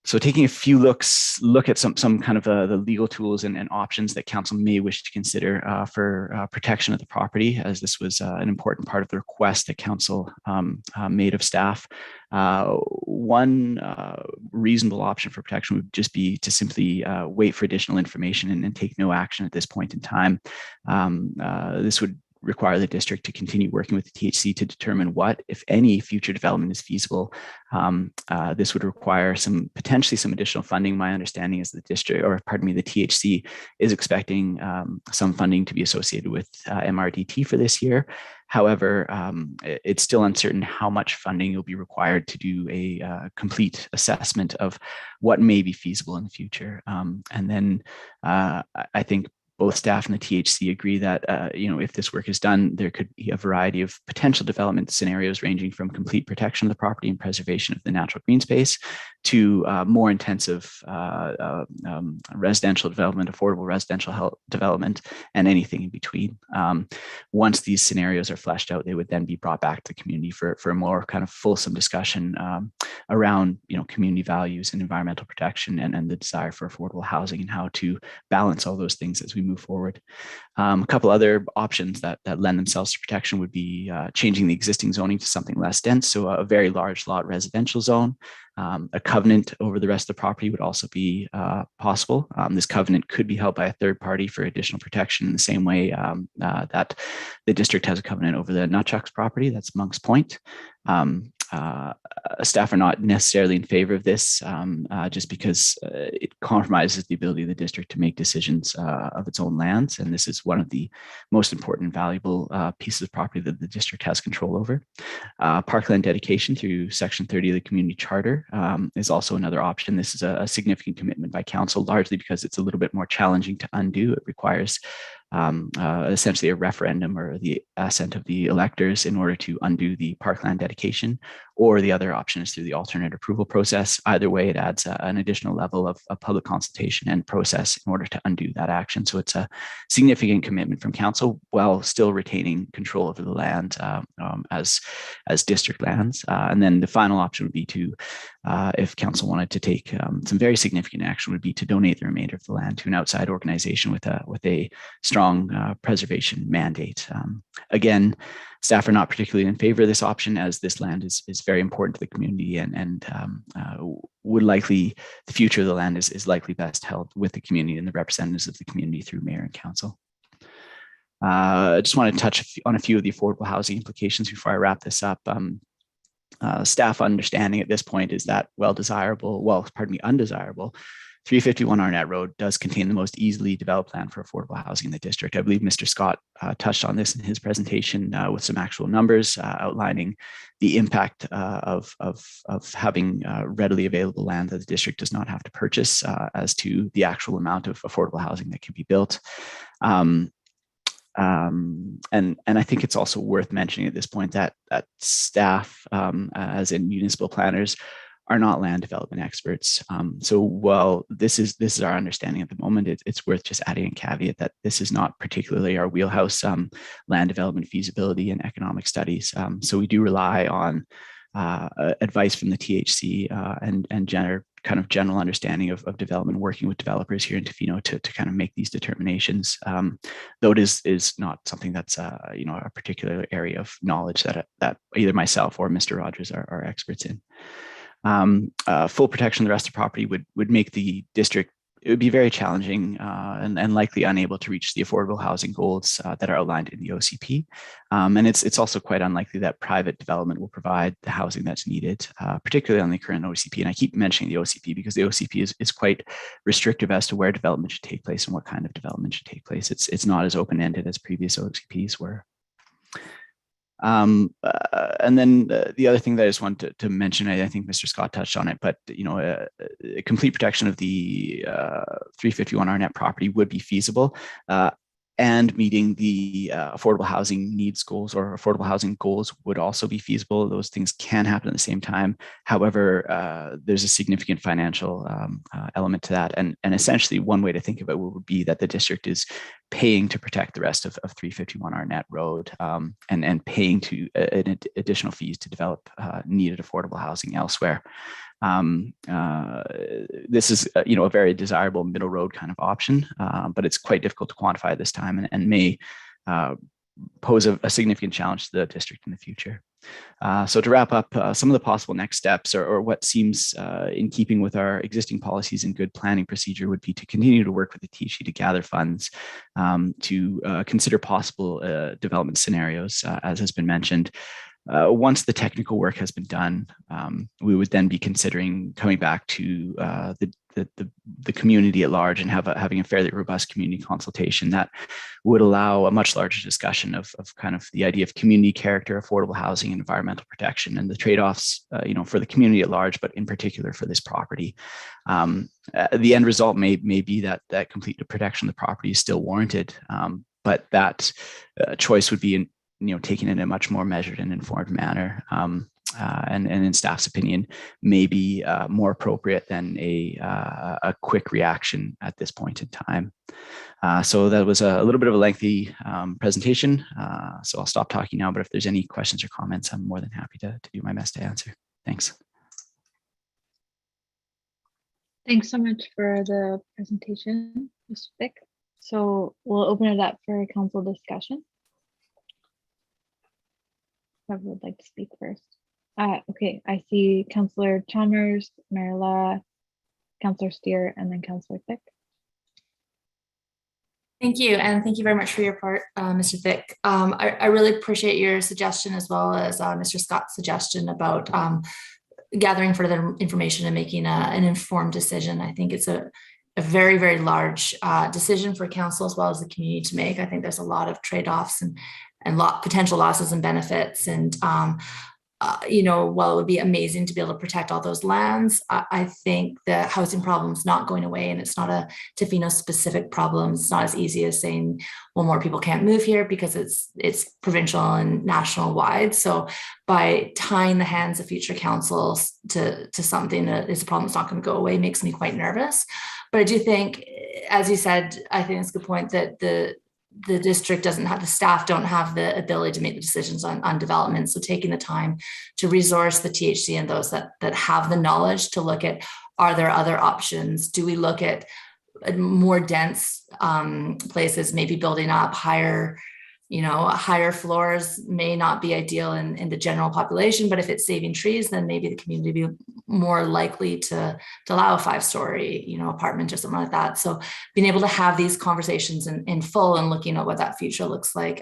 S15: So taking a few look at some kind of the legal tools and options that council may wish to consider for protection of the property, as this was an important part of the request that council made of staff. One reasonable option for protection would just be to simply wait for additional information and take no action at this point in time. This would require the district to continue working with the THC to determine what, if any, future development is feasible. This would require potentially some additional funding. My understanding is the THC is expecting some funding to be associated with MRDT for this year. However, it's still uncertain how much funding will be required to do a complete assessment of what may be feasible in the future. And then I think both staff and the THC agree that if this work is done, there could be a variety of potential development scenarios ranging from complete protection of the property and preservation of the natural green space to more intensive residential development, affordable residential development, and anything in between. Once these scenarios are fleshed out, they would then be brought back to the community for a more kind of fulsome discussion around community values and environmental protection and the desire for affordable housing and how to balance all those things as we move forward. A couple other options that lend themselves to protection would be changing the existing zoning to something less dense, so a very large lot residential zone. A covenant over the rest of the property would also be possible. This covenant could be held by a third party for additional protection in the same way that the district has a covenant over the Nutchuck's property, that's Monk's Point. Staff are not necessarily in favor of this just because it compromises the ability of the district to make decisions of its own lands. And this is one of the most important and valuable pieces of property that the district has control over. Parkland dedication through Section 30 of the Community Charter is also another option. This is a significant commitment by council, largely because it's a little bit more challenging to undo. It requires essentially a referendum or the assent of the electors in order to undo the parkland dedication, or the other option is through the alternate approval process. Either way, it adds an additional level of public consultation and process in order to undo that action. So it's a significant commitment from council while still retaining control over the land as district lands. And then the final option would be to, if council wanted to take some very significant action, would be to donate the remainder of the land to an outside organization with a strong preservation mandate. Again, staff are not particularly in favor of this option, as this land is very important to the community and would likely, the future of the land is likely best held with the community and the representatives of the community through mayor and council. I just want to touch on a few of the affordable housing implications before I wrap this up. Staff understanding at this point is that undesirable 351 Arnett Road does contain the most easily developed land for affordable housing in the district. I believe Mr. Scott touched on this in his presentation with some actual numbers outlining the impact of having readily available land that the district does not have to purchase as to the actual amount of affordable housing that can be built. And I think it's also worth mentioning at this point that staff, as in municipal planners, are not land development experts. So while this is our understanding at the moment, it's worth just adding a caveat that this is not particularly our wheelhouse, land development feasibility and economic studies. So we do rely on advice from the THC and general understanding of development, working with developers here in Tofino to kind of make these determinations. Though it is not something that's a particular area of knowledge that either myself or Mr. Rogers are experts in. Full protection of the rest of the property would make the district, it would be very challenging and likely unable to reach the affordable housing goals that are outlined in the OCP. And it's also quite unlikely that private development will provide the housing that's needed, particularly on the current OCP. And I keep mentioning the OCP because the OCP is quite restrictive as to where development should take place and what kind of development should take place. It's not as open-ended as previous OCPs were. And then the other thing that I just wanted to mention, I think Mr. Scott touched on it, but complete protection of the 351 Arnett property would be feasible, and meeting the affordable housing needs goals or affordable housing goals would also be feasible. Those things can happen at the same time. However, there's a significant financial element to that. And essentially one way to think of it would be that the district is paying to protect the rest of 351 Arnett Road, and paying to additional fees to develop needed affordable housing elsewhere. This is a very desirable middle road kind of option, but it's quite difficult to quantify at this time, and may pose a significant challenge to the district in the future. So to wrap up, some of the possible next steps, or what seems in keeping with our existing policies and good planning procedure, would be to continue to work with the THC to gather funds, to consider possible development scenarios, as has been mentioned. Once the technical work has been done, we would then be considering coming back to the community at large and having a fairly robust community consultation that would allow a much larger discussion of kind of the idea of community character, affordable housing, and environmental protection, and the trade-offs, for the community at large, but in particular for this property. The end result may be that complete protection of the property is still warranted, but that choice would be taken in a much more measured and informed manner, and in staff's opinion, may be more appropriate than a quick reaction at this point in time. So that was a little bit of a lengthy presentation, so I'll stop talking now, but if there's any questions or comments, I'm more than happy to do my best to answer. Thanks.
S1: Thanks so much for the presentation, Mr. Thick. So we'll open it up for council discussion. Whoever would like to speak first. Okay, I see Councillor Chalmers, Marilla, Councillor Steer, and then Councillor Thick.
S13: Thank you, and thank you very much for your part, Mr. Thick. I really appreciate your suggestion, as well as Mr. Scott's suggestion about gathering further information and making an informed decision. I think it's a very, very large decision for council as well as the community to make. I think there's a lot of trade-offs and potential losses and benefits. And, while it would be amazing to be able to protect all those lands, I think the housing problem is not going away, and it's not a Tofino specific problem. It's not as easy as saying, well, more people can't move here, because it's provincial and national wide. So by tying the hands of future councils to something that is a problem that's not going to go away makes me quite nervous. But I do think, as you said, I think it's a good point that the district doesn't have, the staff don't have the ability to make the decisions on development. So taking the time to resource the THC and those that have the knowledge to look at, are there other options? Do we look at more dense places, maybe building up higher floors may not be ideal in the general population, but if it's saving trees, then maybe the community will be more likely to allow a 5-story, apartment or something like that. So being able to have these conversations in full and looking at what that future looks like,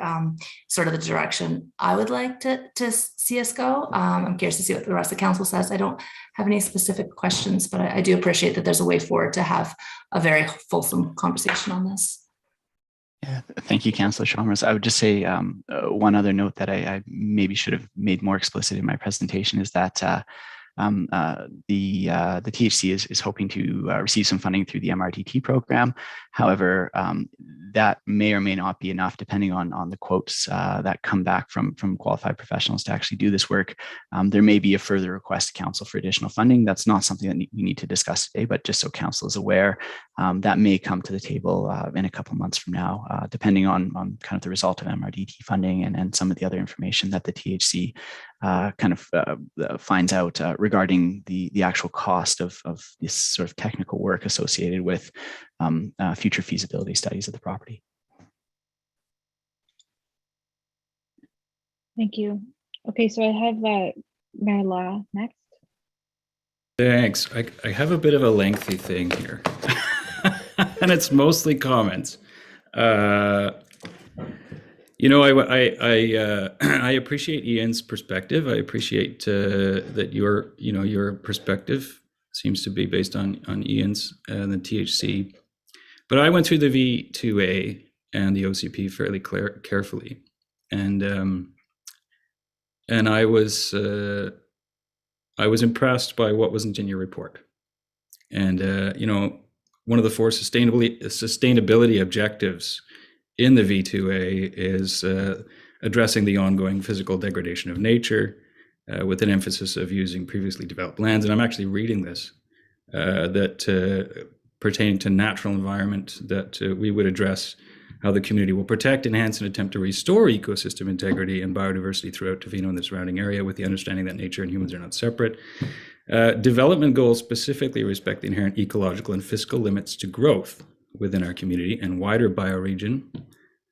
S13: sort of the direction I would like to see us go. I'm curious to see what the rest of the council says. I don't have any specific questions, but I do appreciate that there's a way forward to have a very fulsome conversation on this.
S15: Yeah, thank you, Councillor Chalmers. I would just say one other note that I maybe should have made more explicit in my presentation is that the THC is hoping to receive some funding through the MRDT program. However, that may or may not be enough, depending on the quotes that come back from qualified professionals to actually do this work. There may be a further request to council for additional funding. That's not something that we need to discuss today, but just so council is aware, that may come to the table in a couple months from now, depending on kind of the result of MRDT funding and some of the other information that the THC kind of finds out regarding the actual cost of this sort of technical work associated with future feasibility studies of the property.
S1: Thank you. Okay, so I have Marilla next.
S11: Thanks. I have a bit of a lengthy thing here, and it's mostly comments. I appreciate Ian's perspective. I appreciate that your perspective seems to be based on Ian's and the THC. But I went through the V2A and the OCP fairly carefully, and I was impressed by what wasn't in your report. And one of the 4 sustainability objectives in the V2A is addressing the ongoing physical degradation of nature with an emphasis of using previously developed lands. And I'm actually reading this, that pertaining to natural environment, that we would address how the community will protect, enhance, and attempt to restore ecosystem integrity and biodiversity throughout Tofino and the surrounding area, with the understanding that nature and humans are not separate. Development goals specifically respect the inherent ecological and fiscal limits to growth within our community and wider bioregion.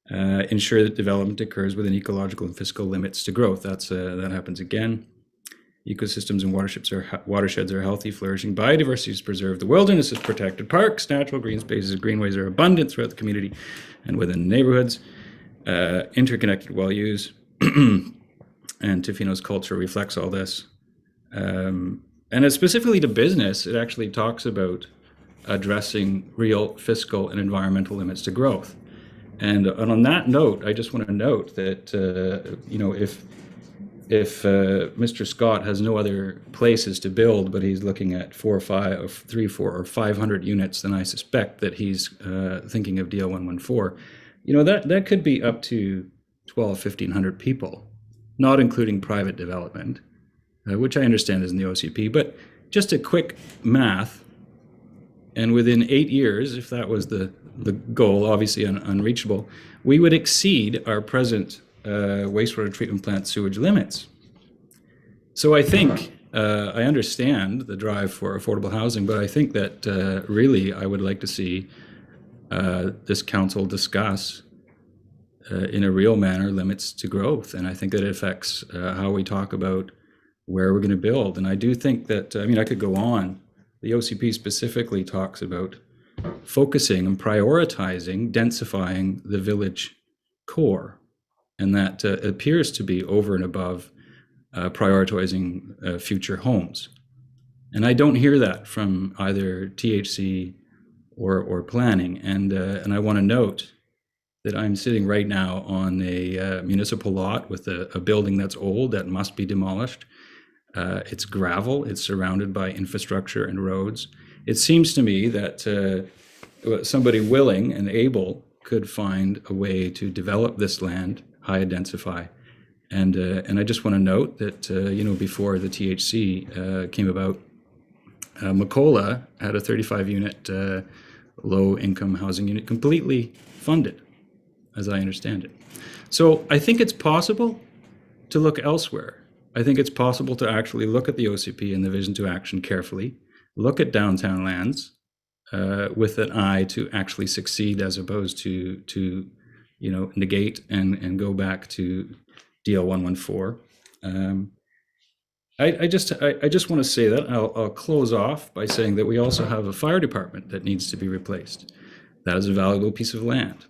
S11: Ensure that development occurs within ecological and fiscal limits to growth. That happens again. Ecosystems and watersheds are healthy, flourishing. Biodiversity is preserved. The wilderness is protected. Parks, natural green spaces, greenways are abundant throughout the community and within neighborhoods. Interconnected well use. And Tofino's culture reflects all this. And it's specifically to business, it actually talks about addressing real fiscal and environmental limits to growth. And on that note, I just want to note that, if Mr. Scott has no other places to build, but he's looking at 4 or 5 or 3, 4 or 500 units, then I suspect that he's thinking of DL 114. That could be up to 1,500 people, not including private development, which I understand is in the OCP. But just a quick math, and within 8 years, if that was the goal, obviously unreachable, we would exceed our present wastewater treatment plant sewage limits. So I think, I understand the drive for affordable housing, but I think that really I would like to see this council discuss in a real manner limits to growth. And I think that it affects how we talk about where we're going to build. And I do think that, I could go on. The OCP specifically talks about focusing and prioritizing, densifying the village core. And that appears to be over and above prioritizing future homes. And I don't hear that from either THC or planning. And I want to note that I'm sitting right now on a municipal lot with a building that's old that must be demolished. It's gravel, it's surrounded by infrastructure and roads. It seems to me that somebody willing and able could find a way to develop this land, high densify. And I just want to note that, before the THC came about, Macola had a 35-unit low-income housing unit completely funded, as I understand it. So I think it's possible to look elsewhere. I think it's possible to actually look at the OCP and the Vision to Action carefully, look at downtown lands with an eye to actually succeed, as opposed to negate and go back to DL 114. I just want to say that. I'll close off by saying that we also have a fire department that needs to be replaced. That is a valuable piece of land.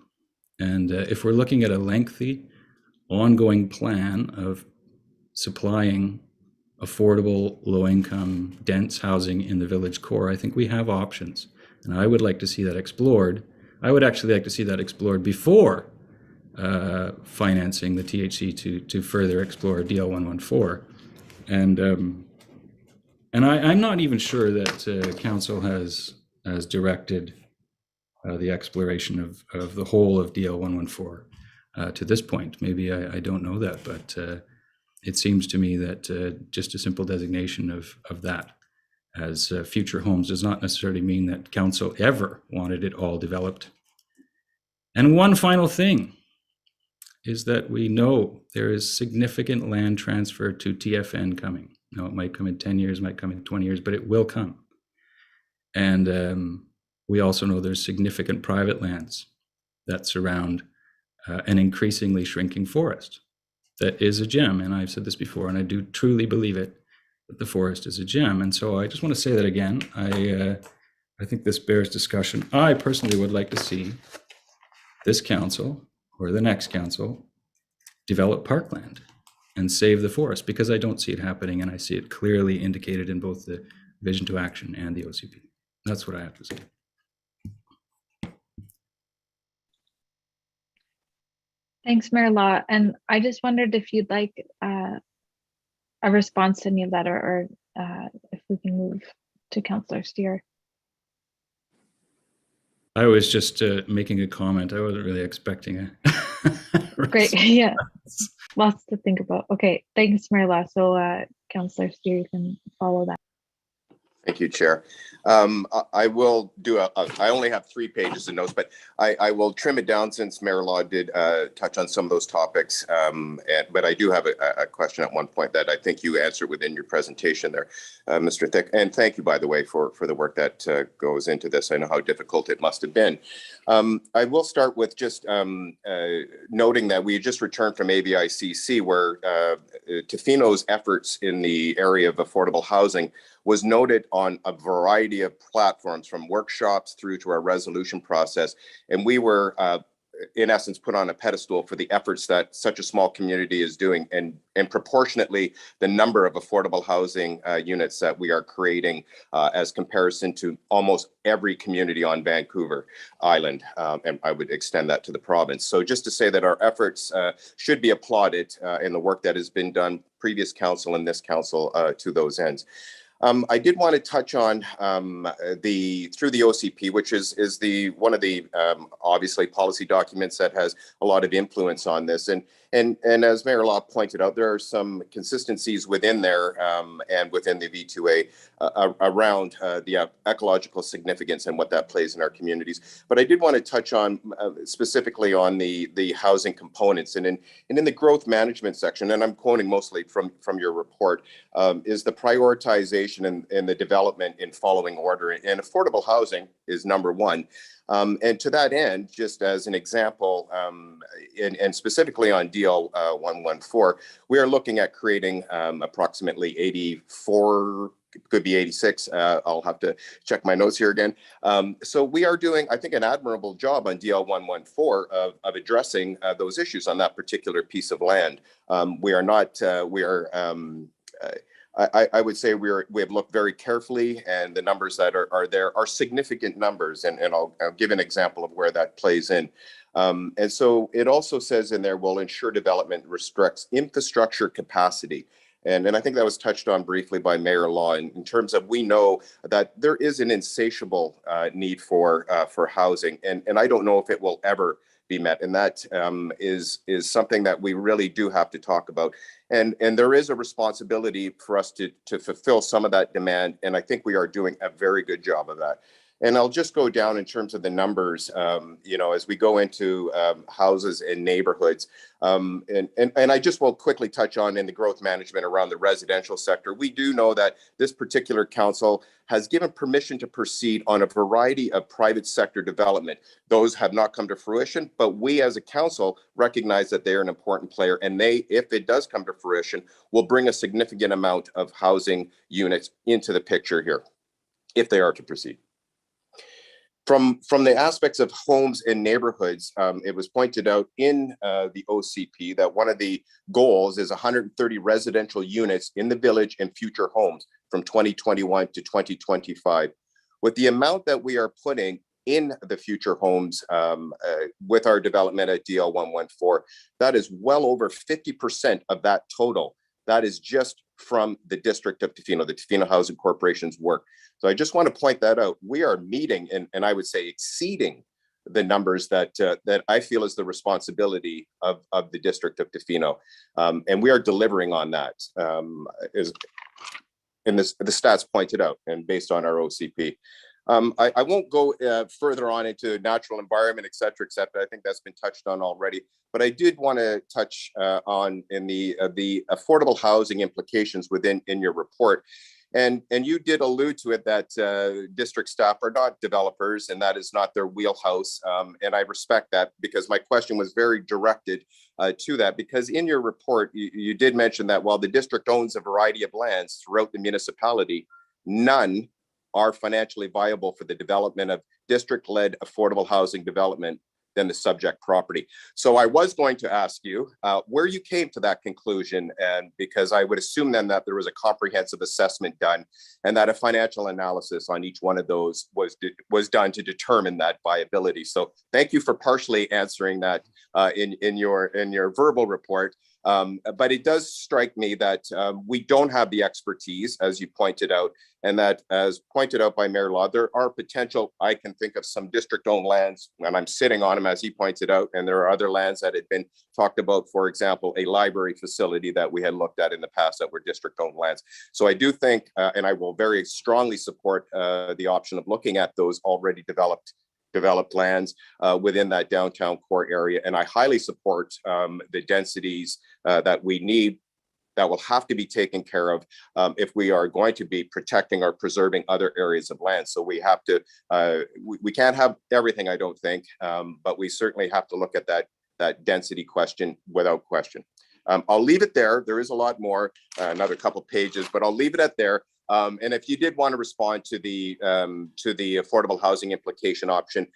S11: And if we're looking at a lengthy, ongoing plan of supplying affordable, low-income, dense housing in the village core, I think we have options. And I would like to see that explored. I would actually like to see that explored before financing the THC to further explore DL 114. And I'm not even sure that council has directed the exploration of the whole of DL 114 to this point. Maybe I don't know that, but it seems to me that just a simple designation of that as future homes does not necessarily mean that council ever wanted it all developed. And one final thing is that we know there is significant land transfer to TFN coming. Now, it might come in 10 years, might come in 20 years, but it will come. And we also know there's significant private lands that surround an increasingly shrinking forest. That is a gem, and I've said this before, and I do truly believe it, that the forest is a gem. And so I just want to say that again. I think this bears discussion. I personally would like to see this council or the next council develop parkland and save the forest, because I don't see it happening, and I see it clearly indicated in both the Vision to Action and the OCP. That's what I have to say.
S1: Thanks, Mayor Law. And I just wondered if you'd like a response to any of that, or if we can move to Councillor Steer.
S11: I was just making a comment. I wasn't really expecting a
S1: Great, yeah, lots to think about. Okay, thanks, Mayor Law. So Councillor Steer, you can follow that.
S7: Thank you, Chair. I will do I only have 3 pages of notes, but I will trim it down since Mayor Law did touch on some of those topics. But I do have a question at one point that I think you answered within your presentation there, Mr. Thick. And thank you, by the way, for the work that goes into this. I know how difficult it must have been. I will start with just noting that we just returned from ABICC, where Tofino's efforts in the area of affordable housing was noted on a variety of platforms, from workshops through to our resolution process. And we were, in essence, put on a pedestal for the efforts that such a small community is doing, and proportionately the number of affordable housing units that we are creating as comparison to almost every community on Vancouver Island. And I would extend that to the province. So just to say that our efforts should be applauded in the work that has been done, previous council and this council, to those ends. I did want to touch on through the OCP, which is one of the obviously policy documents that has a lot of influence on this. And as Mayor Law pointed out, there are some consistencies within there and within the V2A around the ecological significance and what that plays in our communities. But I did want to touch on specifically on the housing components, and in the growth management section, and I'm quoting mostly from your report, is the prioritization and the development in following order. And affordable housing is number one. And to that end, just as an example, and specifically on DL 114, we are looking at creating approximately 84, could be 86. I'll have to check my notes here again. So we are doing, I think, an admirable job on DL 114 of addressing those issues on that particular piece of land. We are not, I would say we have looked very carefully, and the numbers that are there are significant numbers, and I'll give an example of where that plays in. And so it also says in there, will ensure development restricts infrastructure capacity. And I think that was touched on briefly by Mayor Law in terms of, we know that there is an insatiable need for housing, and I don't know if it will ever be met. And that is something that we really do have to talk about. And there is a responsibility for us to fulfill some of that demand. And I think we are doing a very good job of that. And I'll just go down in terms of the numbers, as we go into houses and neighborhoods. And I just will quickly touch on in the growth management around the residential sector. We do know that this particular council has given permission to proceed on a variety of private sector development. Those have not come to fruition, but we as a council recognize that they're an important player, and they, if it does come to fruition, will bring a significant amount of housing units into the picture here, if they are to proceed. From the aspects of homes and neighborhoods, it was pointed out in the OCP that one of the goals is 130 residential units in the village and future homes from 2021 to 2025. With the amount that we are putting in the future homes with our development at DL 114, that is well over 50% of that total. That is just from the District of Tofino, the Tofino Housing Corporation's work. So I just want to point that out. We are meeting and I would say exceeding the numbers that I feel is the responsibility of the District of Tofino. And we are delivering on that, and the stats pointed out and based on our OCP. I won't go further on into natural environment, et cetera. I think that's been touched on already. But I did want to touch on in the affordable housing implications within your report. And you did allude to it that district staff are not developers, and that is not their wheelhouse. And I respect that, because my question was very directed to that, because in your report, you did mention that while the district owns a variety of lands throughout the municipality, none are financially viable for the development of district-led affordable housing development than the subject property. So I was going to ask you where you came to that conclusion, and because I would assume then that there was a comprehensive assessment done and that a financial analysis on each one of those was done to determine that viability. So thank you for partially answering that in your verbal report. But it does strike me that we don't have the expertise, as you pointed out, and that, as pointed out by Mayor Law, there are potential, I can think of some district-owned lands, and I'm sitting on them, as he pointed out, and there are other lands that had been talked about, for example, a library facility that we had looked at in the past that were district-owned lands. So I do think, and I will very strongly support the option of looking at those already developed lands within that downtown core area. And I highly support the densities that we need, that will have to be taken care of if we are going to be protecting or preserving other areas of land. So we have to, we can't have everything, I don't think, but we certainly have to look at that density question without question. I'll leave it there. There is a lot more, another couple pages, but I'll leave it at there. And if you did want to respond to the affordable housing implication option,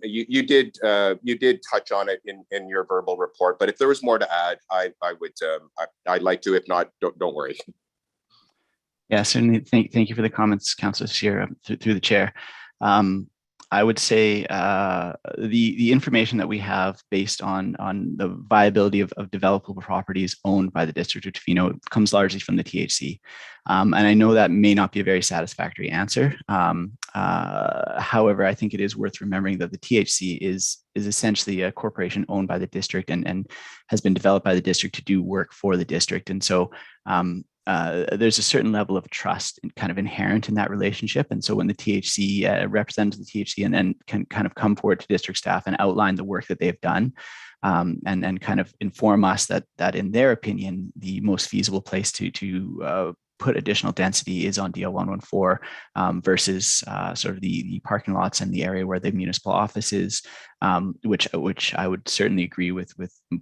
S7: you did touch on it in your verbal report. But if there was more to add, I'd like to. If not, don't worry.
S15: Yeah, certainly. Thank you for the comments, Councillor Sierra, through the chair. I would say the information that we have based on the viability of developable properties owned by the District of Tofino comes largely from the THC. And I know that may not be a very satisfactory answer. However, I think it is worth remembering that the THC is essentially a corporation owned by the district and has been developed by the district to do work for the district. And so there's a certain level of trust kind of inherent in that relationship. And so when the THC represents the THC and then can kind of come forward to district staff and outline the work that they've done, and kind of inform us that in their opinion, the most feasible place to put additional density is on DL 114 versus sort of the parking lots and the area where the municipal office is, which I would certainly agree with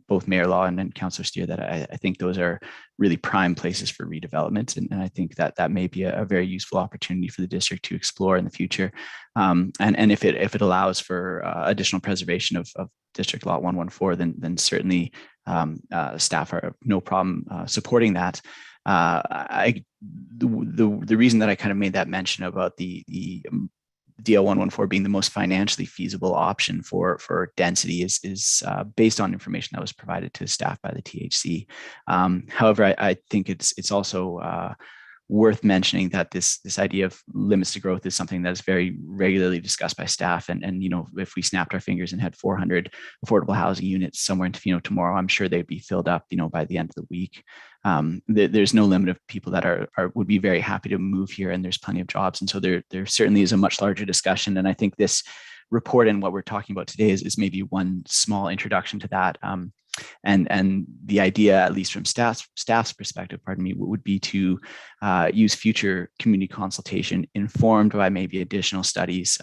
S15: both Mayor Law and Councillor Steer that I think those are really prime places for redevelopment. And I think that may be a very useful opportunity for the district to explore in the future. And if it allows for additional preservation of District Lot 114, then certainly staff are no problem supporting that. The reason that I kind of made that mention about the DL 114 being the most financially feasible option for density is based on information that was provided to staff by the THC. However, I think it's also worth mentioning that this idea of limits to growth is something that is very regularly discussed by staff. And you know, if we snapped our fingers and had 400 affordable housing units somewhere in Tofino tomorrow, I'm sure they'd be filled up, you know, by the end of the week. There's no limit of people that would be very happy to move here, and there's plenty of jobs. And so there certainly is a much larger discussion. And I think this report and what we're talking about today is maybe one small introduction to that. And the idea, at least from staff's perspective, would be to use future community consultation informed by maybe additional studies,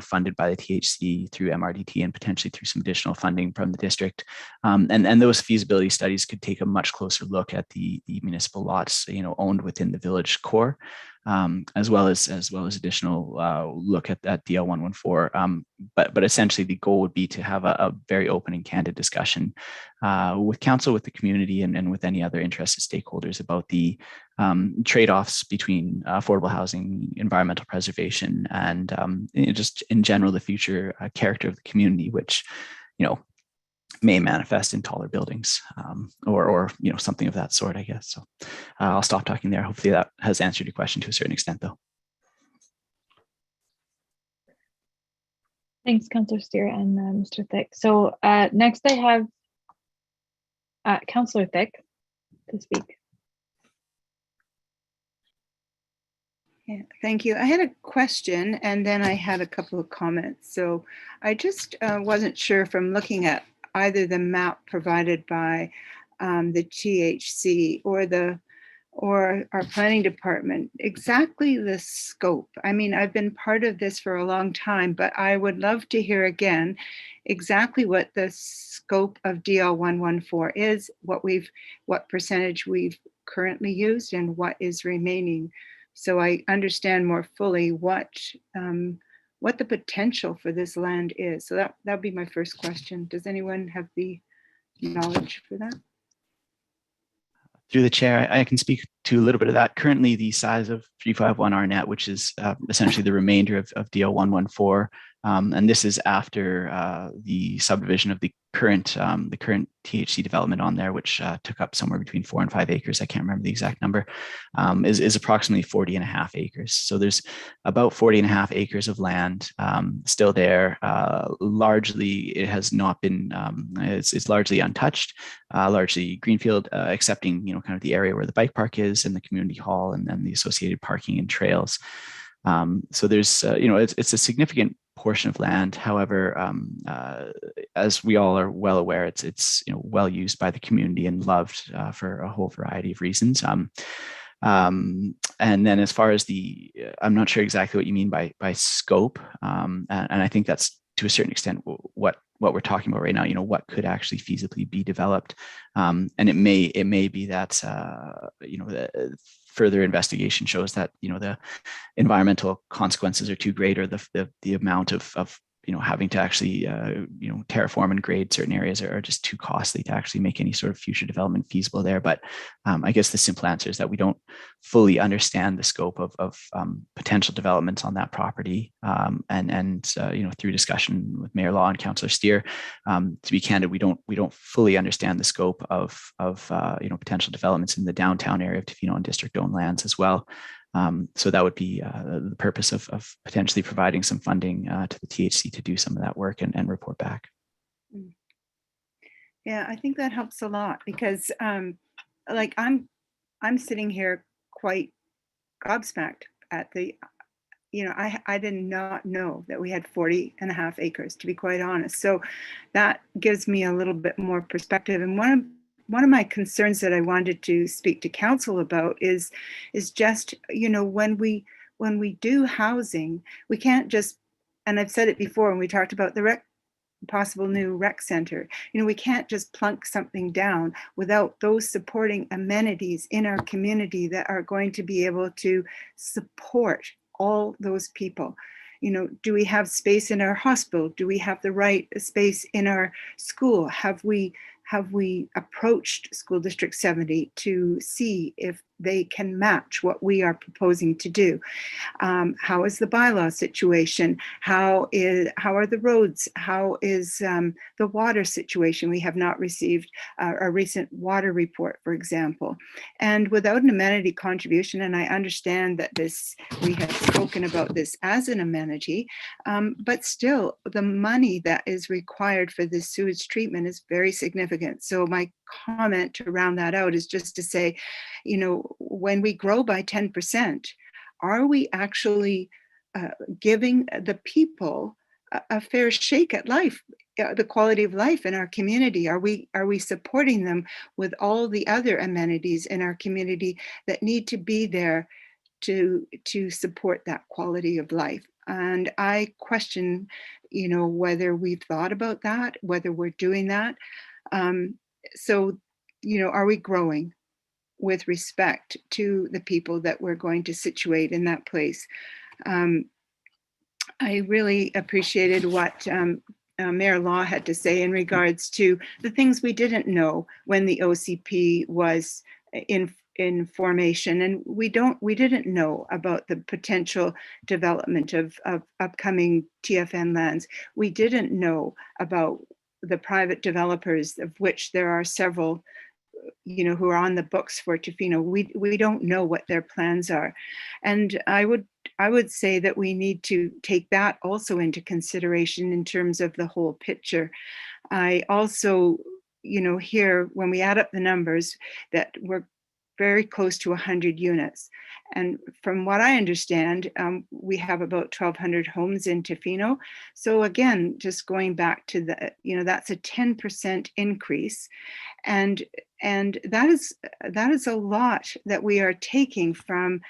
S15: funded by the THC through MRDT and potentially through some additional funding from the district. And those feasibility studies could take a much closer look at the municipal lots, owned within the village core. As well as additional look at that DL 114. But essentially the goal would be to have a very open and candid discussion with council, with the community, and with any other interested stakeholders about the trade-offs between affordable housing, environmental preservation, and just in general the future character of the community, which may manifest in taller buildings, or something of that sort, I guess. So I'll stop talking there. Hopefully that has answered your question to a certain extent, though.
S1: Thanks, Councillor Steer and Mr. Thick. So next I have Councillor Thick to speak.
S9: Yeah, thank you. I had a question and then I had a couple of comments. So I just wasn't sure from looking at either the map provided by the THC or our planning department, exactly the scope. I mean, I've been part of this for a long time, but I would love to hear again exactly what the scope of DL 114 is, what percentage we've currently used and what is remaining. So I understand more fully what the potential for this land is. So that would be my first question. Does anyone have the knowledge for that?
S15: Through the chair, I can speak to a little bit of that. Currently, the size of 351 RNet, which is essentially the remainder of DL 114, and this is after the subdivision of the current THC development on there, which took up somewhere between 4 and 5 acres. I can't remember the exact number. Is approximately 40 and a half acres. So there's about 40 and a half acres of land still there. Largely, it has not been. It's largely untouched, largely greenfield, excepting kind of the area where the bike park is and the community hall and then the associated parking and trails. So there's it's a significant portion of land. However, as we all are well aware, it's well used by the community and loved for a whole variety of reasons. And then as far as I'm not sure exactly what you mean by scope, and I think that's to a certain extent what we're talking about right now. What could actually feasibly be developed, and it may be that further investigation shows that the environmental consequences are too great, or the amount of having to actually terraform and grade certain areas are just too costly to actually make any sort of future development feasible there. But I guess the simple answer is that we don't fully understand the scope of potential developments on that property. And through discussion with Mayor Law and Councillor Steer, to be candid, we don't fully understand the scope of potential developments in the downtown area of Tofino and district-owned lands as well. So that would be the purpose of potentially providing some funding to the THC to do some of that work and report back.
S9: Yeah, I think that helps a lot because I'm sitting here quite gobsmacked at the, I did not know that we had 40 and a half acres, to be quite honest. So that gives me a little bit more perspective. And one of my concerns that I wanted to speak to council about is just, when we do housing, we can't just, and I've said it before when we talked about the possible new rec center, we can't just plunk something down without those supporting amenities in our community that are going to be able to support all those people. Do we have space in our hospital? Do we have the right space in our school? Have we approached School District 70 to see if they can match what we are proposing to do? How is the bylaw situation? How are the roads? How is the water situation? We have not received a recent water report, for example. And without an amenity contribution, and I understand that we have spoken about this as an amenity, but still the money that is required for this sewage treatment is very significant. So my comment to round that out is just to say, when we grow by 10%, are we actually giving the people a fair shake at life, the quality of life in our community? Are we supporting them with all the other amenities in our community that need to be there to support that quality of life? And I question, whether we've thought about that, whether we're doing that. So, are we growing with respect to the people that we're going to situate in that place? I really appreciated what Mayor Law had to say in regards to the things we didn't know when the OCP was in formation, and we didn't know about the potential development of upcoming TFN lands. We didn't know about the private developers, of which there are several, who are on the books for Tofino. We don't know what their plans are. And I would say that we need to take that also into consideration in terms of the whole picture. I also, hear when we add up the numbers that we're very close to 100 units. And from what I understand, we have about 1,200 homes in Tofino. So again, just going back to that's a 10% increase. And that is a lot that we are taking from,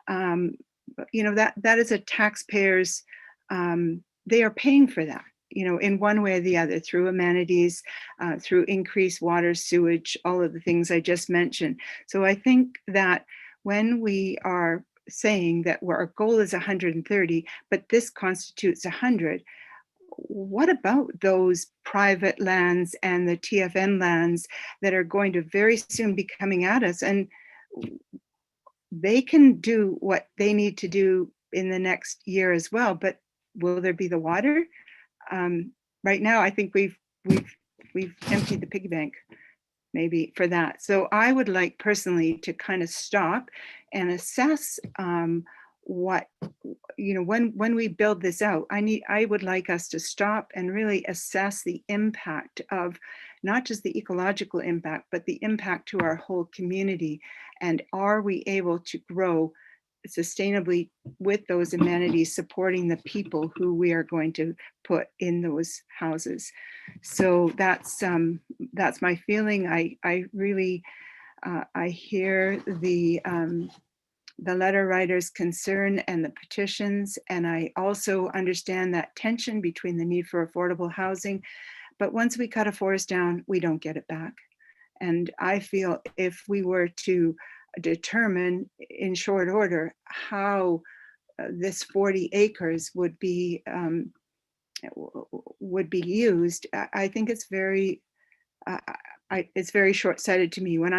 S9: that is a taxpayer's, they are paying for that, in one way or the other, through amenities, through increased water, sewage, all of the things I just mentioned. So I think that when we are saying that our goal is 130, but this constitutes 100, what about those private lands and the TFN lands that are going to very soon be coming at us? And they can do what they need to do in the next year as well, but will there be the water? Right now, I think we've emptied the piggy bank maybe for that. So I would like personally to kind of stop and assess what, you know, when we build this out, I would like us to stop and really assess the impact of not just the ecological impact, but the impact to our whole community. And are we able to grow sustainably with those amenities, supporting the people who we are going to put in those houses? So that's my feeling. I really I hear the letter writer's concern and the petitions, and I also understand that tension between the need for affordable housing. But once we cut a forest down, we don't get it back. And I feel if we were to determine in short order how this 40 acres would be used, I think it's very short-sighted to me. When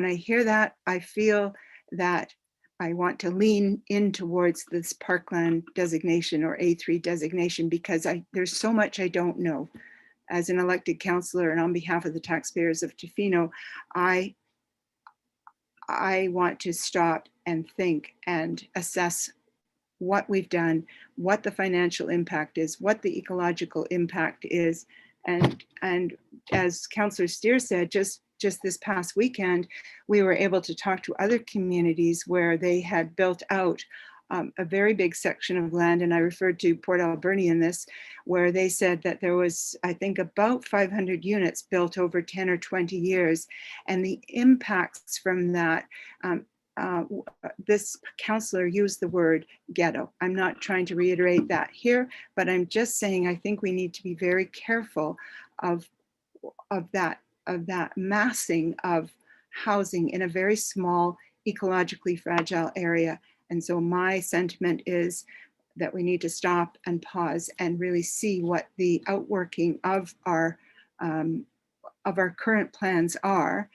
S9: I hear that, I feel that I want to lean in towards this parkland designation or A3 designation, because there's so much I don't know. As an elected councillor and on behalf of the taxpayers of Tofino, I want to stop and think and assess what we've done, what the financial impact is, what the ecological impact is. And as Councillor Steer said, just this past weekend, we were able to talk to other communities where they had built out a very big section of land, and I referred to Port Alberni in this, where they said that there was, I think, about 500 units built over 10 or 20 years, and the impacts from that, this councillor used the word ghetto. I'm not trying to reiterate that here, but I'm just saying I think we need to be very careful of that massing of housing in a very small, ecologically fragile area. And so my sentiment is that we need to stop and pause and really see what the outworking of our current plans are.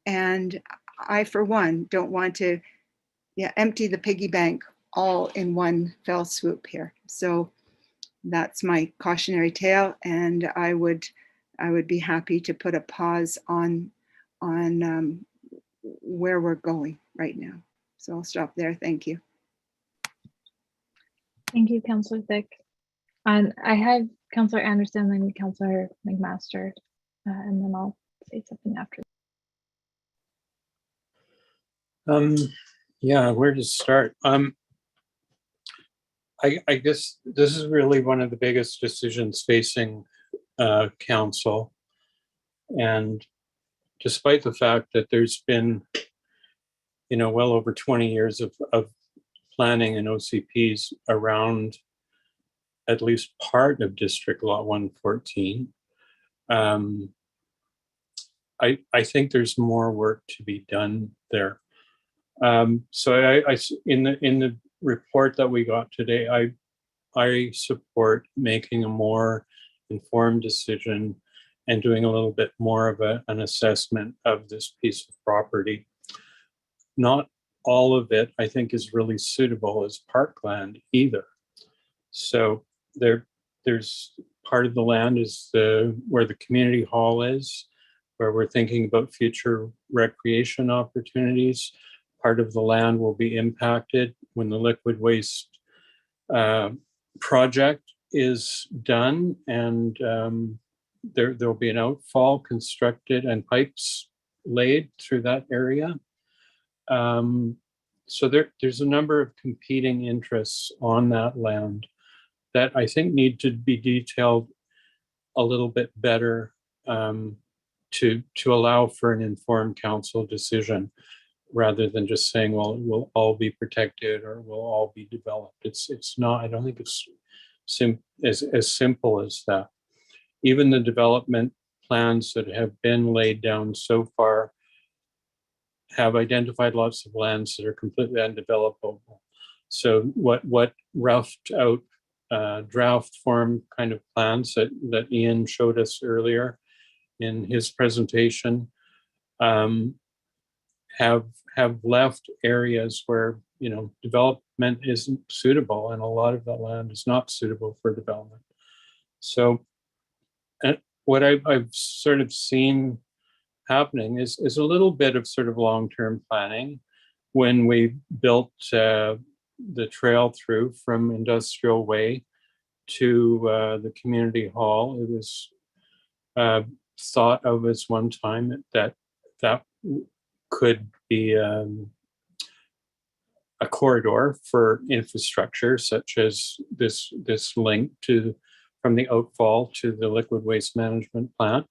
S9: And I, for one, don't want to empty the piggy bank all in one fell swoop here. So that's my cautionary tale, and I would be happy to put a pause on where we're going right now. So I'll stop there. Thank you.
S1: Thank you, Councillor Thick. And I have Councillor Anderson and Councillor McMaster, and then I'll say something after.
S8: Yeah, where to start? I guess this is really one of the biggest decisions facing council. And despite the fact that there's been, well over 20 years of planning and OCPs around at least part of District Lot 114, I think there's more work to be done there. So in the report that we got today, I support making a more informed decision and doing a little bit more of an assessment of this piece of property. Not all of it, I think, is really suitable as parkland either. So there's part of the land is where the community hall is, where we're thinking about future recreation opportunities. Part of the land will be impacted when the liquid waste project is done, and there'll be an outfall constructed and pipes laid through that area. So there's a number of competing interests on that land that I think need to be detailed a little bit better to allow for an informed council decision, rather than just saying, well, it will all be protected or will all be developed. It's not, I don't think it's as simple as that. Even the development plans that have been laid down so far have identified lots of lands that are completely undevelopable. So what roughed out draft form kind of plans that Ian showed us earlier in his presentation have left areas where, you know, development isn't suitable, and a lot of the land is not suitable for development. So what I've sort of seen happening is a little bit of sort of long-term planning. When we built the trail through from Industrial Way to the community hall, it was thought of as one time that could be a corridor for infrastructure, such as this link to from the outfall to the liquid waste management plant.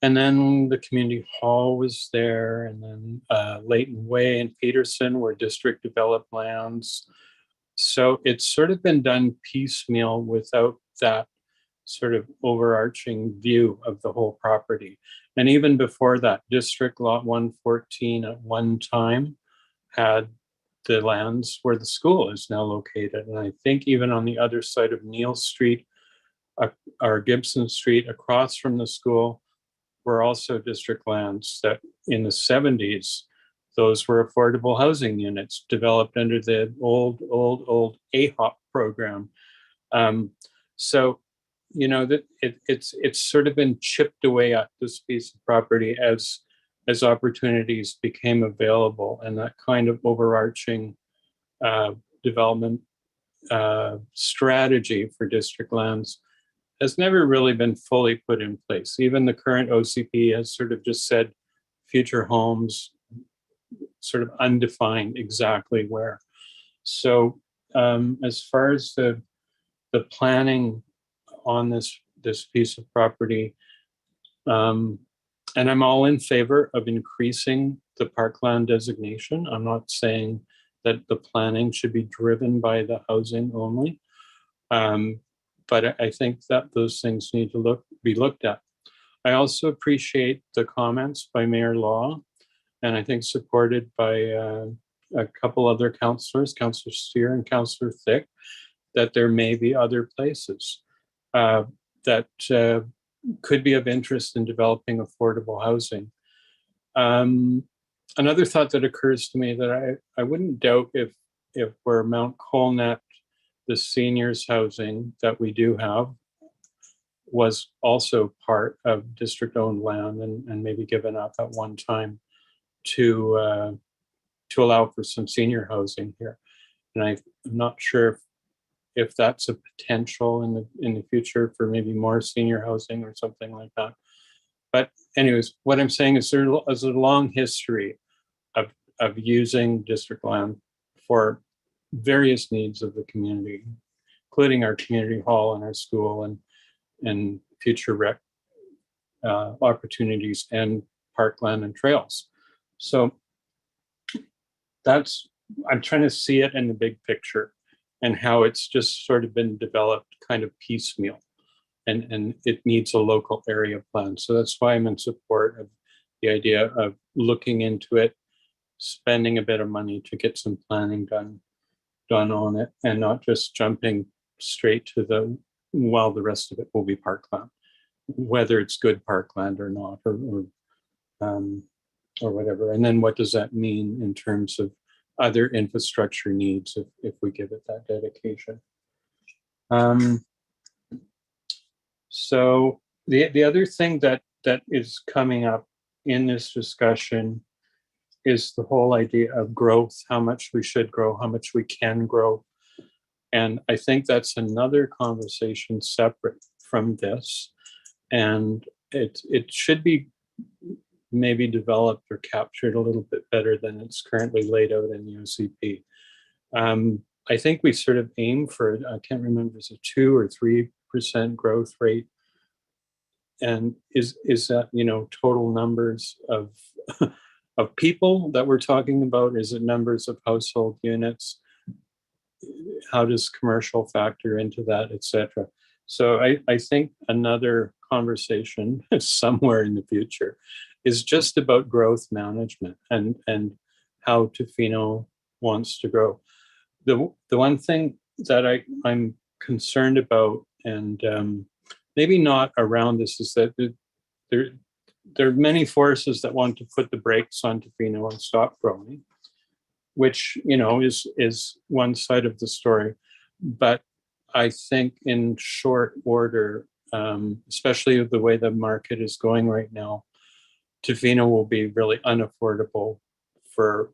S8: And then the community hall was there, and then Leighton Way and Peterson were district developed lands. So it's sort of been done piecemeal without that sort of overarching view of the whole property. And even before that, District Lot 114 at one time had the lands where the school is now located. And I think even on the other side of Neil Street or Gibson Street across from the school were also district lands that in the 70s, those were affordable housing units developed under the old AHOP program. So, you know, that it's sort of been chipped away at this piece of property as opportunities became available, and that kind of overarching development strategy for district lands has never really been fully put in place. Even the current OCP has sort of just said future homes, sort of undefined exactly where. So as far as the planning on this piece of property, and I'm all in favor of increasing the parkland designation. I'm not saying that the planning should be driven by the housing only. But I think that those things need to be looked at. I also appreciate the comments by Mayor Law, and I think supported by a couple other councillors, Councillor Steer and Councillor Thick, that there may be other places that could be of interest in developing affordable housing. Another thought that occurs to me that I wouldn't doubt if where Mount Colnet, the seniors housing that we do have, was also part of district-owned land and maybe given up at one time to allow for some senior housing here. And I'm not sure if that's a potential in the future for maybe more senior housing or something like that. But anyways, what I'm saying is there is a long history of using district land for various needs of the community, including our community hall and our school and future rec opportunities and parkland and trails. So I'm trying to see it in the big picture and how it's just sort of been developed kind of piecemeal, and it needs a local area plan. So that's why I'm in support of the idea of looking into it, spending a bit of money to get some planning done on it, and not just jumping straight to the rest of it will be parkland, whether it's good parkland or not, or whatever. And then what does that mean in terms of other infrastructure needs if we give it that dedication? So the other thing that is coming up in this discussion is the whole idea of growth, how much we should grow, how much we can grow. And I think that's another conversation separate from this. And it should be maybe developed or captured a little bit better than it's currently laid out in the OCP. I think we sort of aim for, I can't remember, is it 2 or 3% growth rate? And is that, you know, total numbers of of people that we're talking about? Is it numbers of household units? How does commercial factor into that, etc.? So I think another conversation somewhere in the future is just about growth management and how Tofino wants to grow. The one thing that I'm concerned about, and maybe not around this, is that there are many forces that want to put the brakes on Tofino and stop growing, which, you know, is one side of the story. But I think in short order, especially the way the market is going right now, Tofino will be really unaffordable for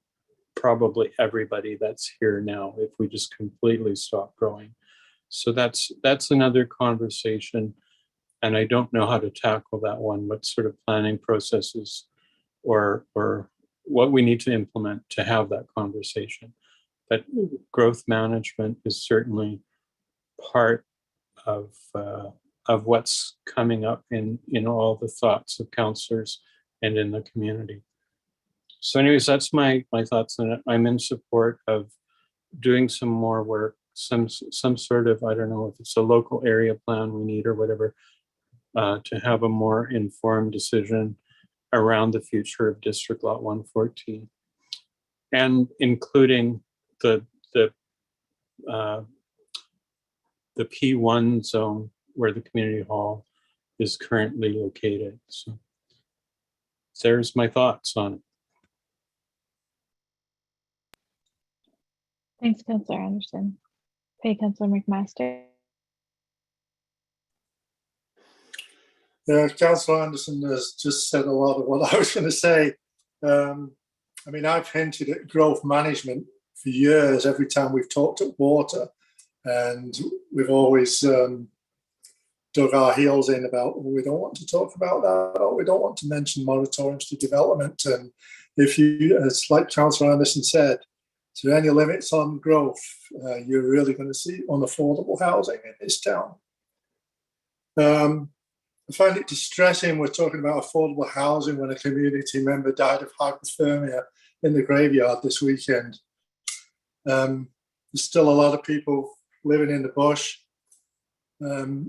S8: probably everybody that's here now if we just completely stop growing. So that's another conversation, and I don't know how to tackle that one. What sort of planning processes or what we need to implement to have that conversation. But growth management is certainly part of what's coming up in all the thoughts of councillors and in the community. So anyways, that's my thoughts on it. I'm in support of doing some more work, some sort of, I don't know if it's a local area plan we need or whatever, to have a more informed decision around the future of District Lot 114, and including the P1 zone where the community hall is currently located. So there's my thoughts on it.
S1: Thanks, Councillor Anderson. Okay, Councillor McMaster.
S6: Yeah, Councillor Anderson has just said a lot of what I was going to say. I mean, I've hinted at growth management for years every time we've talked at water, and we've always dug our heels in about, oh, we don't want to talk about that, or we don't want to mention moratoriums to development. And if you, as like Councillor Anderson said, is there any limits on growth, you're really going to see unaffordable housing in this town. I find it distressing we're talking about affordable housing when a community member died of hypothermia in the graveyard this weekend. There's still a lot of people living in the bush.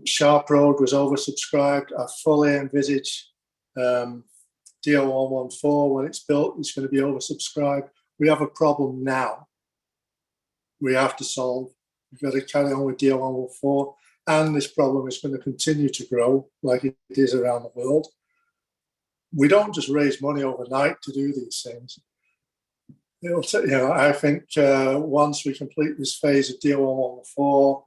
S6: Sharp Road was oversubscribed. I fully envisage DO114, when it's built, it's going to be oversubscribed. We have a problem now we have to solve. We've got to carry on with DO114, and this problem is going to continue to grow like it is around the world. We don't just raise money overnight to do these things. I think once we complete this phase of DO114,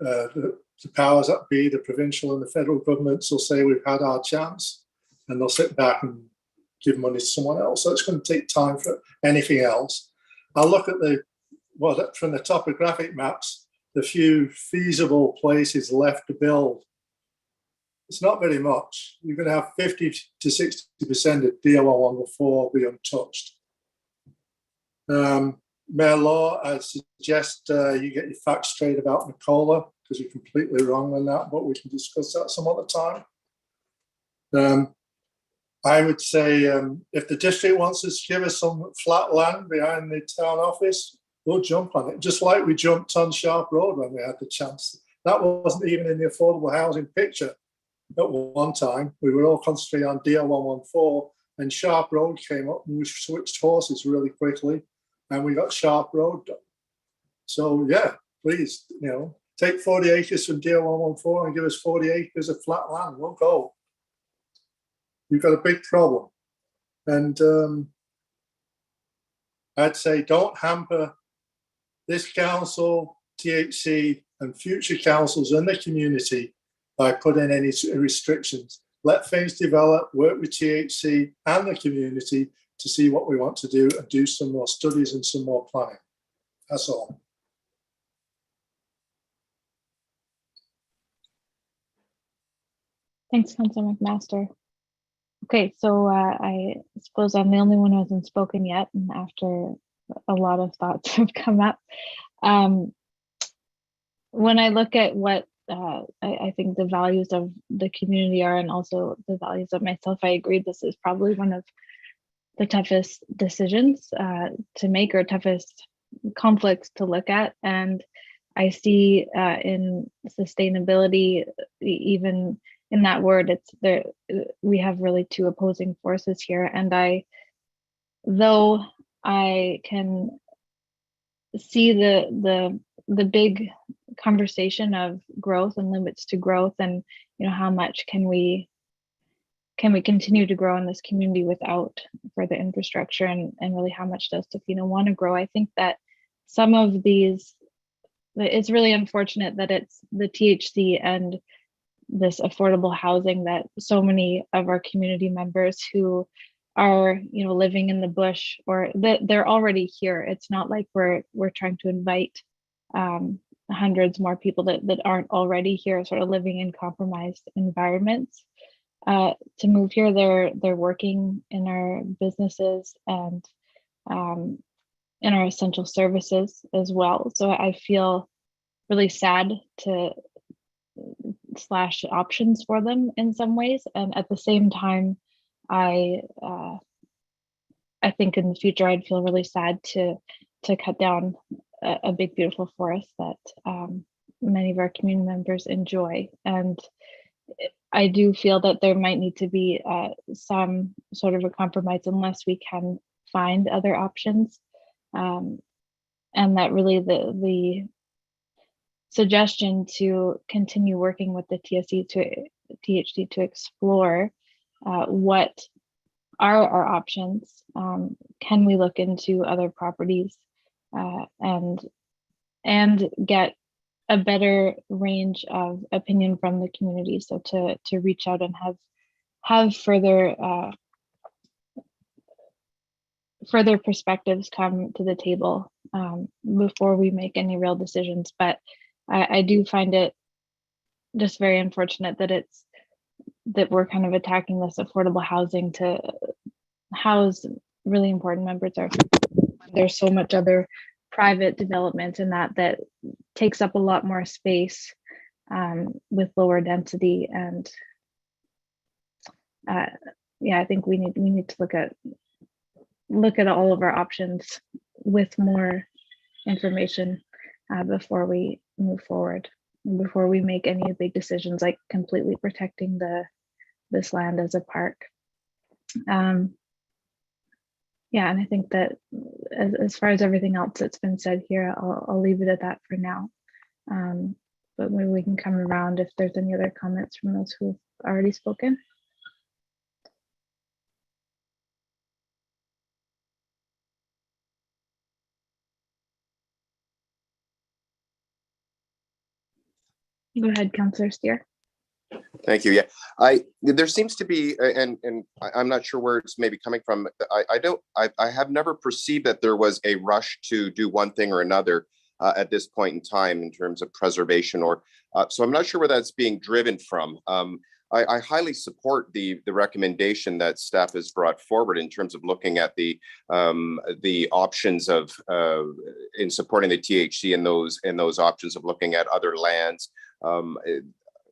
S6: the powers that be, the provincial and the federal governments will say we've had our chance, and they'll sit back and give money to someone else. So it's going to take time for anything else. I'll look at from the topographic maps, the few feasible places left to build. It's not very much. You're going to have 50 to 60% of DO114 be untouched. Mayor Law, I suggest you get your facts straight about Nicola, because you're completely wrong on that, but we can discuss that some other time. I would say if the district wants us to give us some flat land behind the town office, we'll jump on it, just like we jumped on Sharp Road when we had the chance. That wasn't even in the affordable housing picture at one time. We were all concentrating on DO114, and Sharp Road came up, and we switched horses really quickly, and we got Sharp Road done. So yeah, please, take 40 acres from DO114 and give us 40 acres of flat land. We'll go. You've got a big problem. And I'd say don't hamper this council, THC, and future councils in the community by putting any restrictions. Let things develop, work with THC and the community to see what we want to do, and do some more studies and some more planning. That's all.
S1: Thanks, Councillor McMaster. Okay, so I suppose I'm the only one who hasn't spoken yet, and after a lot of thoughts have come up. When I look at what I think the values of the community are, and also the values of myself, I agree this is probably one of the toughest decisions to make, or toughest conflicts to look at. And I see in sustainability, even in that word, it's there. We have really two opposing forces here. And though I can see the big conversation of growth and limits to growth, and how much can we can we continue to grow in this community without further infrastructure, and really how much does Tofino want to grow? I think that some of these, it's really unfortunate that it's the THC and this affordable housing that so many of our community members who are, you know, living in the bush, or that they're already here. It's not like we're trying to invite hundreds more people that aren't already here, sort of living in compromised environments, to move here. They're working in our businesses and in our essential services as well. So I feel really sad to slash options for them in some ways, and at the same time, I think in the future I'd feel really sad to cut down a big beautiful forest that many of our community members enjoy. And I do feel that there might need to be some sort of a compromise unless we can find other options, and that really the suggestion to continue working with the THC to explore what are our options. Can we look into other properties and get a better range of opinion from the community? So to reach out and have further perspectives come to the table before we make any real decisions. But I do find it just very unfortunate that we're kind of attacking this affordable housing to house really important members of. There's so much other private development in that takes up a lot more space with lower density. And yeah, I think we need to look at all of our options with more information before we move forward, before we make any big decisions like completely protecting this land as a park. Yeah, and I think that as far as everything else that's been said here, I'll leave it at that for now. But maybe we can come around if there's any other comments from those who've already spoken. Go ahead, Councillor Steer.
S7: Thank you. Yeah, there seems to be, and I'm not sure where it's maybe coming from. I have never perceived that there was a rush to do one thing or another at this point in time in terms of preservation, or so I'm not sure where that's being driven from. I highly support the recommendation that staff has brought forward in terms of looking at the options of in supporting the THC and those options of looking at other lands.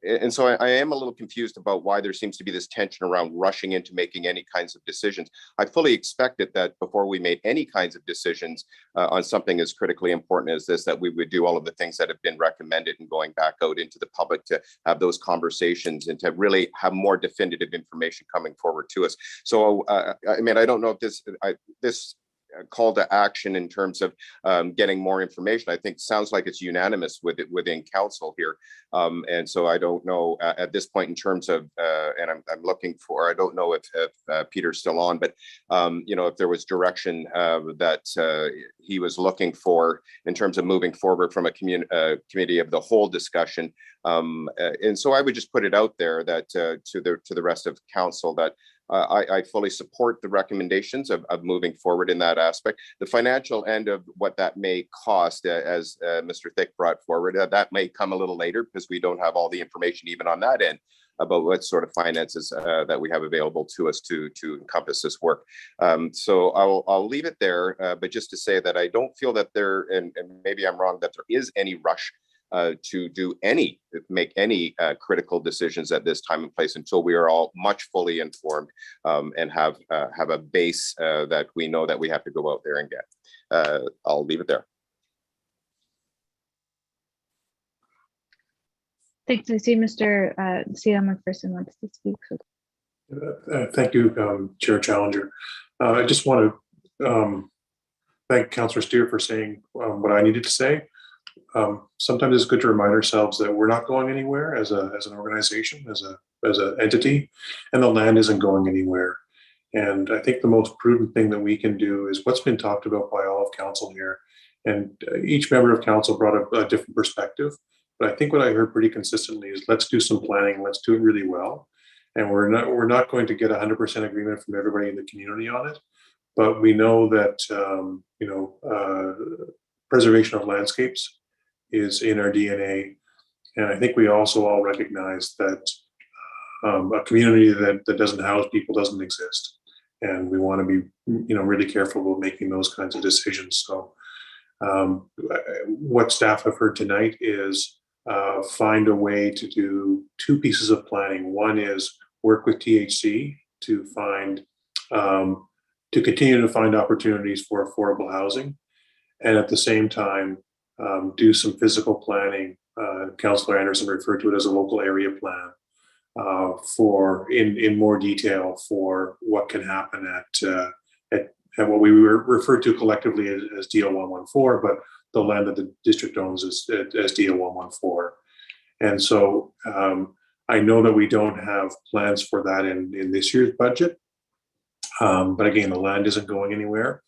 S7: And so I am a little confused about why there seems to be this tension around rushing into making any kinds of decisions. I fully expected that before we made any kinds of decisions on something as critically important as this, that we would do all of the things that have been recommended and going back out into the public to have those conversations and to really have more definitive information coming forward to us. So, I mean, I don't know if this call to action in terms of getting more information, I think sounds like it's unanimous within council here. And so I don't know at this point in terms of, and I'm looking for, I don't know if Peter's still on, but you know, if there was direction that he was looking for in terms of moving forward from a committee of the whole discussion. And so I would just put it out there that to the rest of council that I fully support the recommendations of moving forward in that aspect. The financial end of what that may cost, as Mr. Thick brought forward, that may come a little later because we don't have all the information even on that end about what sort of finances that we have available to us to encompass this work. So I'll leave it there, but just to say that I don't feel that there, and maybe I'm wrong, that there is any rush to make any critical decisions at this time and place until we are all much fully informed and have a base that we know that we have to go out there and get. I'll leave it there.
S1: Thanks. I see Mr. Sia McPherson wants to speak.
S14: Thank you, Chair Challenger. I just want to thank Councillor Steer for saying what I needed to say. sometimes it's good to remind ourselves that we're not going anywhere as an organization, as an entity, and the land isn't going anywhere. And I think the most prudent thing that we can do is what's been talked about by all of council here. And each member of council brought a different perspective. But I think what I heard pretty consistently is let's do some planning, let's do it really well. And we're not going to get 100% agreement from everybody in the community on it. But we know that preservation of landscapes is in our DNA. And I think we also all recognize that a community that doesn't house people doesn't exist. And we want to be, really careful about making those kinds of decisions. So what staff have heard tonight is find a way to do two pieces of planning. One is work with THC to find, to continue to find opportunities for affordable housing. And at the same time, do some physical planning. Councillor Anderson referred to it as a local area plan. For in more detail for what can happen at what we refer to collectively as DO 114, but the land that the district owns as DO 114. And so I know that we don't have plans for that in this year's budget, but again, the land isn't going anywhere.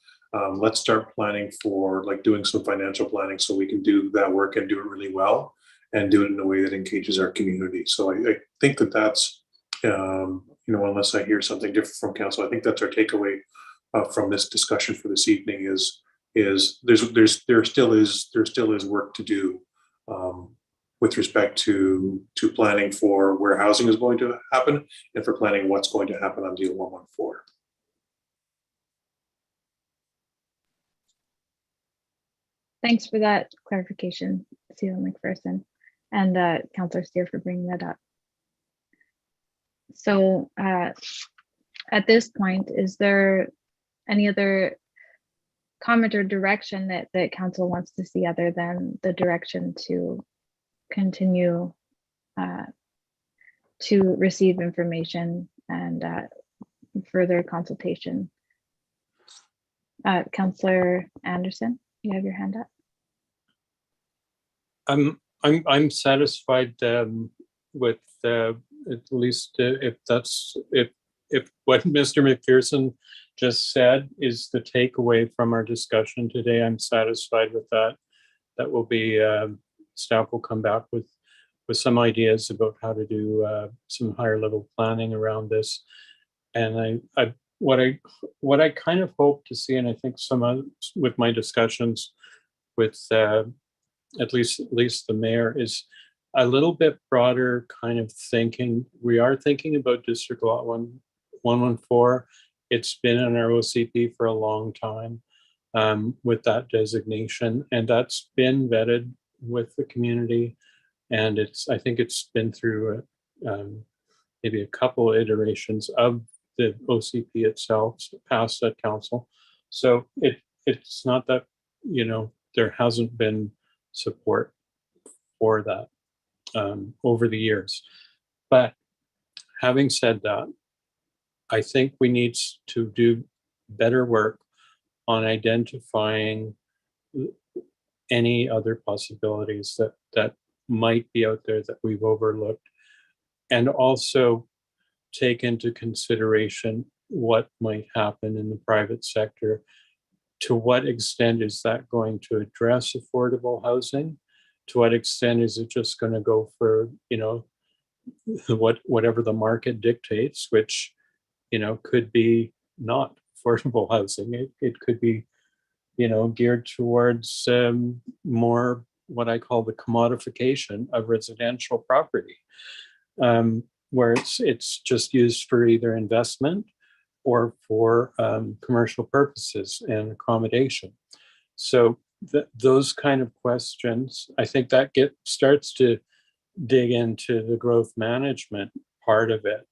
S14: Let's start planning for doing some financial planning so we can do that work and do it really well, and do it in a way that engages our community. So I think that's, unless I hear something different from council, I think that's our takeaway from this discussion for this evening is there still is work to do with respect to planning for where housing is going to happen and for planning what's going to happen on DO 114.
S1: Thanks for that clarification, Celia McPherson, and Councillor Steer for bringing that up. So at this point, is there any other comment or direction that council wants to see other than the direction to continue to receive information and further consultation? Councillor Anderson, you have your hand up.
S8: I'm satisfied with at least if what Mr. McPherson just said is the takeaway from our discussion today. I'm satisfied with that. That will be staff will come back with some ideas about how to do some higher level planning around this. And what I kind of hope to see, and I think with my discussions with at least the mayor, is a little bit broader kind of thinking. We are thinking about District Lot 114. It's been in our OCP for a long time with that designation, and that's been vetted with the community. And I think it's been through maybe a couple of iterations of the OCP itself, passed at council. So it's not that, there hasn't been support for that over the years. But having said that, I think we need to do better work on identifying any other possibilities that might be out there that we've overlooked, and also take into consideration what might happen in the private sector. To what extent is that going to address affordable housing? To what extent is it just going to go for, whatever the market dictates, which, could be not affordable housing. It could be, geared towards more what I call the commodification of residential property, where it's just used for either investment or for commercial purposes and accommodation. So those kind of questions, I think that starts to dig into the growth management part of it.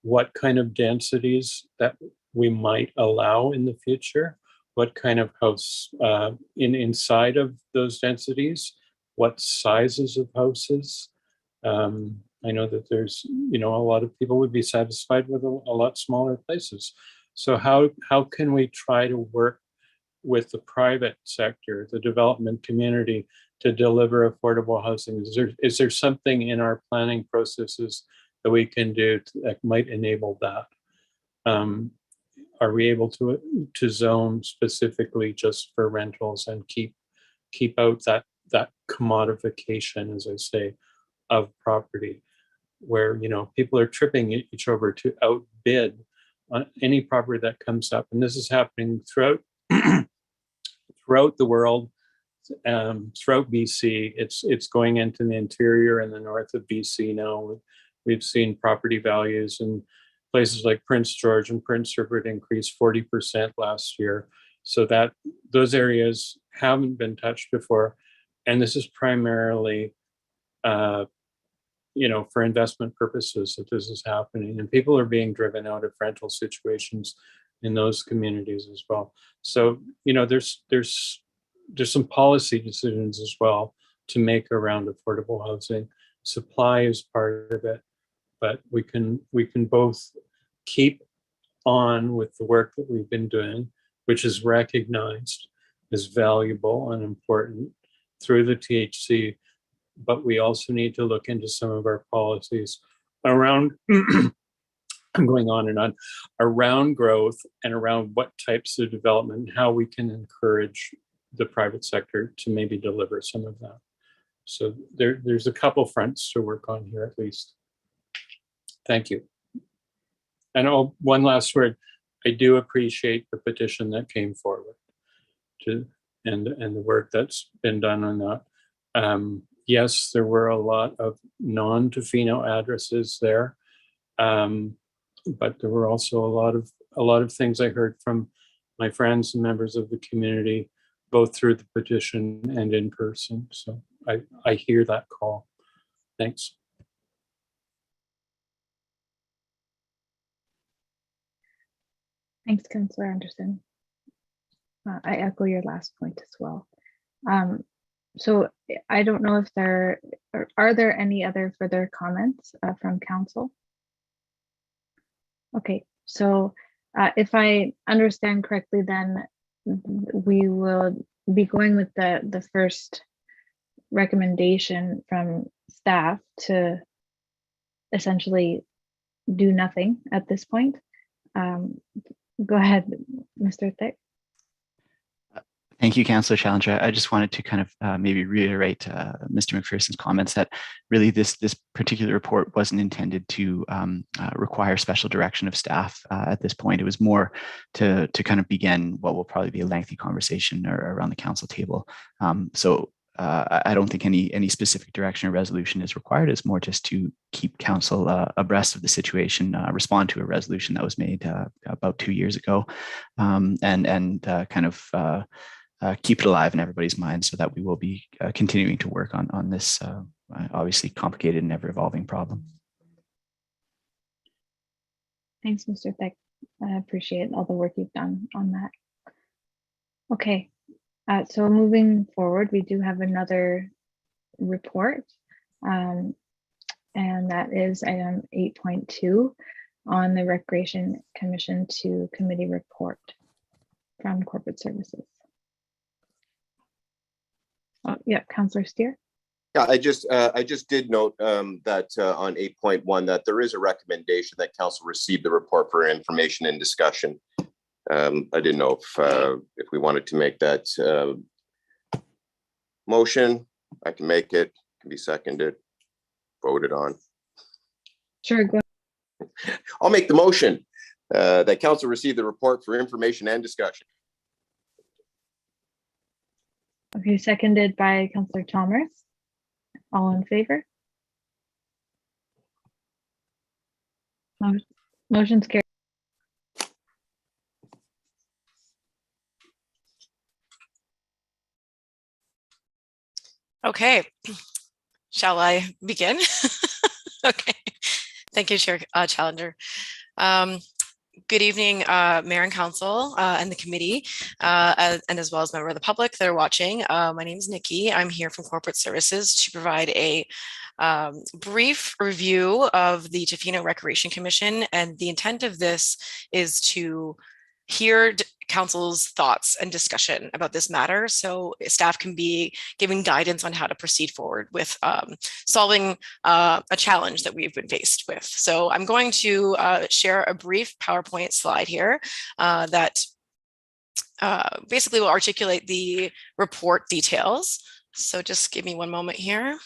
S8: What kind of densities that we might allow in the future? What kind of house inside of those densities? What sizes of houses? I know that there's, a lot of people would be satisfied with a lot smaller places. So how can we try to work with the private sector, the development community, to deliver affordable housing? Is there something in our planning processes that we can do that might enable that? Are we able to zone specifically just for rentals and keep out that commodification, as I say, of property, where, you know, people are tripping each other to outbid on any property that comes up? And this is happening throughout throughout the world, throughout BC. It's going into the interior and the north of BC now. We've seen property values in places like Prince George and Prince Rupert increase 40% last year. So that those areas haven't been touched before. And this is primarily, you know, for investment purposes that this is happening. And people are being driven out of rental situations in those communities as well. So, you know, there's some policy decisions as well to make around affordable housing. Supply is part of it, but we can both keep on with the work that we've been doing, which is recognized as valuable and important through the THC, but we also need to look into some of our policies around I'm going on and on, around growth and around what types of development, and how we can encourage the private sector to maybe deliver some of that. So there's a couple fronts to work on here at least. Thank you. And one last word, I do appreciate the petition that came forward and the work that's been done on that. Yes, there were a lot of non-Tofino addresses there, but there were also a lot of things I heard from my friends and members of the community, both through the petition and in person. So I hear that call. Thanks.
S1: Thanks, Councillor Anderson. I echo your last point as well. So I don't know if are there any other further comments from council? Okay, so if I understand correctly, then we will be going with the first recommendation from staff to essentially do nothing at this point. Go ahead, Mr. Thick.
S15: Thank you, Councillor Challenger. I just wanted to kind of maybe reiterate Mr. McPherson's comments that really this particular report wasn't intended to require special direction of staff at this point. It was more to kind of begin what will probably be a lengthy conversation around the council table. So I don't think any specific direction or resolution is required. It's more just to keep council abreast of the situation, respond to a resolution that was made about 2 years ago, and kind of keep it alive in everybody's mind, so that we will be continuing to work on this obviously complicated and ever-evolving problem.
S1: Thanks, Mr. Thick. I appreciate all the work you've done on that. Okay, so moving forward, we do have another report, and that is item 8.2 on the Recreation Commission to Committee report from Corporate Services. Yeah, Councillor Steer.
S7: Yeah, I just did note that on 8.1 that there is a recommendation that council receive the report for information and discussion. I didn't know if we wanted to make that motion. I can make it, can be seconded, voted on.
S1: Sure, go ahead.
S7: I'll make the motion that council receive the report for information and discussion.
S1: Okay, seconded by Councillor Chalmers. All in favor? Motion's carried.
S2: Okay, shall I begin? Okay, thank you, Chair Challenger. Good evening, Mayor and Council and the committee, and as well as member of the public that are watching. My name is Nikki. I'm here from Corporate Services to provide a brief review of the Tofino Recreation Commission. And the intent of this is to hear council's thoughts and discussion about this matter, so staff can be giving guidance on how to proceed forward with solving a challenge that we've been faced with. So I'm going to share a brief PowerPoint slide here that basically will articulate the report details. So just give me one moment here.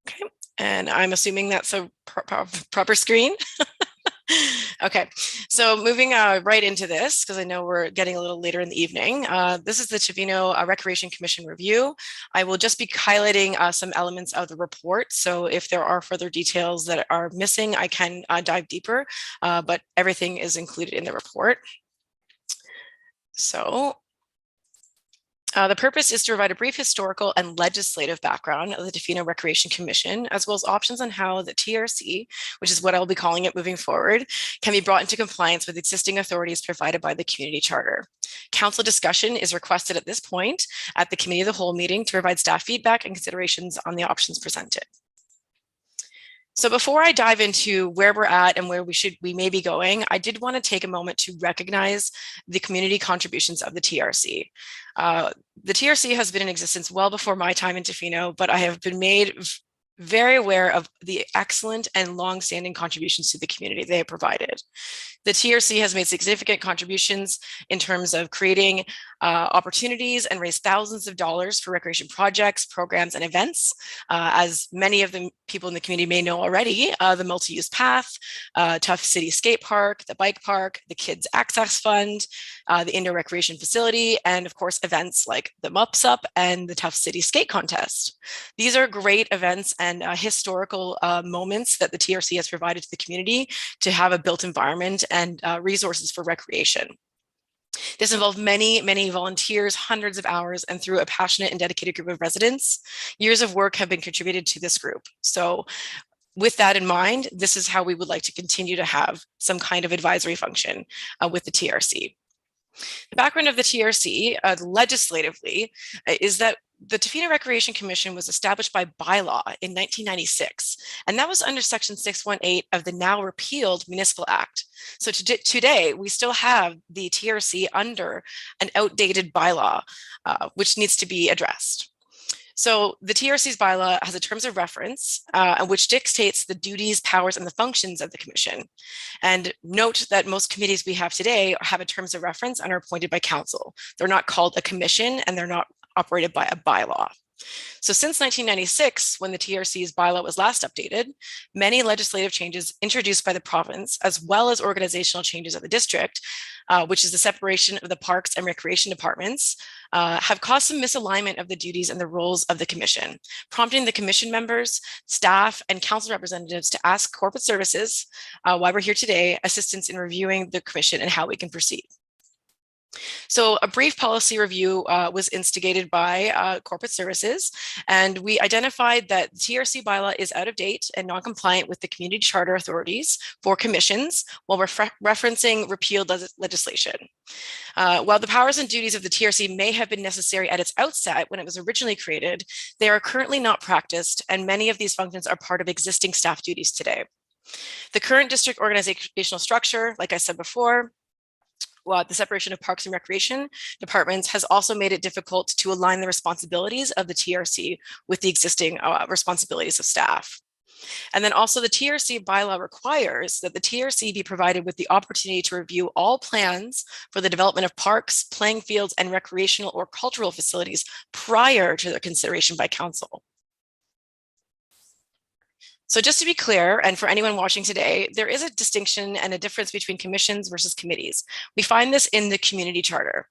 S2: Okay, and I'm assuming that's a proper screen. Okay, so moving right into this, because I know we're getting a little later in the evening. This is the Tofino Recreation Commission review. I will just be highlighting some elements of the report. So if there are further details that are missing, I can dive deeper, but everything is included in the report. So the purpose is to provide a brief historical and legislative background of the Tofino Recreation Commission, as well as options on how the TRC, which is what I'll be calling it moving forward, can be brought into compliance with existing authorities provided by the community charter. Council discussion is requested at this point at the Committee of the Whole meeting to provide staff feedback and considerations on the options presented. So before I dive into where we're at and where we may be going, I did want to take a moment to recognize the community contributions of the TRC. The TRC has been in existence well before my time in Tofino, but I have been made very aware of the excellent and long-standing contributions to the community they have provided. The TRC has made significant contributions in terms of creating opportunities and raised thousands of dollars for recreation projects, programs, and events. As many of the people in the community may know already, the multi-use path, Tough City Skate Park, the bike park, the Kids Access Fund, the indoor recreation facility, and of course, events like the Mups Up and the Tough City Skate Contest. These are great events and historical moments that the TRC has provided to the community to have a built environment and resources for recreation. This involved many volunteers, hundreds of hours, and through a passionate and dedicated group of residents. Years of work have been contributed to this group. So with that in mind, this is how we would like to continue to have some kind of advisory function with the TRC. The background of the TRC legislatively is that the Tofino Recreation Commission was established by bylaw in 1996, and that was under Section 618 of the now repealed Municipal Act. So today, we still have the TRC under an outdated bylaw, which needs to be addressed. So the TRC's bylaw has a terms of reference, which dictates the duties, powers, and the functions of the commission. And note that most committees we have today have a terms of reference and are appointed by council. They're not called a commission, and they're not operated by a bylaw. So since 1996, when the TRC's bylaw was last updated, many legislative changes introduced by the province, as well as organizational changes at the district, which is the separation of the parks and recreation departments, have caused some misalignment of the duties and the roles of the commission, prompting the commission members, staff, and council representatives to ask corporate services, why we're here today, assistance in reviewing the commission and how we can proceed. So a brief policy review was instigated by corporate services, and we identified that the TRC bylaw is out of date and non-compliant with the community charter authorities for commissions while referencing repealed legislation. While the powers and duties of the TRC may have been necessary at its outset when it was originally created, they are currently not practiced, and many of these functions are part of existing staff duties today. The current district organizational structure, like I said before, the separation of parks and recreation departments has also made it difficult to align the responsibilities of the TRC with the existing responsibilities of staff. And then also the TRC bylaw requires that the TRC be provided with the opportunity to review all plans for the development of parks, playing fields, and recreational or cultural facilities prior to their consideration by council. So just to be clear, and for anyone watching today, there is a distinction and a difference between commissions versus committees. We find this in the community charter.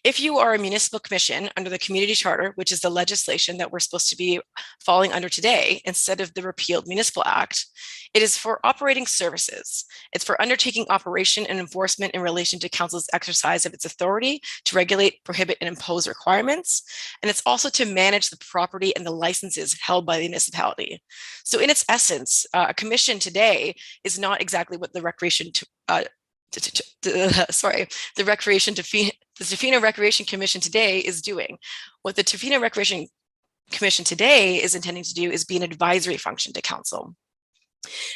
S2: If you are a municipal commission under the community charter, which is the legislation that we're supposed to be falling under today, instead of the repealed Municipal Act, it is for operating services. It's for undertaking operation and enforcement in relation to council's exercise of its authority to regulate, prohibit, and impose requirements. And it's also to manage the property and the licenses held by the municipality. So in its essence, a commission today is not exactly what the the Tofino Recreation Commission today is doing. What the Tofino Recreation commission today is intending to do is be an advisory function to council.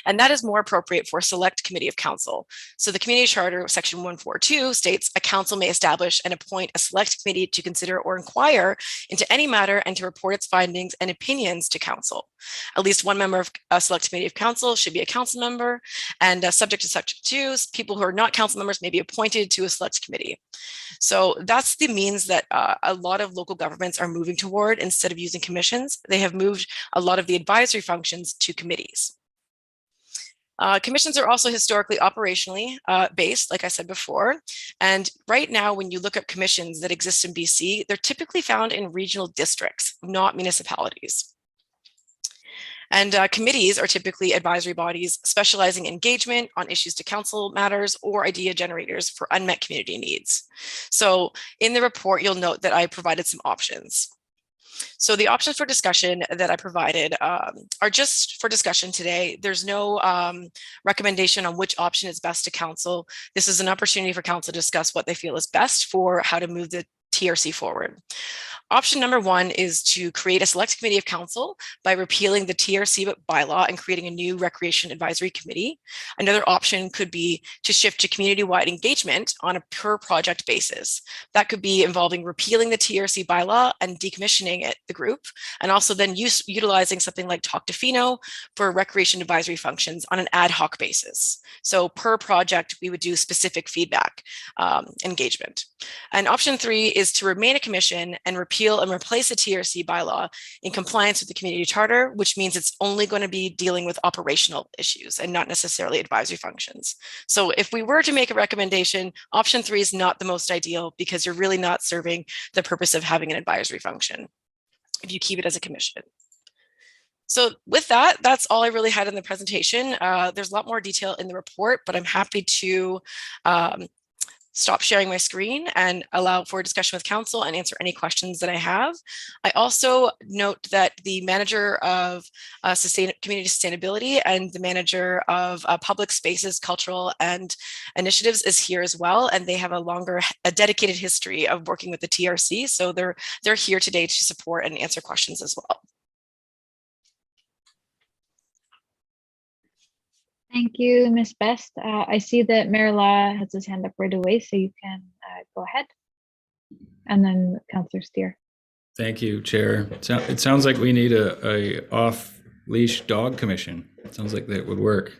S2: And that is more appropriate for a select committee of council. So the community charter section 142 states a council may establish and appoint a select committee to consider or inquire into any matter and to report its findings and opinions to council. At least one member of a select committee of council should be a council member, and subject to section 2, people who are not council members may be appointed to a select committee. So that's the means that a lot of local governments are moving toward. Instead of using commissions, they have moved a lot of the advisory functions to committees. Commissions are also historically operationally based, like I said before. And right now, when you look at commissions that exist in BC, they're typically found in regional districts, not municipalities. And committees are typically advisory bodies specializing in engagement on issues to council matters or idea generators for unmet community needs. So in the report, you'll note that I provided some options. So the options for discussion that I provided are just for discussion today. There's no recommendation on which option is best to council. This is an opportunity for council to discuss what they feel is best for how to move the TRC forward. Option number 1 is to create a select committee of council by repealing the TRC bylaw and creating a new recreation advisory committee. Another option could be to shift to community-wide engagement on a per project basis. That could be involving repealing the TRC bylaw and decommissioning it, the group, and also then utilizing something like Tla-o-qui-aht for recreation advisory functions on an ad hoc basis. So per project, we would do specific feedback engagement. And option 3 is to remain a commission and repeal and replace the TRC bylaw in compliance with the community charter, which means it's only going to be dealing with operational issues and not necessarily advisory functions. So if we were to make a recommendation, option 3 is not the most ideal because you're really not serving the purpose of having an advisory function if you keep it as a commission. So with that, that's all I really had in the presentation. There's a lot more detail in the report, but I'm happy to stop sharing my screen and allow for discussion with council and answer any questions that I have. I also note that the manager of community sustainability and the manager of public spaces, cultural and initiatives is here as well. And they have a dedicated history of working with the TRC. So they're here today to support and answer questions as well.
S1: Thank you, Ms. Best. I see that Mayor Law has his hand up right away, so you can go ahead. And then Councillor Steer.
S11: Thank you, Chair. It sounds like we need a off-leash dog commission. It sounds like that would work.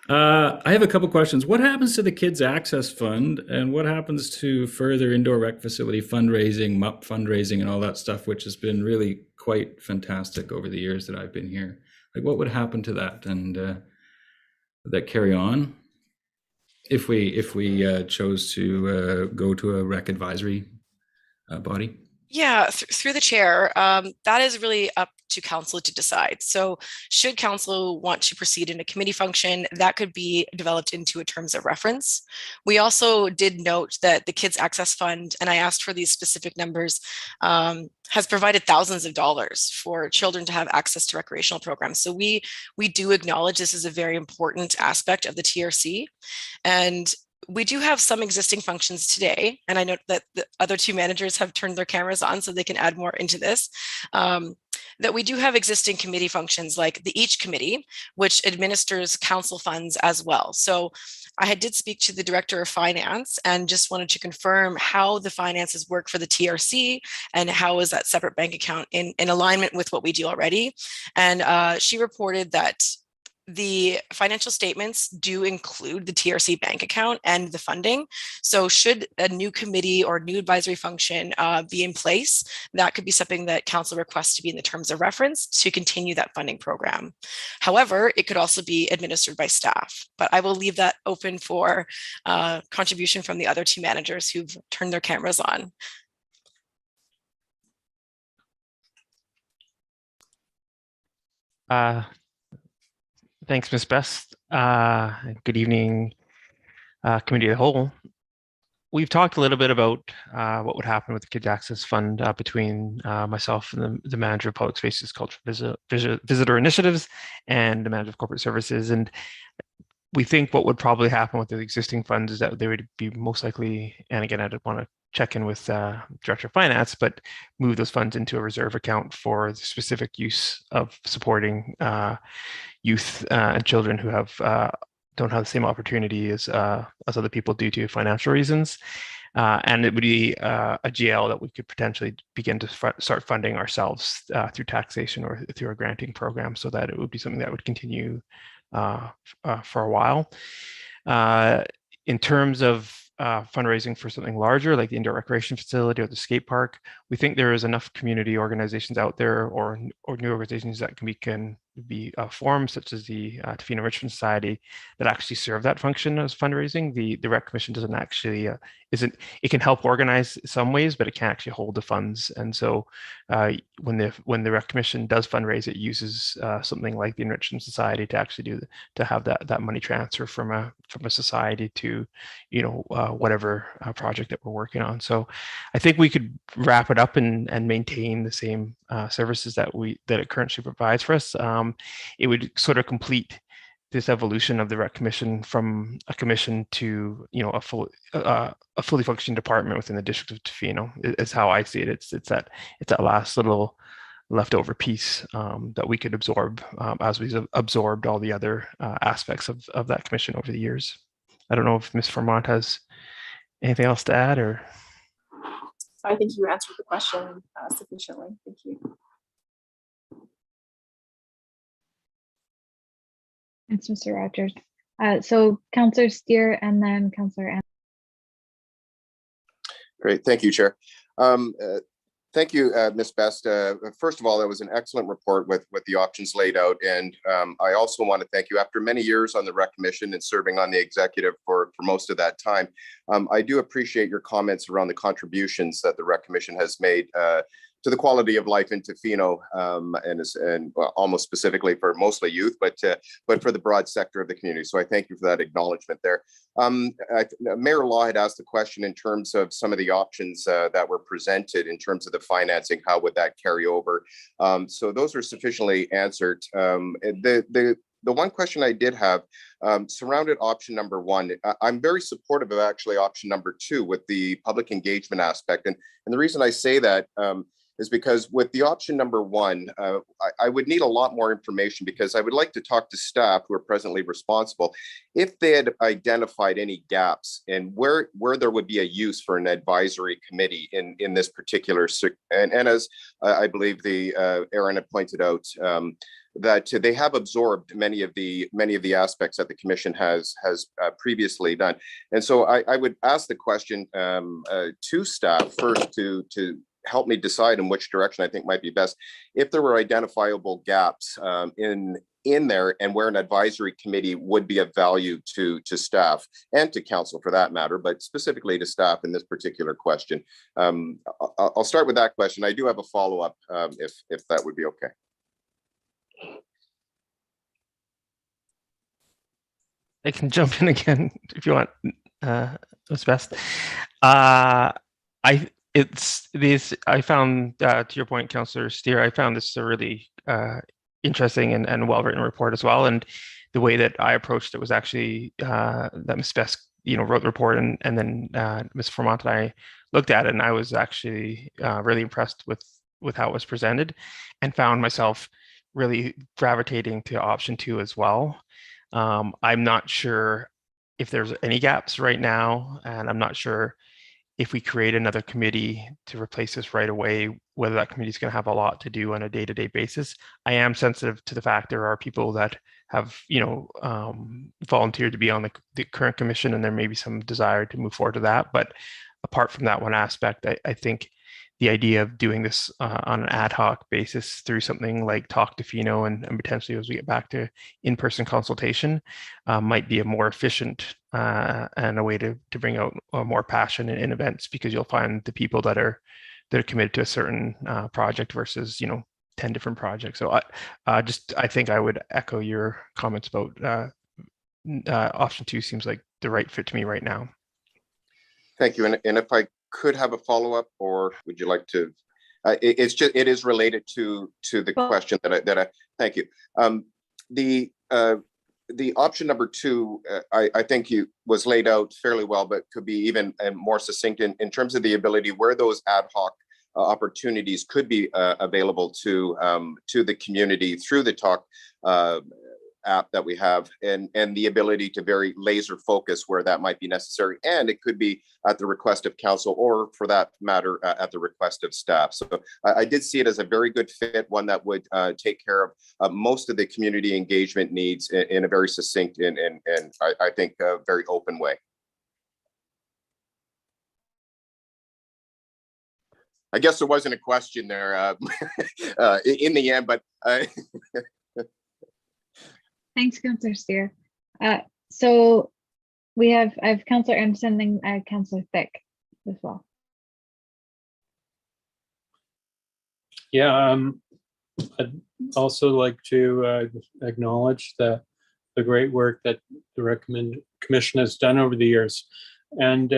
S11: I have a couple questions. What happens to the Kids Access Fund, and what happens to further indoor rec facility fundraising, MUP fundraising, and all that stuff, which has been really quite fantastic over the years that I've been here? Like, what would happen to that, and would that carry on if we chose to go to a rec advisory body?
S2: Yeah, through the chair, that is really up to council to decide. So should council want to proceed in a committee function, that could be developed into a terms of reference. We also did note that the Kids Access Fund, and I asked for these specific numbers, has provided thousands of dollars for children to have access to recreational programs. So we do acknowledge this is a very important aspect of the TRC. And we do have some existing functions today, and I note that the other two managers have turned their cameras on so they can add more into this, that we do have existing committee functions like the EACH committee, which administers council funds as well. So I did speak to the director of finance and just wanted to confirm how the finances work for the TRC and how is that separate bank account in alignment with what we do already. And she reported that the financial statements do include the TRC bank account and the funding. So should a new committee or new advisory function be in place, that could be something that council requests to be in the terms of reference to continue that funding program. However, it could also be administered by staff, but I will leave that open for contribution from the other two managers who've turned their cameras on.
S16: Thanks, Ms. Best. Good evening, Committee of the Whole. We've talked a little bit about what would happen with the Kids Access Fund between myself and the Manager of Public Spaces, Cultural Visitor Initiatives, and the Manager of Corporate Services. And we think what would probably happen with the existing funds is that they would be most likely, and again, I don't want to check in with Director of Finance, but move those funds into a reserve account for the specific use of supporting youth and children who have don't have the same opportunity as other people due to financial reasons. And it would be a GL that we could potentially begin to start funding ourselves through taxation or through a granting program, so that it would be something that would continue for a while. In terms of fundraising for something larger, like the indoor recreation facility or the skate park, we think there is enough community organizations out there, or new organizations that can be formed, such as the Tofino Enrichment Society, that actually serve that function as fundraising. The Rec Commission doesn't actually it can help organize some ways, but it can't actually hold the funds. And so when the Rec Commission does fundraise, it uses something like the Enrichment Society to actually have that money transfer from a society to whatever project that we're working on. So I think we could wrap it up and maintain the same services that it currently provides for us. It would sort of complete this evolution of the Rec Commission from a commission to a fully functioning department within the District of Tofino. Is how I see it. It's that last little leftover piece that we could absorb as we've absorbed all the other aspects of that commission over the years. I don't know if Ms. Vermont has anything else to add, or.
S17: I think you answered the question sufficiently. Thank you.
S1: Thanks, Mr. Rogers. So Councillor Steer and then Councillor Anderson.
S7: Great, thank you, Chair. Thank you, Ms. Best. First of all, that was an excellent report with the options laid out. And I also want to thank you. After many years on the Rec Commission and serving on the executive for most of that time, I do appreciate your comments around the contributions that the Rec Commission has made to the quality of life in Tofino, and almost specifically for mostly youth, but for the broad sector of the community. So I thank you for that acknowledgement there. Mayor Law had asked the question in terms of some of the options that were presented in terms of the financing. How would that carry over? So those are sufficiently answered. The one question I did have surrounded option number one. I'm very supportive of actually option number two with the public engagement aspect. And the reason I say that is because with the option number one, I would need a lot more information, because I would like to talk to staff who are presently responsible if they had identified any gaps and where there would be a use for an advisory committee in this particular, and as I believe the Aaron had pointed out, that they have absorbed many of the aspects that the commission has previously done. And so I would ask the question to staff first to help me decide in which direction I think might be best. If there were identifiable gaps in there, and where an advisory committee would be of value to staff and to council for that matter, but specifically to staff in this particular question. I'll start with that question. I do have a follow-up if that would be okay.
S16: I can jump in again if you want. What's best? I found, to your point, Councillor Steer, I found this a really interesting and well-written report as well. And the way that I approached it was actually that Ms. Best, wrote the report, and then Ms. Vermont and I looked at it, and I was actually really impressed with how it was presented, and found myself really gravitating to option two as well. I'm not sure if there's any gaps right now, and I'm not sure if we create another committee to replace this right away, whether that committee is going to have a lot to do on a day-to-day basis. I am sensitive to the fact there are people that have, volunteered to be on the current commission, and there may be some desire to move forward to that. But apart from that one aspect, I think the idea of doing this on an ad hoc basis through something like Talk Tofino and potentially as we get back to in-person consultation might be a more efficient and a way to bring out more passion in events, because you'll find the people that are committed to a certain project versus 10 different projects. So I think I would echo your comments about option two seems like the right fit to me right now.
S7: Thank you. And if I could have a follow-up, or would you like to? It is related to the question that I thank you. the option number 2, I think was laid out fairly well, but could be even more succinct in terms of the ability where those ad hoc opportunities could be available to the community through the Talk app that we have, and the ability to very laser focus where that might be necessary, and it could be at the request of council, or for that matter at the request of staff. So I did see it as a very good fit, one that would take care of most of the community engagement needs in a very succinct and I think a very open way. I guess there wasn't a question there in the end, but
S1: Thanks, Councillor Steer. So I have Councillor Anderson and Councillor Thick as well.
S8: Yeah, I'd also like to acknowledge the great work that the Commission has done over the years. And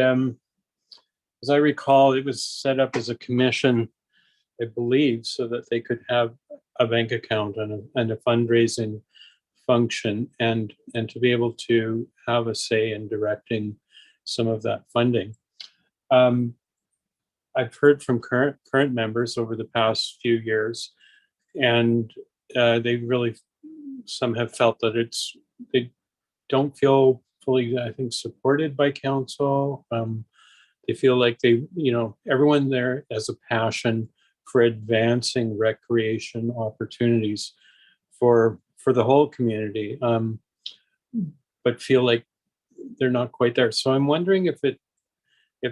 S8: as I recall, it was set up as a commission, I believe, so that they could have a bank account and a fundraising function, and to be able to have a say in directing some of that funding. I've heard from current members over the past few years, and they really, some have felt that they don't feel fully, I think, supported by council. They feel like everyone there has a passion for advancing recreation opportunities for the whole community, but feel like they're not quite there. So I'm wondering if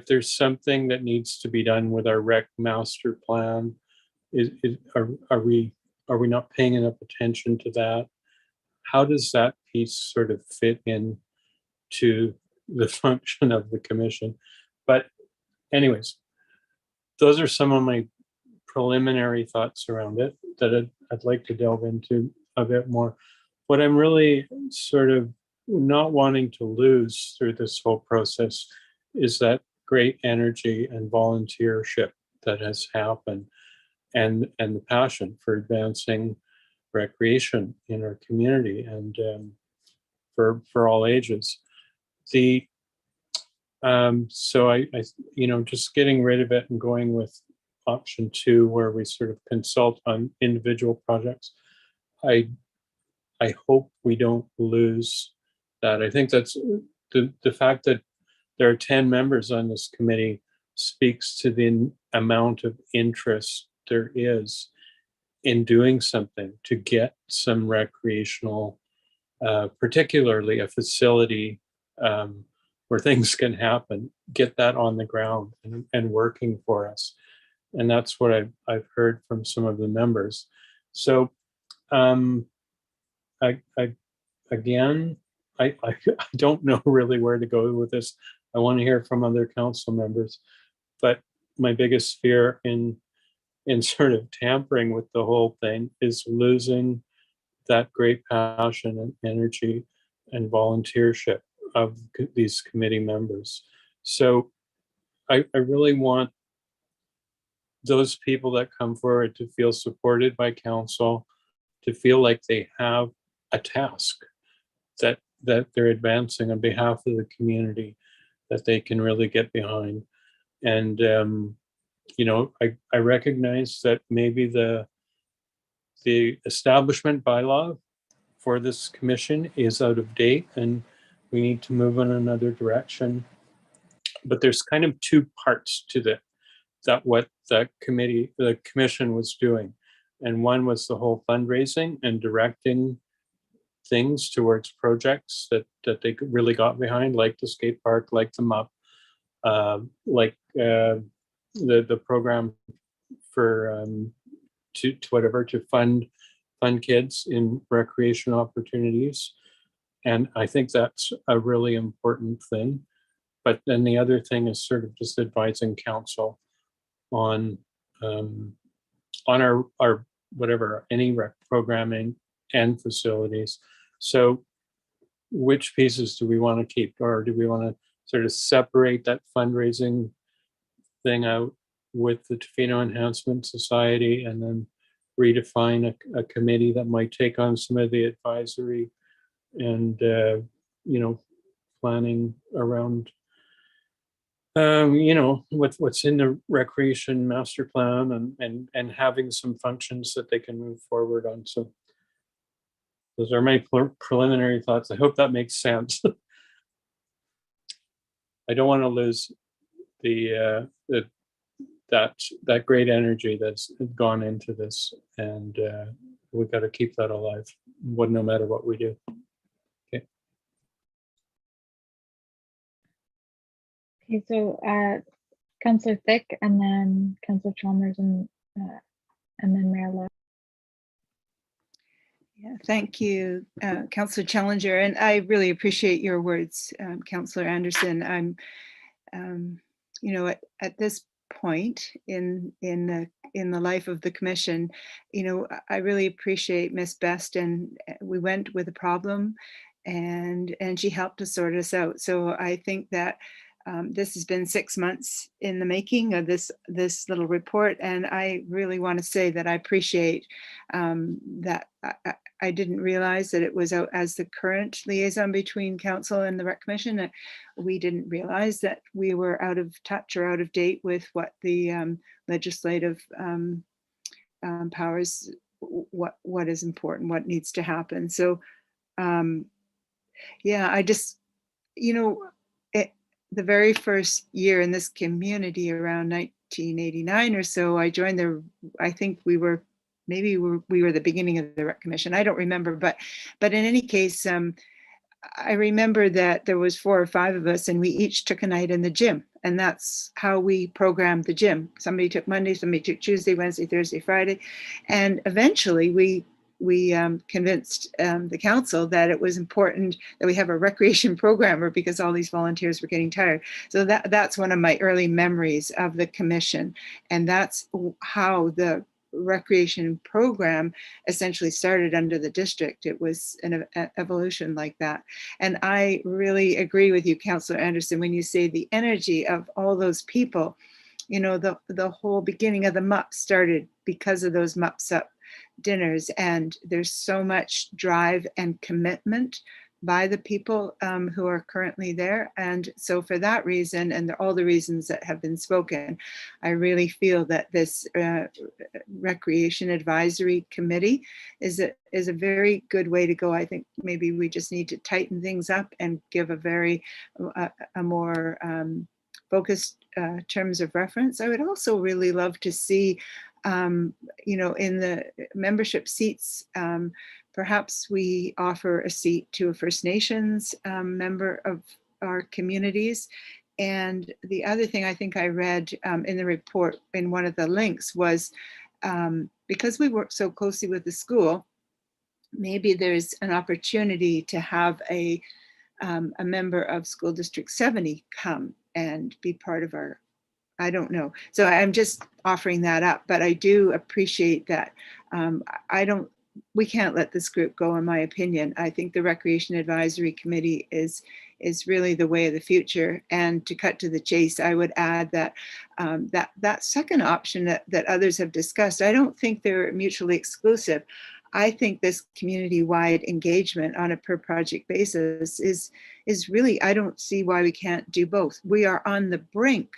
S8: there's something that needs to be done with our rec master plan. Are we not paying enough attention to that? How does that piece sort of fit in to the function of the commission? But anyways, those are some of my preliminary thoughts around it that I'd like to delve into a bit more. What I'm really sort of not wanting to lose through this whole process is that great energy and volunteership that has happened, and the passion for advancing recreation in our community, and for all ages. So I just getting rid of it and going with option 2, where we sort of consult on individual projects. I hope we don't lose that. I think that's the fact that there are 10 members on this committee speaks to the amount of interest there is in doing something to get some recreational, particularly a facility where things can happen, get that on the ground and working for us. And that's what I've heard from some of the members. So I don't know really where to go with this. I want to hear from other council members, but my biggest fear in sort of tampering with the whole thing is losing that great passion and energy and volunteership of these committee members. So I really want those people that come forward to feel supported by council, to feel like they have a task that they're advancing on behalf of the community that they can really get behind. And I recognize that maybe the establishment bylaw for this commission is out of date and we need to move in another direction. But there's kind of 2 parts to that what the commission was doing. And one was the whole fundraising and directing things towards projects that they really got behind, like the skate park, like the MUP, like the program for to fund kids in recreation opportunities. And I think that's a really important thing. But then the other thing is sort of just advising council on our whatever, any rec programming and facilities. So which pieces do we want to keep, or do we want to sort of separate that fundraising thing out with the Tofino Enhancement Society and then redefine a committee that might take on some of the advisory and you know, planning around you know, what's in the recreation master plan, and having some functions that they can move forward on. So those are my preliminary thoughts. I hope that makes sense. I don't want to lose that great energy that's gone into this, and we've got to keep that alive, no matter what we do. Okay.
S1: Okay, so Councillor Thick, and then Councillor Chalmers, and then Mayor Lowe.
S9: Yeah, thank you, Councillor Challenger, and I really appreciate your words, Councillor Anderson. I'm, you know, at this point in the life of the commission, you know, I really appreciate Miss Best, and we went with a problem, and she helped us sort us out. So I think that this has been 6 months in the making of this little report, and I really want to say that I appreciate that. I didn't realize that it was out as the current liaison between council and the rec commission. We didn't realize that we were out of touch or out of date with what the legislative powers, what is important, what needs to happen. So yeah, I just, you know, the very first year in this community, around 1989 or so, I joined I think we were the beginning of the rec commission. I don't remember, but in any case, I remember that there was 4 or 5 of us, and we each took a night in the gym, and that's how we programmed the gym. Somebody took Monday, somebody took Tuesday, Wednesday, Thursday, Friday, and eventually we convinced the council that it was important that we have a recreation programmer, because all these volunteers were getting tired. So that's one of my early memories of the commission, and that's how the recreation program essentially started under the district. It was an evolution like that. And I really agree with you, Councillor Anderson, when you say the energy of all those people. You know, the whole beginning of the MUP started because of those MUPs Up dinners, and there's so much drive and commitment by the people who are currently there. And so for that reason, and all the reasons that have been spoken, I really feel that this Recreation Advisory Committee is a very good way to go. I think maybe we just need to tighten things up and give a more focused terms of reference. I would also really love to see, you know, in the membership seats, perhaps we offer a seat to a First Nations member of our communities. And the other thing I think I read in the report in one of the links was, because we work so closely with the school, maybe there's an opportunity to have a member of School District 70 come and be part of our, I don't know. So I'm just offering that up, but I do appreciate that. We can't let this group go, in my opinion. I think the Recreation Advisory Committee is really the way of the future. And to cut to the chase, I would add that that second option that others have discussed, I don't think they're mutually exclusive. I think this community-wide engagement on a per project basis is really, I don't see why we can't do both. We are on the brink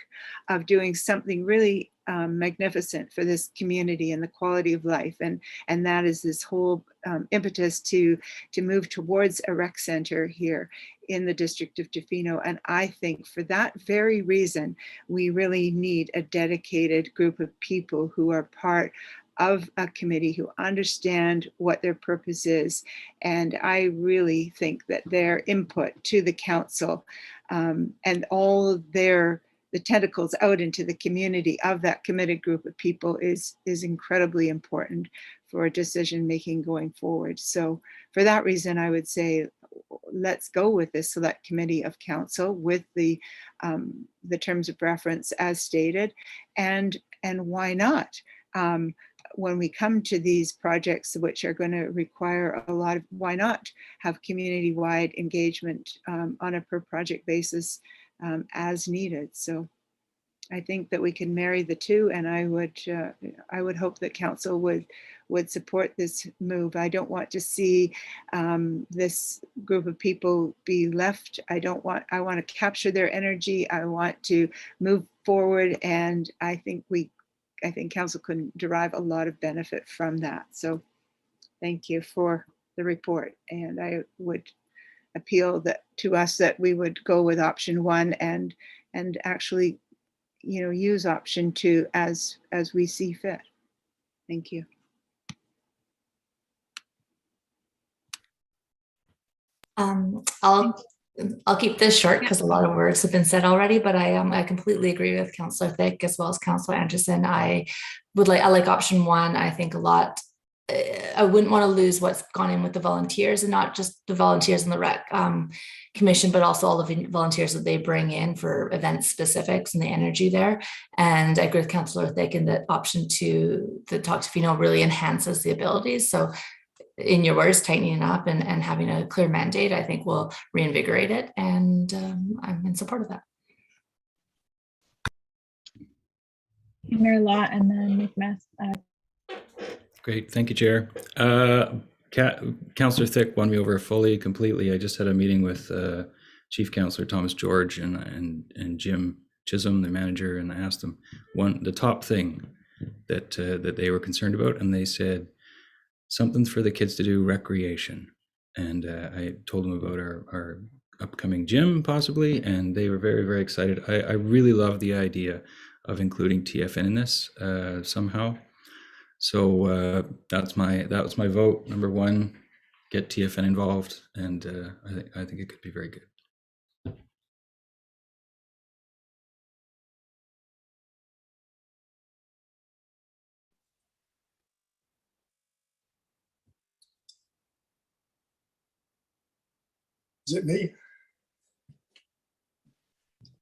S9: of doing something really magnificent for this community and the quality of life. And that is this whole impetus to move towards a rec center here in the District of Tofino. And I think for that very reason, we really need a dedicated group of people who are part of a committee, who understand what their purpose is. And I really think that their input to the council and all the tentacles out into the community of that committed group of people is incredibly important for decision making going forward. So for that reason, I would say, let's go with this select committee of council with the terms of reference as stated, and why not? When we come to these projects, which are going to require a lot of, why not have community-wide engagement on a per project basis as needed? So I think that we can marry the two, and I would hope that council would support this move. I don't want to see this group of people be left. I want to capture their energy. I want to move forward, and I think council can derive a lot of benefit from that. So thank you for the report, and I would appeal to us that we would go with option 1 and actually, use option 2 as we see fit. Thank you.
S13: I'll keep this short because a lot of words have been said already, but I completely agree with Councillor Thick as well as Councillor Anderson. I like option 1. I think a lot. I wouldn't want to lose what's gone in with the volunteers, and not just the volunteers in the rec commission, but also all the volunteers that they bring in for event specifics and the energy there. And I agree with Councillor Thick in that option 2, the Talk Tofino, really enhances the abilities. So in your words, tightening it up and having a clear mandate, I think will reinvigorate it. And I'm in support of that.
S1: Mayor Law and then McMaster.
S11: Great, thank you, Chair. Councillor Thick won me over fully, completely. I just had a meeting with Chief Councillor Thomas George and Jim Chisholm, the manager, and I asked them the top thing that they were concerned about, and they said something for the kids to do, recreation. And I told them about our upcoming gym possibly, and they were very, very excited. I really love the idea of including TFN in this somehow. So that was my vote. Number 1, get TFN involved, and I think it could be very good.
S6: Is it me?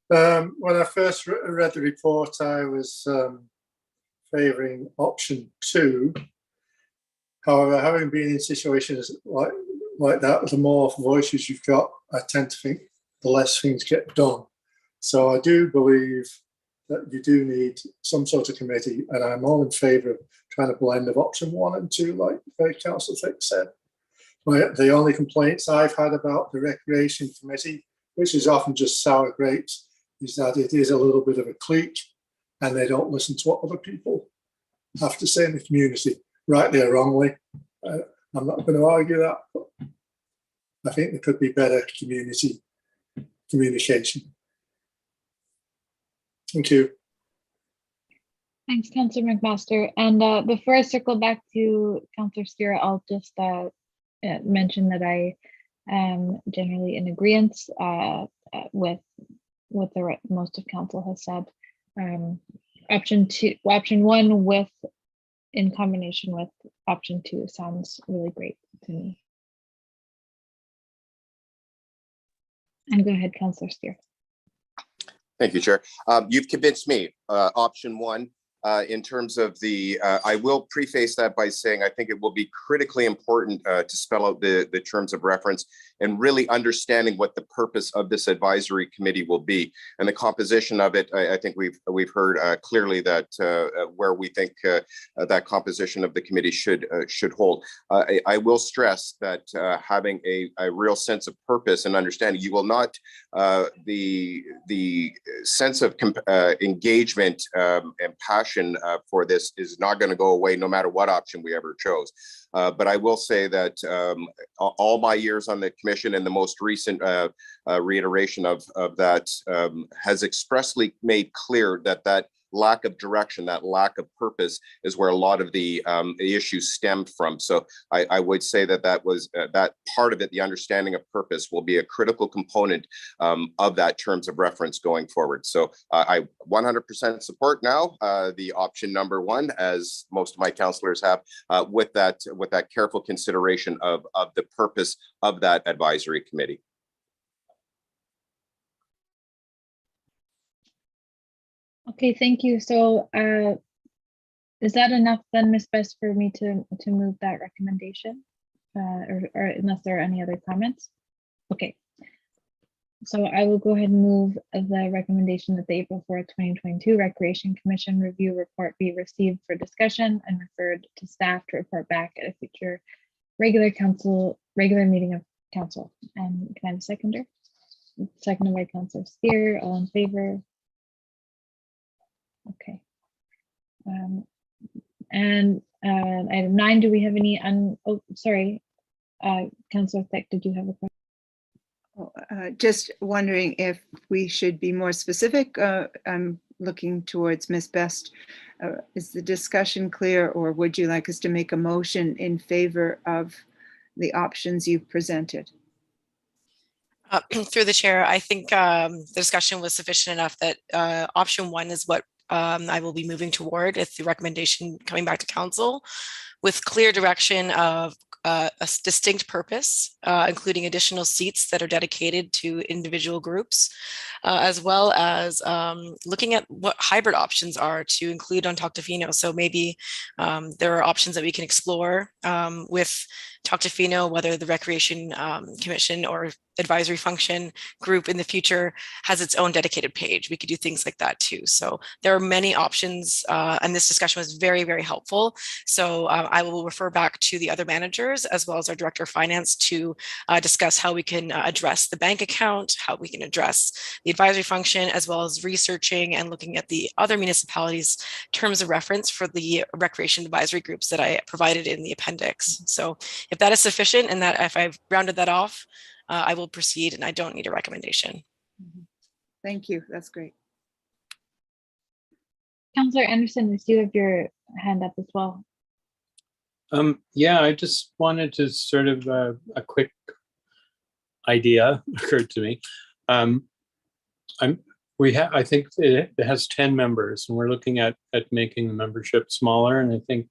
S6: When I first read the report, I was favouring option 2. However, having been in situations like that, the more voices you've got, I tend to think the less things get done. So I do believe that you do need some sort of committee, and I'm all in favour of trying to blend of option 1 and 2, like Councillor Thick said. The only complaints I've had about the Recreation Committee, which is often just sour grapes, is that it is a little bit of a clique, and they don't listen to what other people have to say in the community, rightly or wrongly. I'm not going to argue that, but I think there could be better community communication. Thank you.
S1: Thanks, Councillor McMaster. And before I circle back to Councillor Steer, I'll just mention that I am generally in agreement with what most of council has said. Option 1 in combination with option 2 sounds really great to me. And go ahead, Councillor Steer.
S7: Thank you, Chair. You've convinced me. Option 1, in terms of the, I will preface that by saying I think it will be critically important to spell out the terms of reference and really understanding what the purpose of this advisory committee will be. And the composition of it, I think we've heard clearly that where we think that composition of the committee should hold. I will stress that having a real sense of purpose and understanding, you will not, the sense of engagement and passion for this is not going to go away no matter what option we ever chose. But I will say that all my years on the commission and the most recent reiteration of that has expressly made clear that lack of direction, that lack of purpose is where a lot of the issues stemmed from. So I would say that was that part of it, the understanding of purpose, will be a critical component of that terms of reference going forward. So I 100% support now the option number 1, as most of my councillors have, with that careful consideration of the purpose of that advisory committee.
S1: Okay, thank you. So is that enough then, Ms. Best, for me to move that recommendation? Or unless there are any other comments? Okay. So I will go ahead and move the recommendation that the April 4th, 2022 Recreation Commission review report be received for discussion and referred to staff to report back at a future regular meeting of council. And can I have a seconder? Seconded by Councillor Steer. All in favor? Okay. And item 9, do we have any, oh, sorry, Councillor Thick, did you have a question?
S9: Just wondering if we should be more specific. I'm looking towards Ms. Best. Is the discussion clear, or would you like us to make a motion in favor of the options you've presented?
S2: Through the chair, I think the discussion was sufficient enough that option 1 is what I will be moving toward. It's the recommendation coming back to council with clear direction of a distinct purpose, including additional seats that are dedicated to individual groups, as well as looking at what hybrid options are to include on Tofino. So maybe there are options that we can explore with Tofino, whether the Recreation Commission or advisory function group in the future has its own dedicated page. We could do things like that too. So there are many options, and this discussion was very, very helpful. So I will refer back to the other managers as well as our Director of Finance to discuss how we can address the bank account, how we can address the advisory function, as well as researching and looking at the other municipalities' terms of reference for the recreation advisory groups that I provided in the appendix. So if that is sufficient and that if I've rounded that off, I will proceed and I don't need a recommendation.
S9: Thank you. That's great.
S1: Councillor Anderson, we do have your hand up as well.
S8: Yeah, I just wanted to sort of a quick idea occurred to me. I think it has 10 members, and we're looking at making the membership smaller. And I think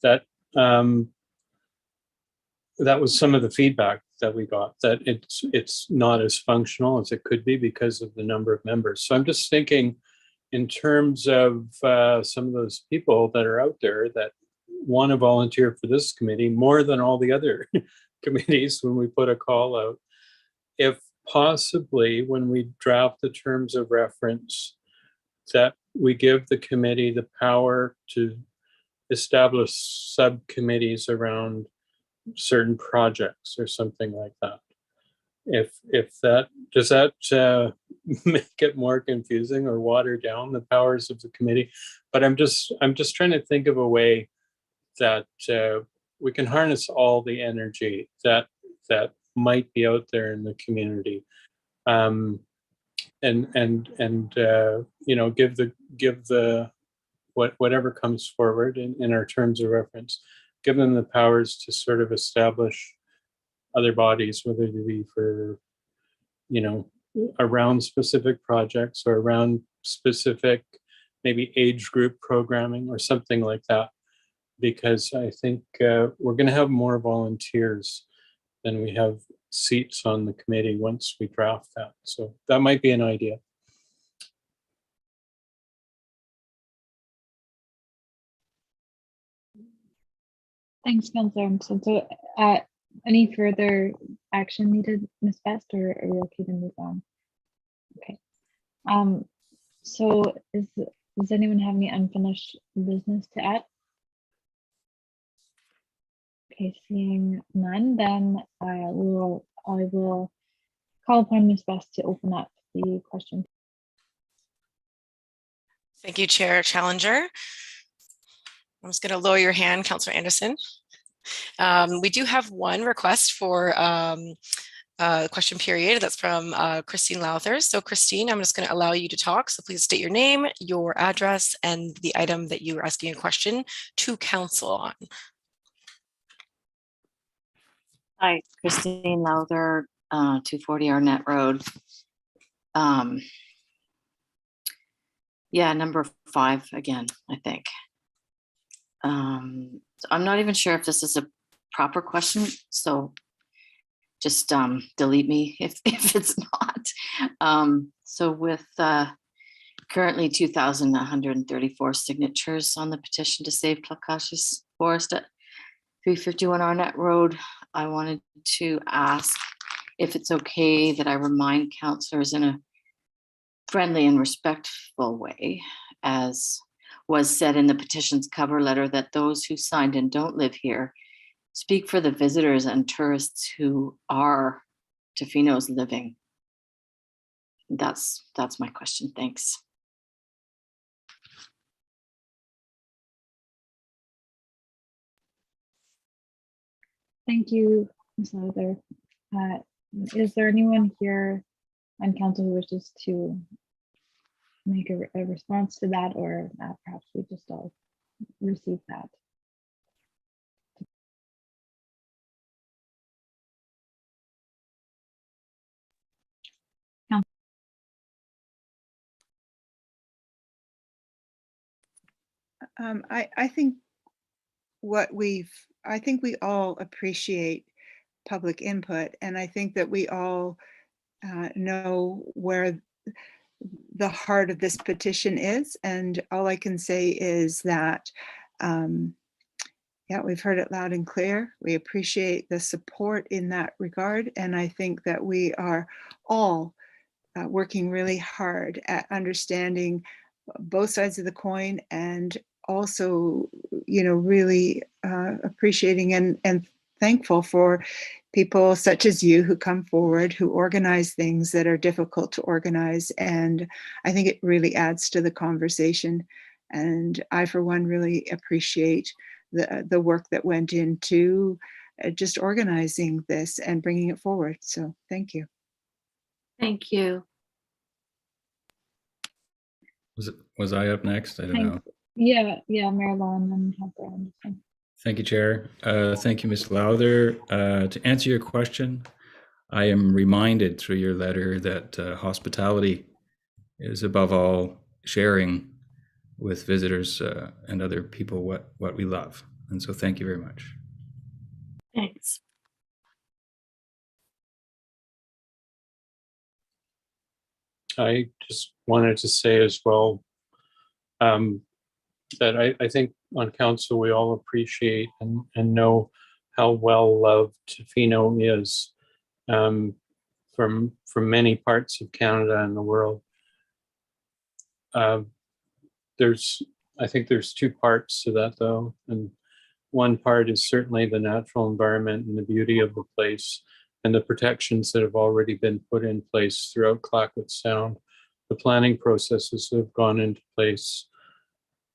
S8: that that was some of the feedback that we got, that it's not as functional as it could be because of the number of members. So I'm just thinking in terms of some of those people that are out there that want to volunteer for this committee more than all the other committees when we put a call out, if possibly when we draft the terms of reference, that we give the committee the power to establish subcommittees around certain projects or something like that. If that, does that make it more confusing or water down the powers of the committee? But I'm just trying to think of a way that we can harness all the energy that might be out there in the community, and you know, give the whatever comes forward in our terms of reference, give them the powers to sort of establish other bodies, whether it be for, you know, around specific projects or around specific maybe age group programming or something like that. Because I think we're going to have more volunteers than we have seats on the committee once we draft that. So that might be an idea.
S1: Thanks, Councillor Anderson. So any further action needed, Ms. Best, or are we okay to move on? Okay. So does anyone have any unfinished business to add? Okay, seeing none, then I will call upon Ms. Best to open up the question.
S2: Thank you, Chair Challenger. I'm just going to lower your hand, Councillor Anderson. We do have one request for question period. That's from Christine Lowther. So Christine, I'm just going to allow you to talk. So please state your name, your address, and the item that you are asking a question to council on.
S4: Hi, Christine Lowther, 240 Arnett Road. Yeah, number 5 again, I think. So I'm not even sure if this is a proper question, so just delete me if it's not. So with currently 2,134 signatures on the petition to save Tla-o-qui-aht Forest at 351 Arnett Road, I wanted to ask if it's okay that I remind councillors in a friendly and respectful way, as was said in the petition's cover letter, that those who signed and don't live here speak for the visitors and tourists who are Tofino's living. That's my question. Thanks.
S1: Thank you, Ms. Lowther. Is there anyone here on council who wishes to make a response to that, or perhaps we just all receive that?
S9: I think I think we all appreciate public input, and I think that we all know where the heart of this petition is. And all I can say is that, yeah, we've heard it loud and clear. We appreciate the support in that regard. And I think that we are all working really hard at understanding both sides of the coin, and also, you know, really appreciating and thankful for people such as you who come forward, who organize things that are difficult to organize. And I think it really adds to the conversation. And I, for one, really appreciate the work that went into just organizing this and bringing it forward. So thank you.
S4: Thank you.
S11: Was I up next? I don't know.
S1: Yeah, Mayor Lawn and Councillor Anderson.
S11: Thank you, Chair. Thank you, Ms. Lowther. To answer your question, I am reminded through your letter that hospitality is above all sharing with visitors and other people what we love. And so thank you very much.
S4: Thanks.
S8: I just wanted to say as well that I think on council we all appreciate and know how well loved Tofino is from many parts of Canada and the world. I think there's two parts to that though, and one part is certainly the natural environment and the beauty of the place and the protections that have already been put in place throughout Clayoquot Sound, the planning processes that have gone into place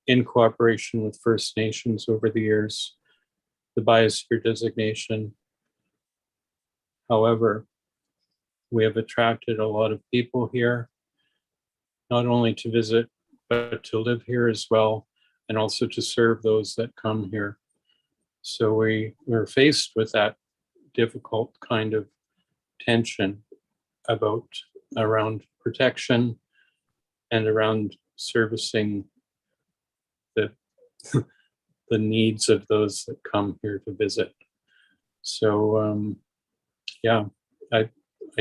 S8: in cooperation with First Nations over the years, the biosphere designation. However, we have attracted a lot of people here, not only to visit, but to live here as well, and also to serve those that come here. So we're faced with that difficult kind of tension around protection and around servicing the needs of those that come here to visit. So yeah, I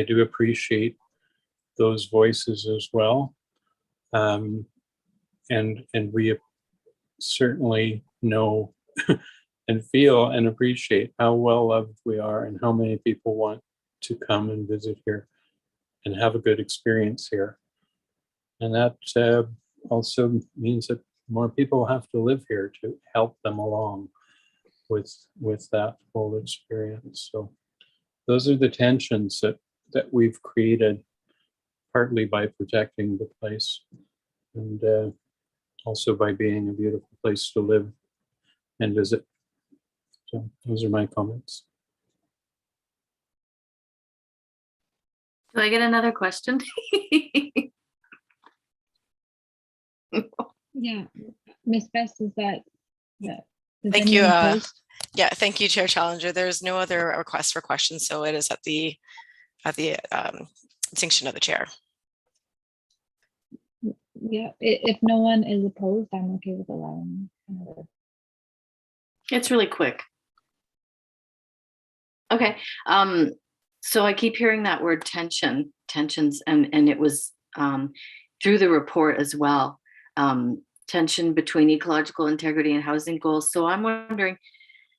S8: do appreciate those voices as well. And we certainly know and feel and appreciate how well loved we are and how many people want to come and visit here and have a good experience here. And that also means that more people have to live here to help them along with that whole experience. So those are the tensions that we've created, partly by protecting the place and also by being a beautiful place to live and visit. So those are my comments.
S4: Do I get another question?
S1: Yeah, Ms. Best, is that?
S2: Thank you. Yeah, thank you, Chair Challenger. There's no other request for questions, so it is at the distinction of the chair.
S1: Yeah, if no one is opposed, I'm okay with allowing another.
S4: It's really quick. Okay, so I keep hearing that word tensions, and it was through the report as well, tension between ecological integrity and housing goals. So I'm wondering,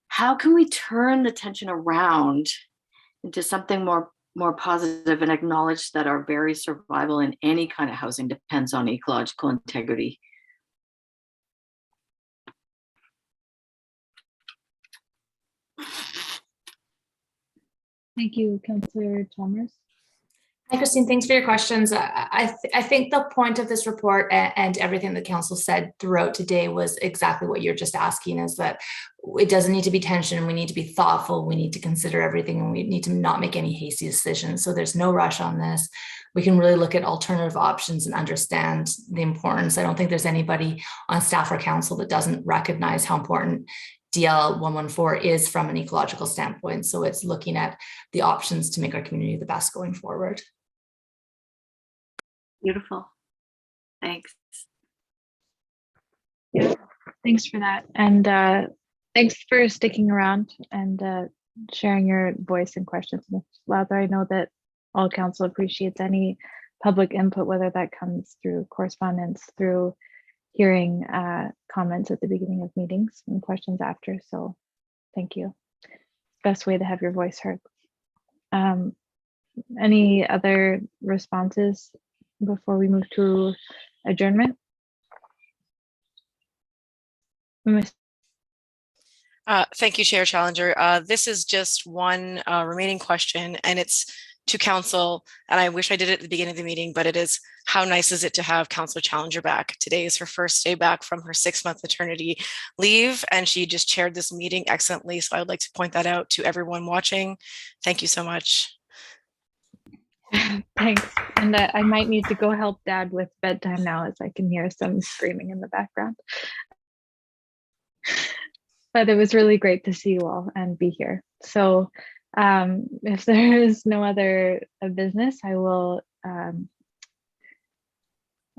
S4: how can we turn the tension around into something more more positive and acknowledge that our very survival in any kind of housing depends on ecological integrity.
S1: Thank you, Councillor Chalmers.
S13: Hi, Christine. Thanks for your questions. I think the point of this report and everything the council said throughout today was exactly what you're just asking, is that it doesn't need to be tension. We need to be thoughtful. We need to consider everything, and we need to not make any hasty decisions. So there's no rush on this. We can really look at alternative options and understand the importance. I don't think there's anybody on staff or council that doesn't recognize how important DL 114 is from an ecological standpoint. So it's looking at the options to make our community the best going forward.
S4: Beautiful. Thanks.
S1: Yeah, thanks for that. And thanks for sticking around and sharing your voice and questions, Ms. Lowther. I know that all council appreciates any public input, whether that comes through correspondence, through hearing comments at the beginning of meetings and questions after. So thank you. Best way to have your voice heard. Any other responses before we move to adjournment?
S2: Thank you, Chair Challenger. This is just one remaining question, and it's to council, and I wish I did it at the beginning of the meeting, but it is, how nice is it to have Councillor Challenger back? Today is her first day back from her 6-month maternity leave, and she just chaired this meeting excellently. So I would like to point that out to everyone watching. Thank you so much.
S1: Thanks. And I might need to go help Dad with bedtime now, as I can hear some screaming in the background. But it was really great to see you all and be here. So if there is no other business, I will, I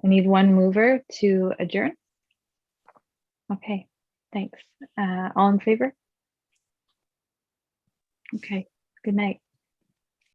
S1: need one mover to adjourn. Okay, thanks. All in favor? Okay, good night.